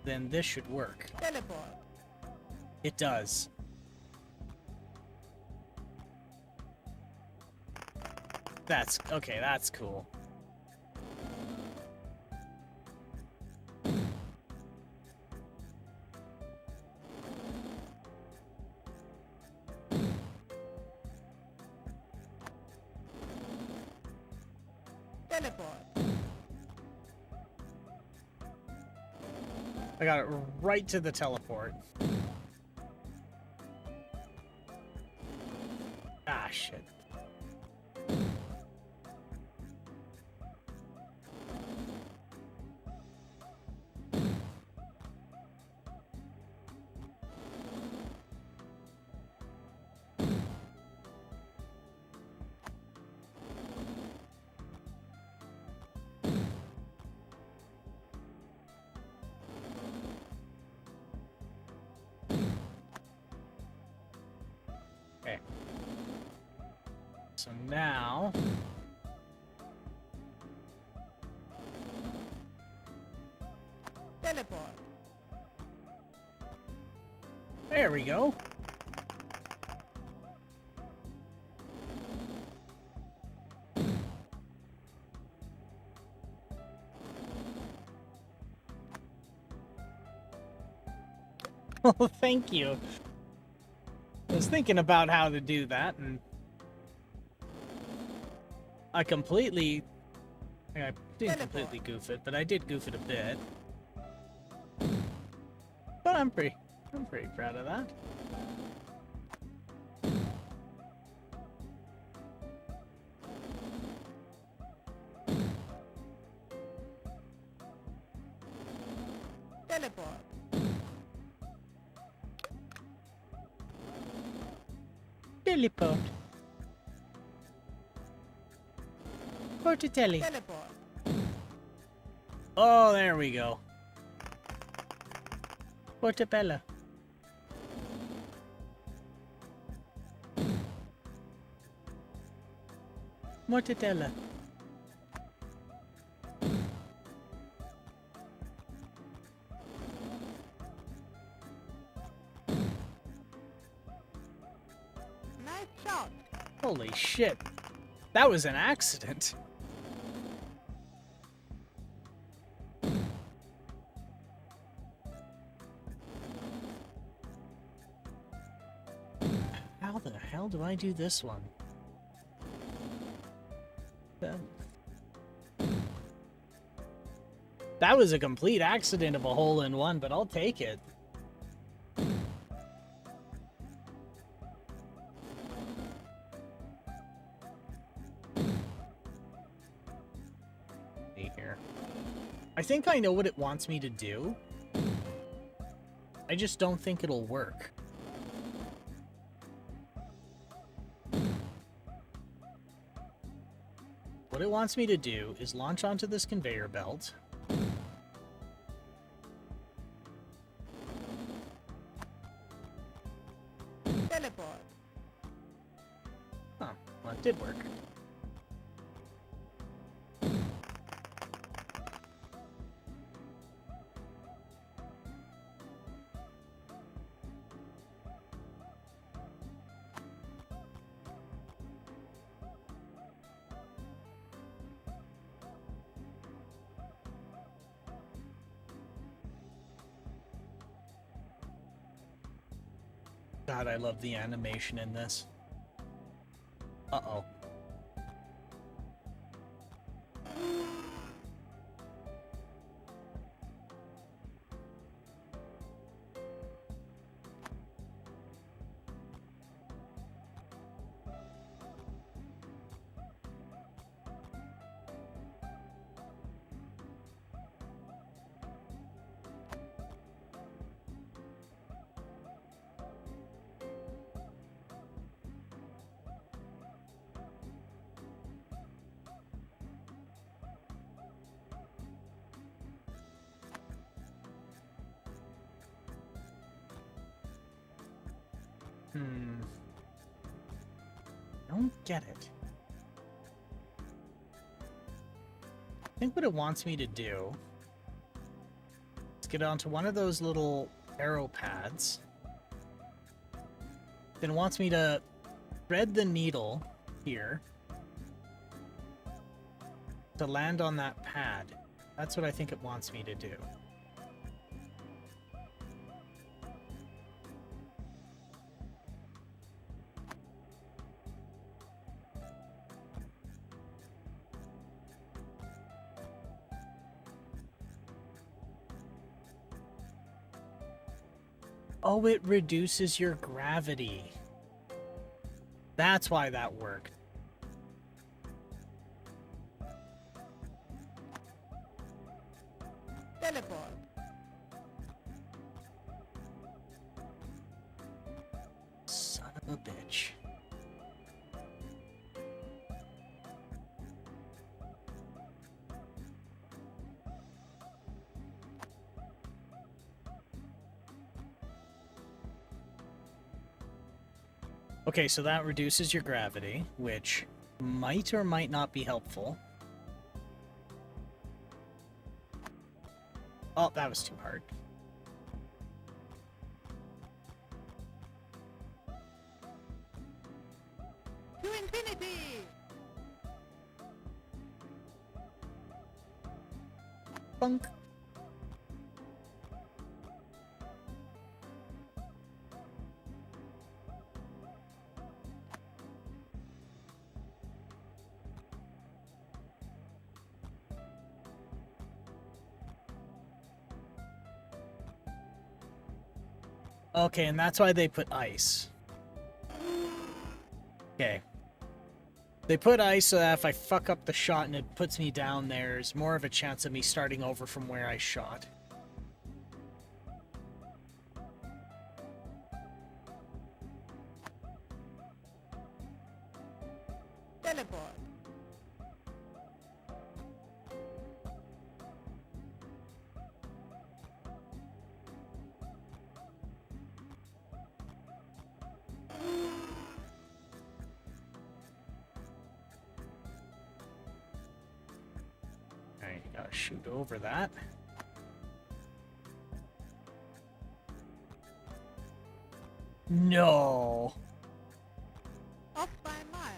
Speaker 1: then this should work.
Speaker 2: Teleport.
Speaker 1: It does. That's okay, that's cool.
Speaker 2: Teleport.
Speaker 1: I got it right to the teleport. Ah, shit. Okay. So now...
Speaker 2: Teleport.
Speaker 1: There we go. Well, thank you. I was thinking about how to do that, and I didn't completely goof it, but I did goof it a bit. But I'm pretty proud of that.
Speaker 2: Teleport.
Speaker 1: Teleport. Portatelli.
Speaker 2: Teleport.
Speaker 1: Oh, there we go. Portabella. Mortadella.
Speaker 2: Nice shot.
Speaker 1: Holy shit. That was an accident. How the hell do I do this one? That was a complete accident of a hole-in-one, but I'll take it. Here. I think I know what it wants me to do. I just don't think it'll work. What it wants me to do is launch onto this conveyor belt.
Speaker 2: Teleport.
Speaker 1: Oh, well, it did work. God, I love the animation in this. Uh-oh. Don't get it. I think what it wants me to do is get onto one of those little arrow pads. Then it wants me to thread the needle here to land on that pad. That's what I think it wants me to do. Oh, it reduces your gravity. That's why that worked.
Speaker 2: Teleport.
Speaker 1: Son of a bitch. Okay, so that reduces your gravity, which might or might not be helpful. Oh, that was too hard.
Speaker 2: To infinity.
Speaker 1: Bunk. Okay, and that's why they put ice. Okay. They put ice so that if I fuck up the shot and it puts me down, there's more of a chance of me starting over from where I shot.
Speaker 2: Teleport.
Speaker 1: Alright, you gotta shoot over that. No!
Speaker 2: Off by a mile.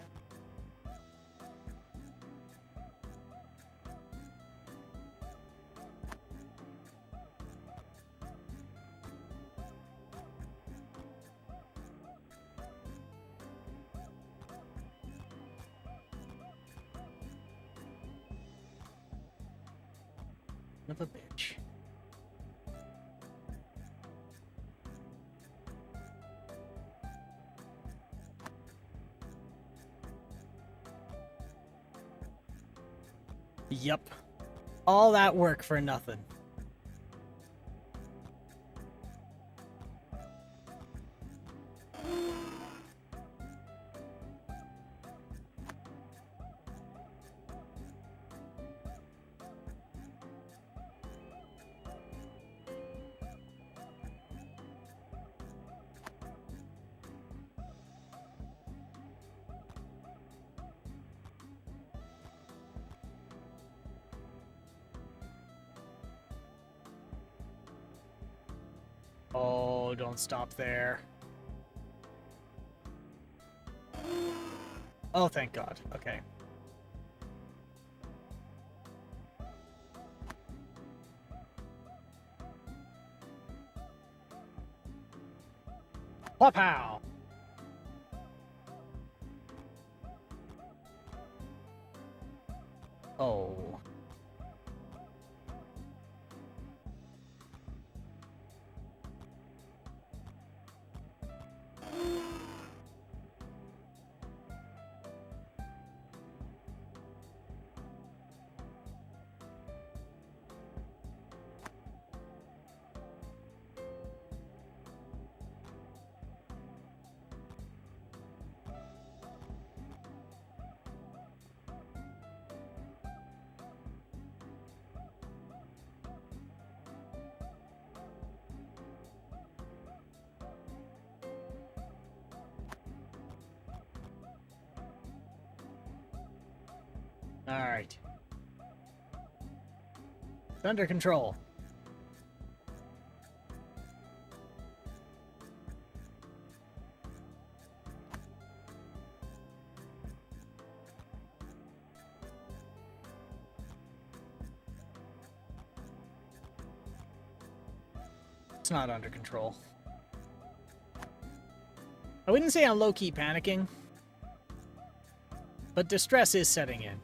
Speaker 1: Son of a bitch. Yep. All that work for nothing. Oh, don't stop there. Oh, thank God. Okay. Pow! Oh. Alright. It's under control. It's not under control. I wouldn't say I'm low-key panicking, but distress is setting in.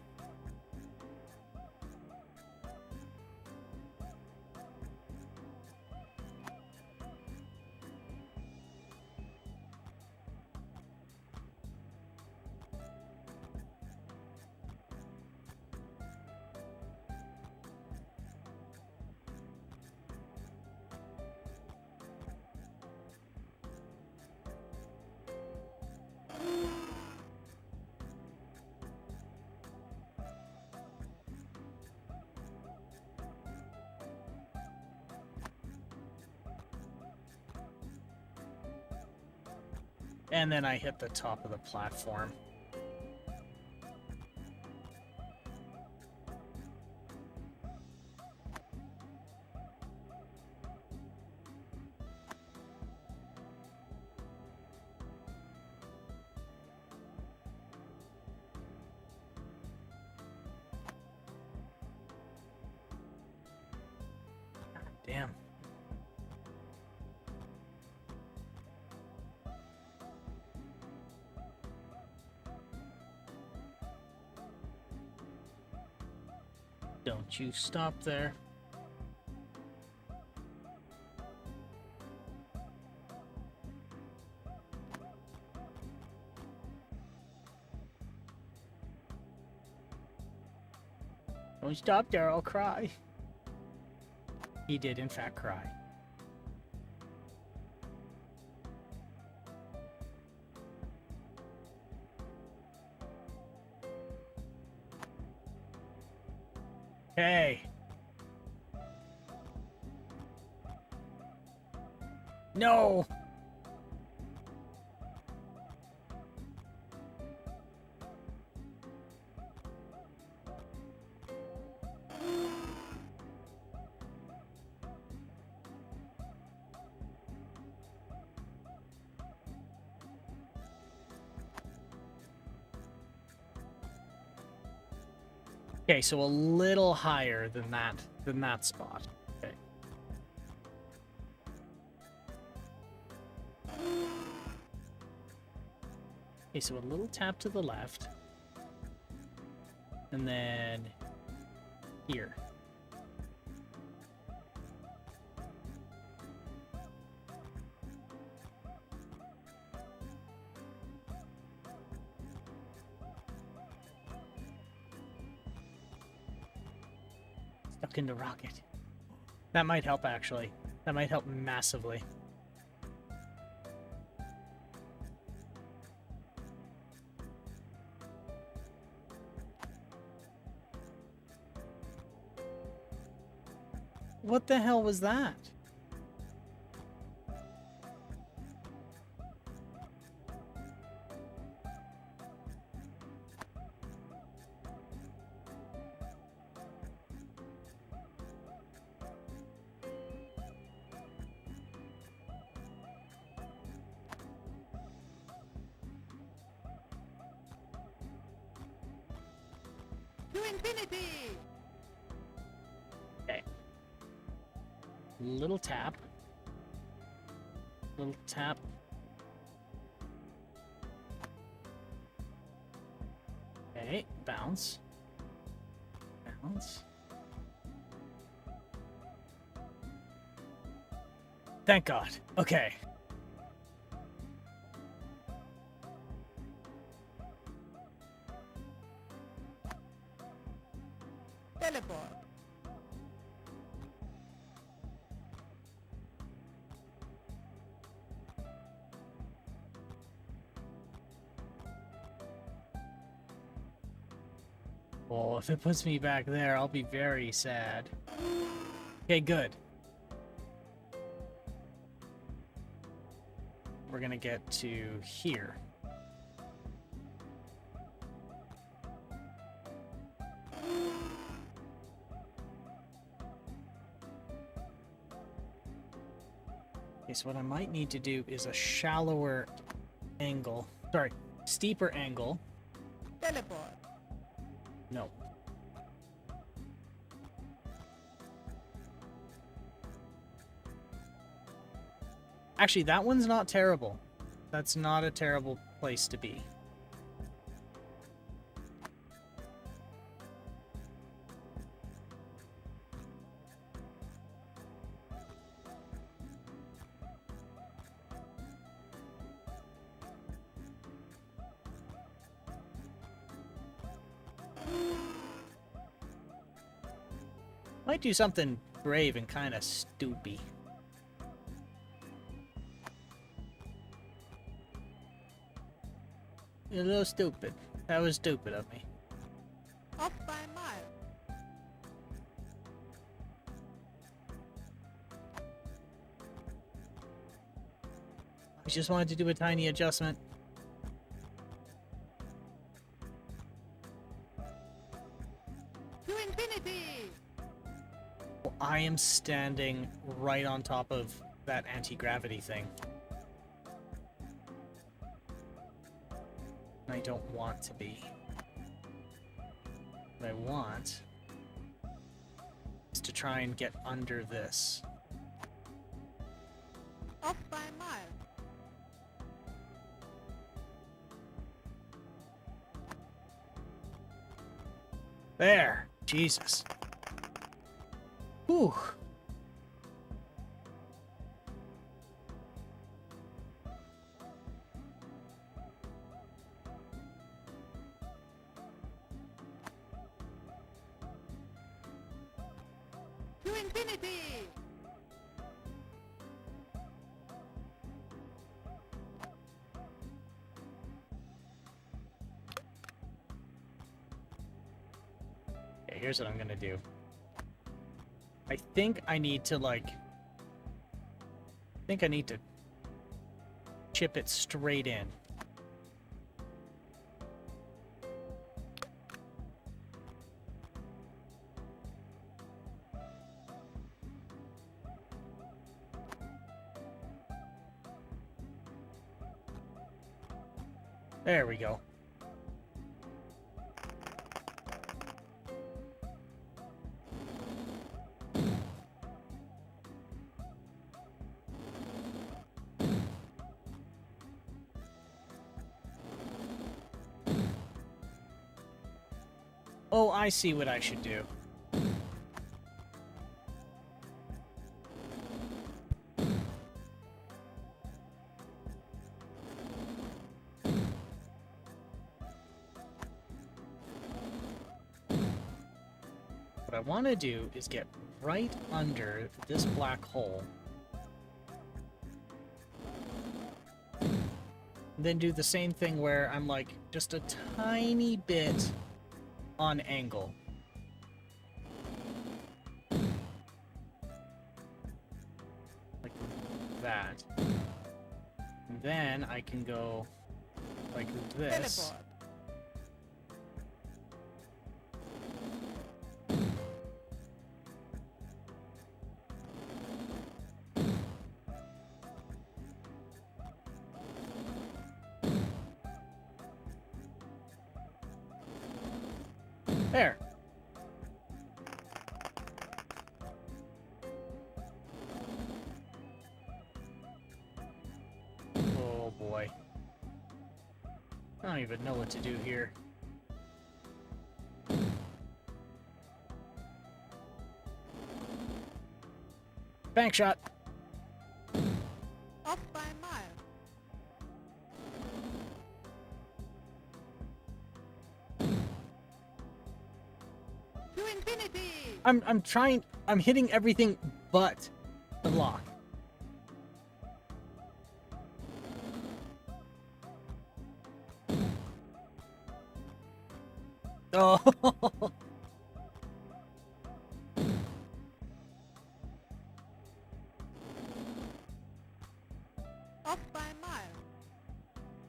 Speaker 1: And then I hit the top of the platform. God damn. Don't you stop there. Don't stop there, I'll cry. He did, in fact, cry. Hey. No! Okay, so a little higher than that spot. Okay. Okay, so a little tap to the left. And then here. Stuck into rocket. That might help, actually. That might help massively. What the hell was that?
Speaker 2: To infinity!
Speaker 1: Okay. Little tap. Little tap. Okay, bounce. Bounce. Thank God. Okay.
Speaker 2: Teleport.
Speaker 1: Well, if it puts me back there, I'll be very sad. Okay, good. We're gonna get to here. Okay, so what I might need to do is a shallower angle. Sorry, steeper angle.
Speaker 2: Teleport.
Speaker 1: No. Actually, that one's not terrible. That's not a terrible place to be. Might do something brave and kind of stoopy. You're a little stupid. That was stupid of me.
Speaker 2: Off by a mile.
Speaker 1: I just wanted to do a tiny adjustment.
Speaker 2: To infinity.
Speaker 1: Well, I am standing right on top of that anti-gravity thing. I don't want to be. What I want is to try and get under this.
Speaker 2: Off by a mile.
Speaker 1: There! Jesus. Whew.
Speaker 2: To infinity.
Speaker 1: Okay, here's what I'm gonna do. I think I need to, like... I think I need to chip it straight in. There we go. Oh, I see what I should do. What I want to do is get right under this black hole. Then do the same thing where I'm like just a tiny bit on angle. Like that. And then I can go like this.
Speaker 2: Teleport.
Speaker 1: There. Oh boy. I don't even know what to do here. Bank shot.
Speaker 2: Off by a mile. To infinity.
Speaker 1: I'm hitting everything but the block. Oh.
Speaker 2: Off by a mile.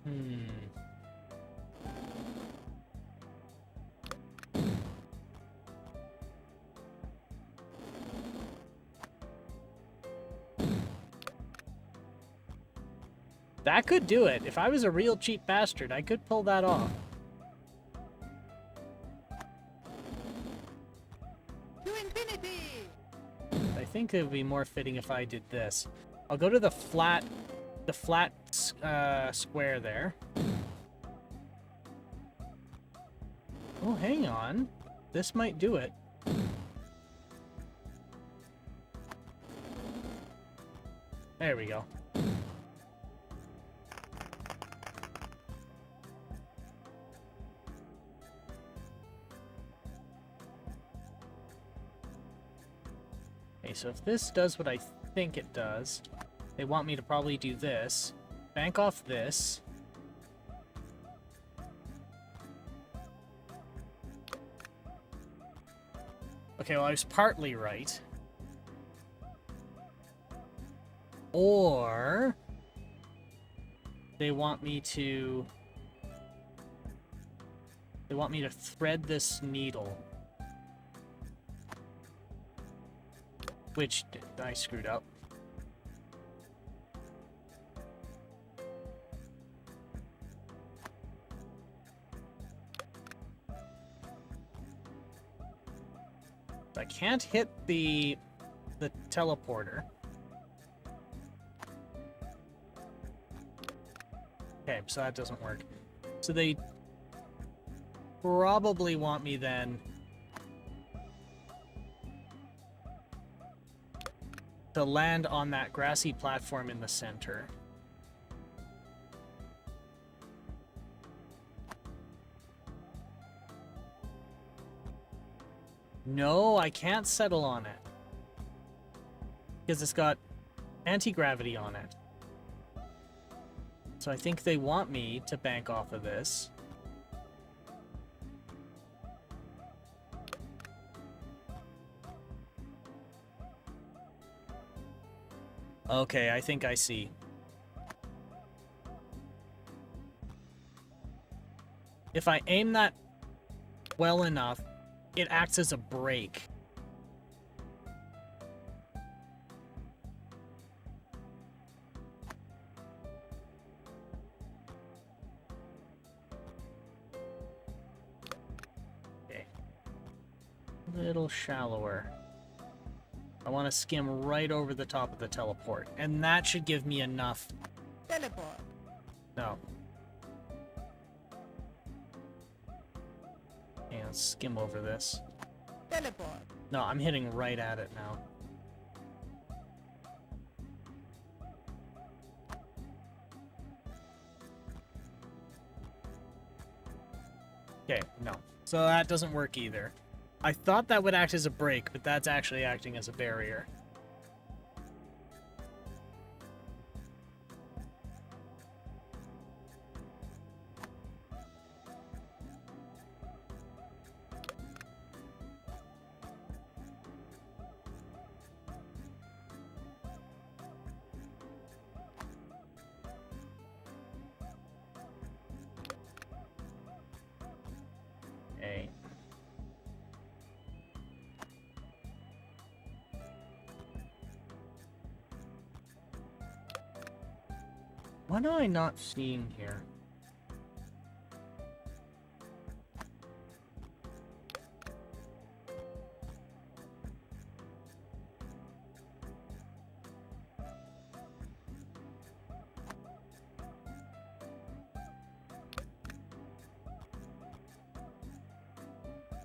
Speaker 1: Hmm. That could do it. If I was a real cheap bastard, I could pull that off.
Speaker 2: To infinity!
Speaker 1: I think it would be more fitting if I did this. I'll go to the flat square there. Oh, hang on. This might do it. There we go. Okay, so if this does what I think it does, they want me to probably do this. Bank off this. Okay, well, I was partly right. Or they want me to thread this needle. Which I screwed up. I can't hit the teleporter. Okay, so that doesn't work. So they probably want me then to land on that grassy platform in the center. No, I can't settle on it. Because it's got anti-gravity on it. So I think they want me to bank off of this. Okay, I think I see. If I aim that well enough, it acts as a brake. Okay. A little shallower. I want to skim right over the top of the teleport, and that should give me enough.
Speaker 2: Teleport.
Speaker 1: No. Yeah, let's skim over this.
Speaker 2: Teleport.
Speaker 1: No, I'm hitting right at it now. Okay, no. So that doesn't work either. I thought that would act as a brake, but that's actually acting as a barrier. Okay. What am I not seeing here?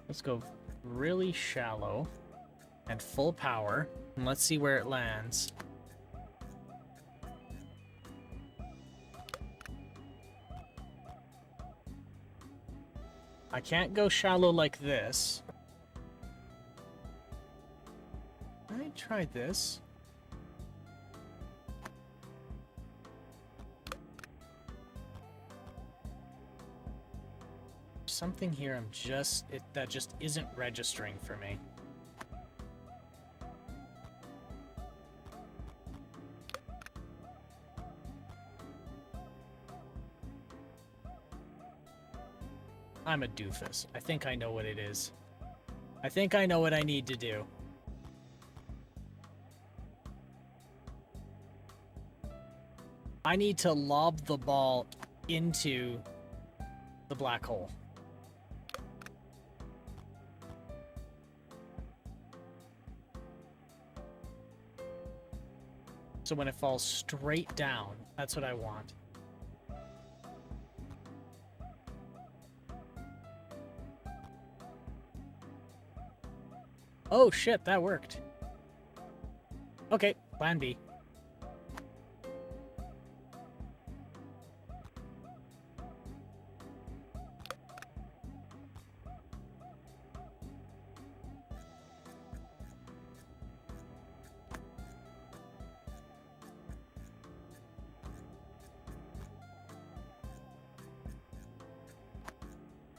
Speaker 1: Let's go really shallow and full power, and let's see where it lands. I can't go shallow like this. I tried this. Something here that just isn't registering for me. I'm a doofus. I think I know what it is. I think I know what I need to do. I need to lob the ball into the black hole. So when it falls straight down, that's what I want. Oh shit, that worked. Okay, plan B.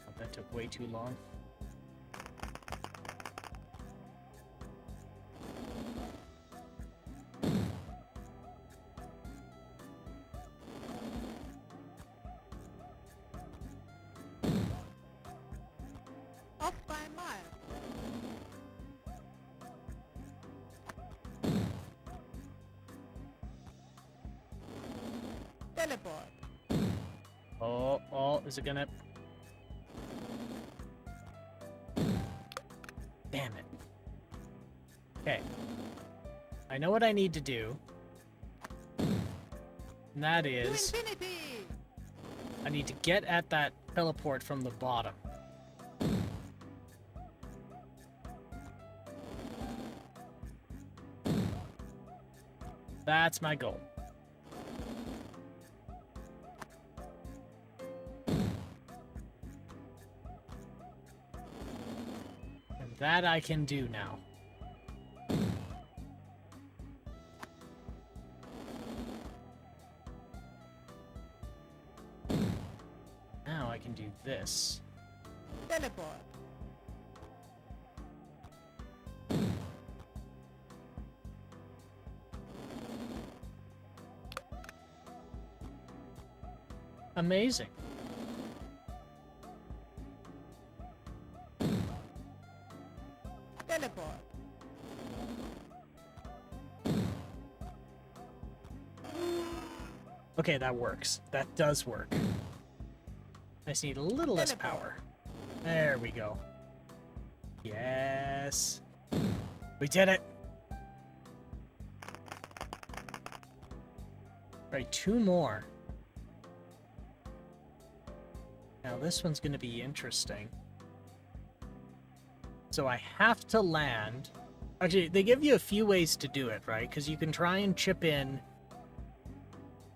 Speaker 1: Oh, that took way too long.
Speaker 2: Off by a mile. Teleport.
Speaker 1: Oh, is it gonna... Damn it. Okay. I know what I need to do. And that
Speaker 2: To
Speaker 1: is,
Speaker 2: infinity.
Speaker 1: I need to get at that teleport from the bottom. That's my goal. And that I can do now. Now I can do this.
Speaker 2: Teleport.
Speaker 1: Amazing.
Speaker 2: Teleport.
Speaker 1: Okay, that works. That does work. I just need a little less power. There we go. Yes. We did it. Right, 2 more. Now this one's going to be interesting. So I have to land... Actually, they give you a few ways to do it, right? Because you can try and chip in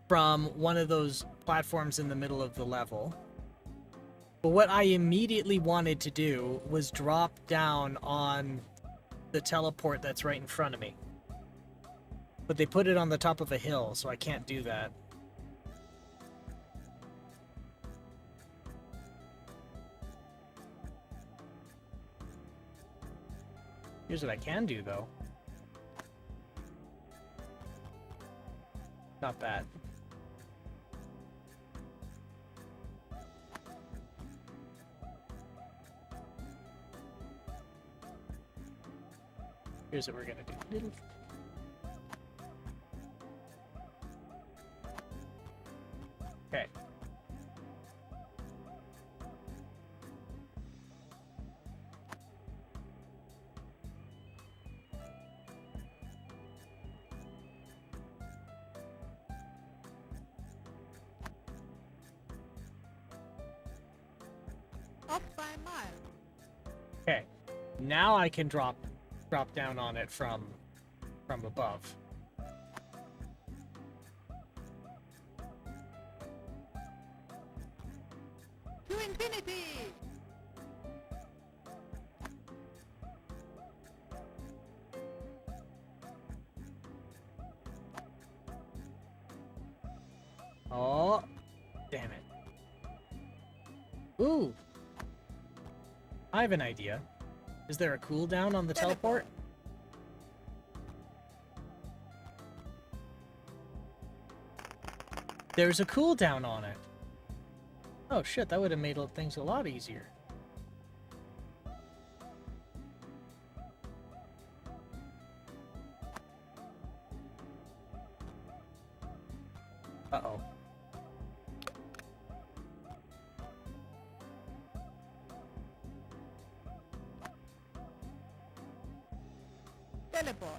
Speaker 1: from one of those platforms in the middle of the level. But what I immediately wanted to do was drop down on the teleport that's right in front of me. But they put it on the top of a hill, so I can't do that. Here's what I can do, though. Not bad. Here's what we're gonna do. Little... Okay.
Speaker 2: Off by a mile.
Speaker 1: Okay. Now I can drop down on it from above.
Speaker 2: To infinity.
Speaker 1: Oh, damn it. Ooh. I have an idea. Is there a cooldown on the teleport? There's a cooldown on it. Oh shit, that would have made things a lot easier. Uh-oh.
Speaker 2: Teleport.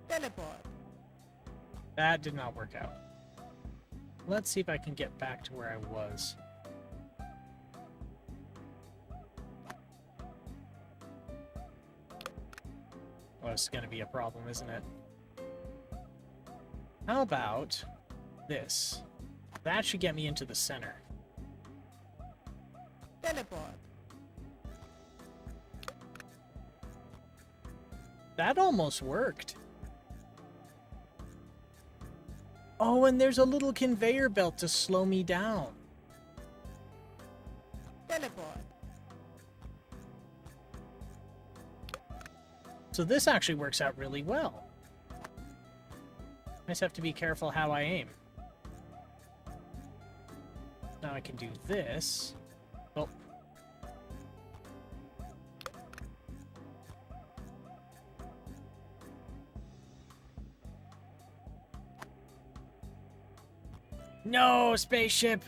Speaker 2: Teleport.
Speaker 1: That did not work out. Let's see if I can get back to where I was. Well, it's going to be a problem, isn't it? How about this? That should get me into the center.
Speaker 2: Teleport.
Speaker 1: That almost worked. Oh, and there's a little conveyor belt to slow me down.
Speaker 2: Teleport.
Speaker 1: So this actually works out really well. I just have to be careful how I aim. Now I can do this. Oh. No, spaceship!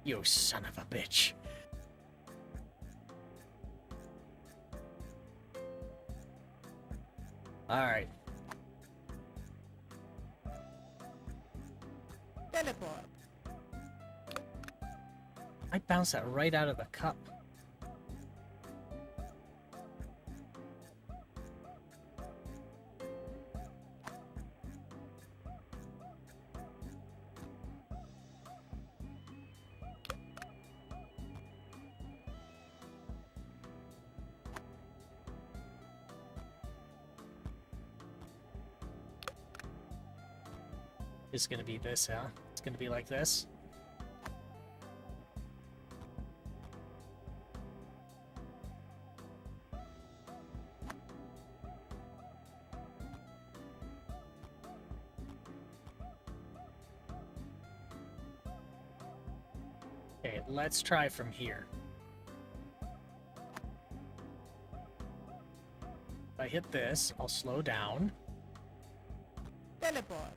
Speaker 1: You son of a bitch. Alright.
Speaker 2: Teleport.
Speaker 1: I bounced that right out of the cup. It's gonna be this, huh? It's gonna be like this. Okay, let's try from here. If I hit this, I'll slow down.
Speaker 2: Teleport.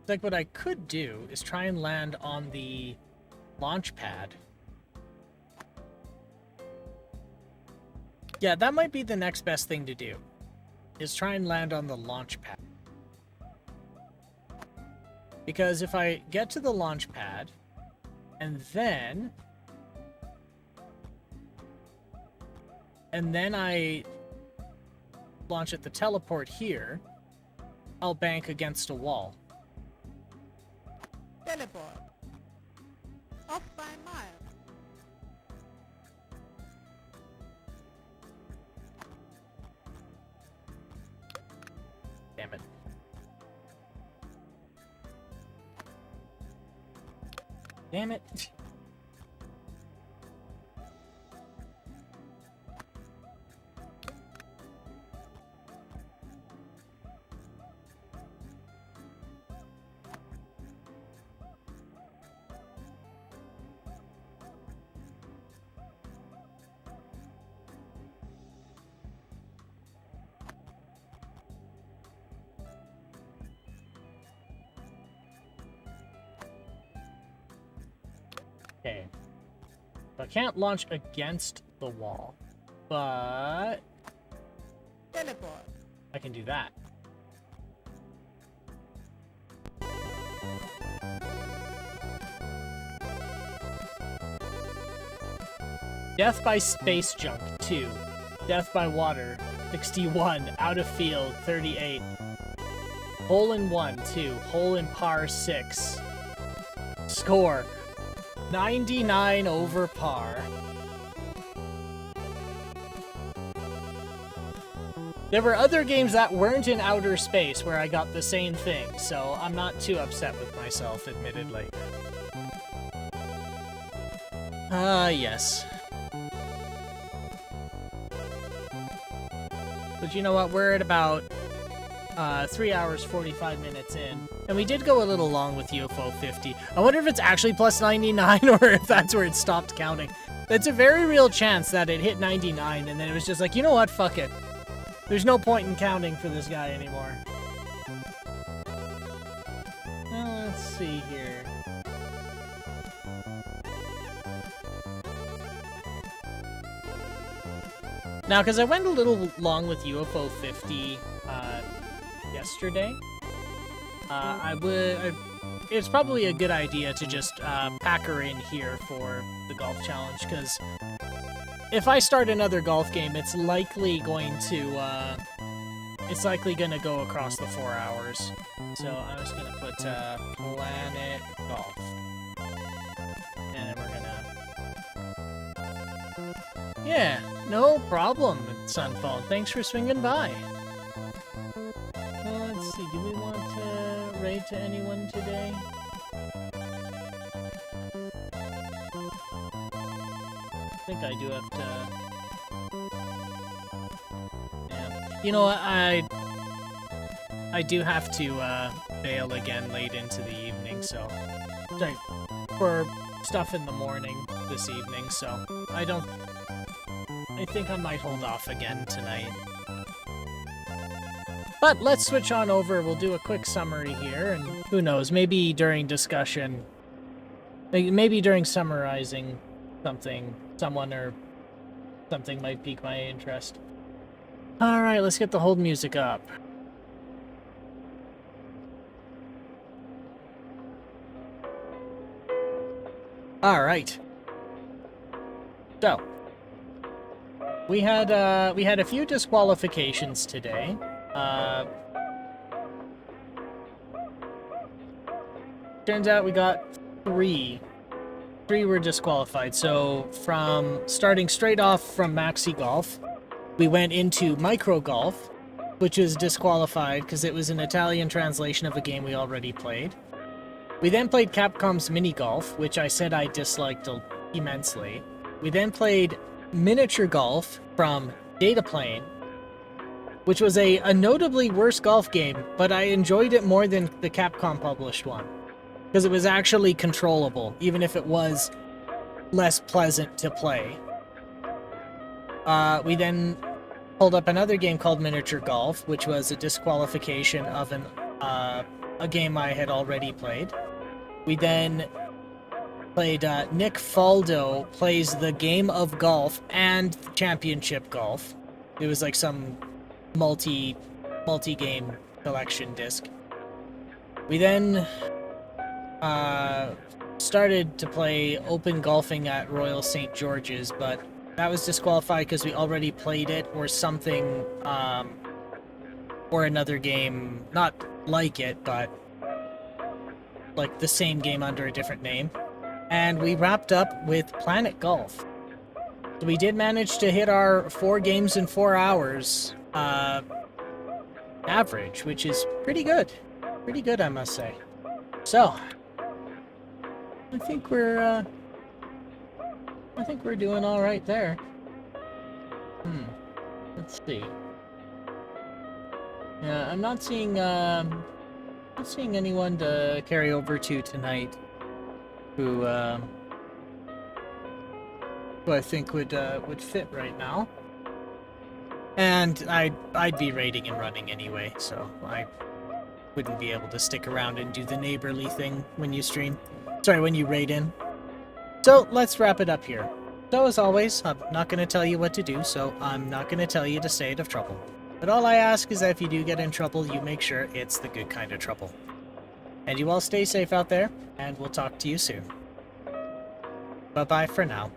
Speaker 1: Like, what I could do is try and land on the launch pad. Yeah, that might be the next best thing to do, is try and land on the launch pad. Because if I get to the launch pad, and then I launch at the teleport here, I'll bank against a wall.
Speaker 2: Teleport. Off by a mile.
Speaker 1: Damn it. Damn it. Okay. So I can't launch against the wall, but
Speaker 2: Teleport.
Speaker 1: I can do that. Death by space junk, 2. Death by water, 61. Out of field, 38. Hole in 1, 2. Hole in par, 6. Score, 99 over par. There were other games that weren't in outer space where I got the same thing, so I'm not too upset with myself, admittedly. Yes. But you know what? We're at about 3 hours, 45 minutes in. And we did go a little long with UFO 50. I wonder if it's actually plus 99 or if that's where it stopped counting. It's a very real chance that it hit 99 and then it was just like, you know what? Fuck it. There's no point in counting for this guy anymore. Let's see here. Now, because I went a little long with UFO 50 yesterday, it's probably a good idea to just pack her in here for the golf challenge, because if I start another golf game, it's likely going to go across the 4 hours. So I'm just gonna put Planet Golf, and then we're gonna. Yeah, no problem, Sunfall. Thanks for swinging by. Let's see, do we want to raid to anyone today? I think I do have to... Yeah. You know what, I do have to bail again late into the evening, so... Sorry, for stuff in the morning this evening, so I think I might hold off again tonight. But let's switch on over, we'll do a quick summary here, and who knows, maybe during discussion, maybe during summarizing someone or something might pique my interest. Alright, let's get the hold music up. Alright. So, we had a few disqualifications today. Turns out we got three. Three were disqualified. So from starting straight off from Maxi Golf, we went into Micro Golf, which was disqualified because it was an Italian translation of a game we already played. We then played Capcom's Mini Golf, which I said I disliked immensely. We then played Miniature Golf from Dataplane, which was a notably worse golf game, but I enjoyed it more than the Capcom published one, because it was actually controllable, even if it was less pleasant to play. We then pulled up another game called Miniature Golf, which was a disqualification of a game I had already played. We then played Nick Faldo Plays the Game of Golf and Championship Golf. It was like some multi-game collection disc. We then started to play Open Golfing at Royal St. George's, but that was disqualified because we already played it, or something, or another game, not like it, but like the same game under a different name. And we wrapped up with Planet Golf. So we did manage to hit our 4 games in 4 hours average, which is pretty good. Pretty good, I must say. So, I think we're doing all right there. Let's see. Yeah, I'm not seeing anyone to carry over to tonight who I think would fit right now. And I'd be raiding and running anyway, so I wouldn't be able to stick around and do the neighborly thing when you stream. Sorry, when you raid in. So let's wrap it up here. So as always, I'm not going to tell you what to do, so I'm not going to tell you to stay out of trouble. But all I ask is that if you do get in trouble, you make sure it's the good kind of trouble. And you all stay safe out there, and we'll talk to you soon. Bye-bye for now.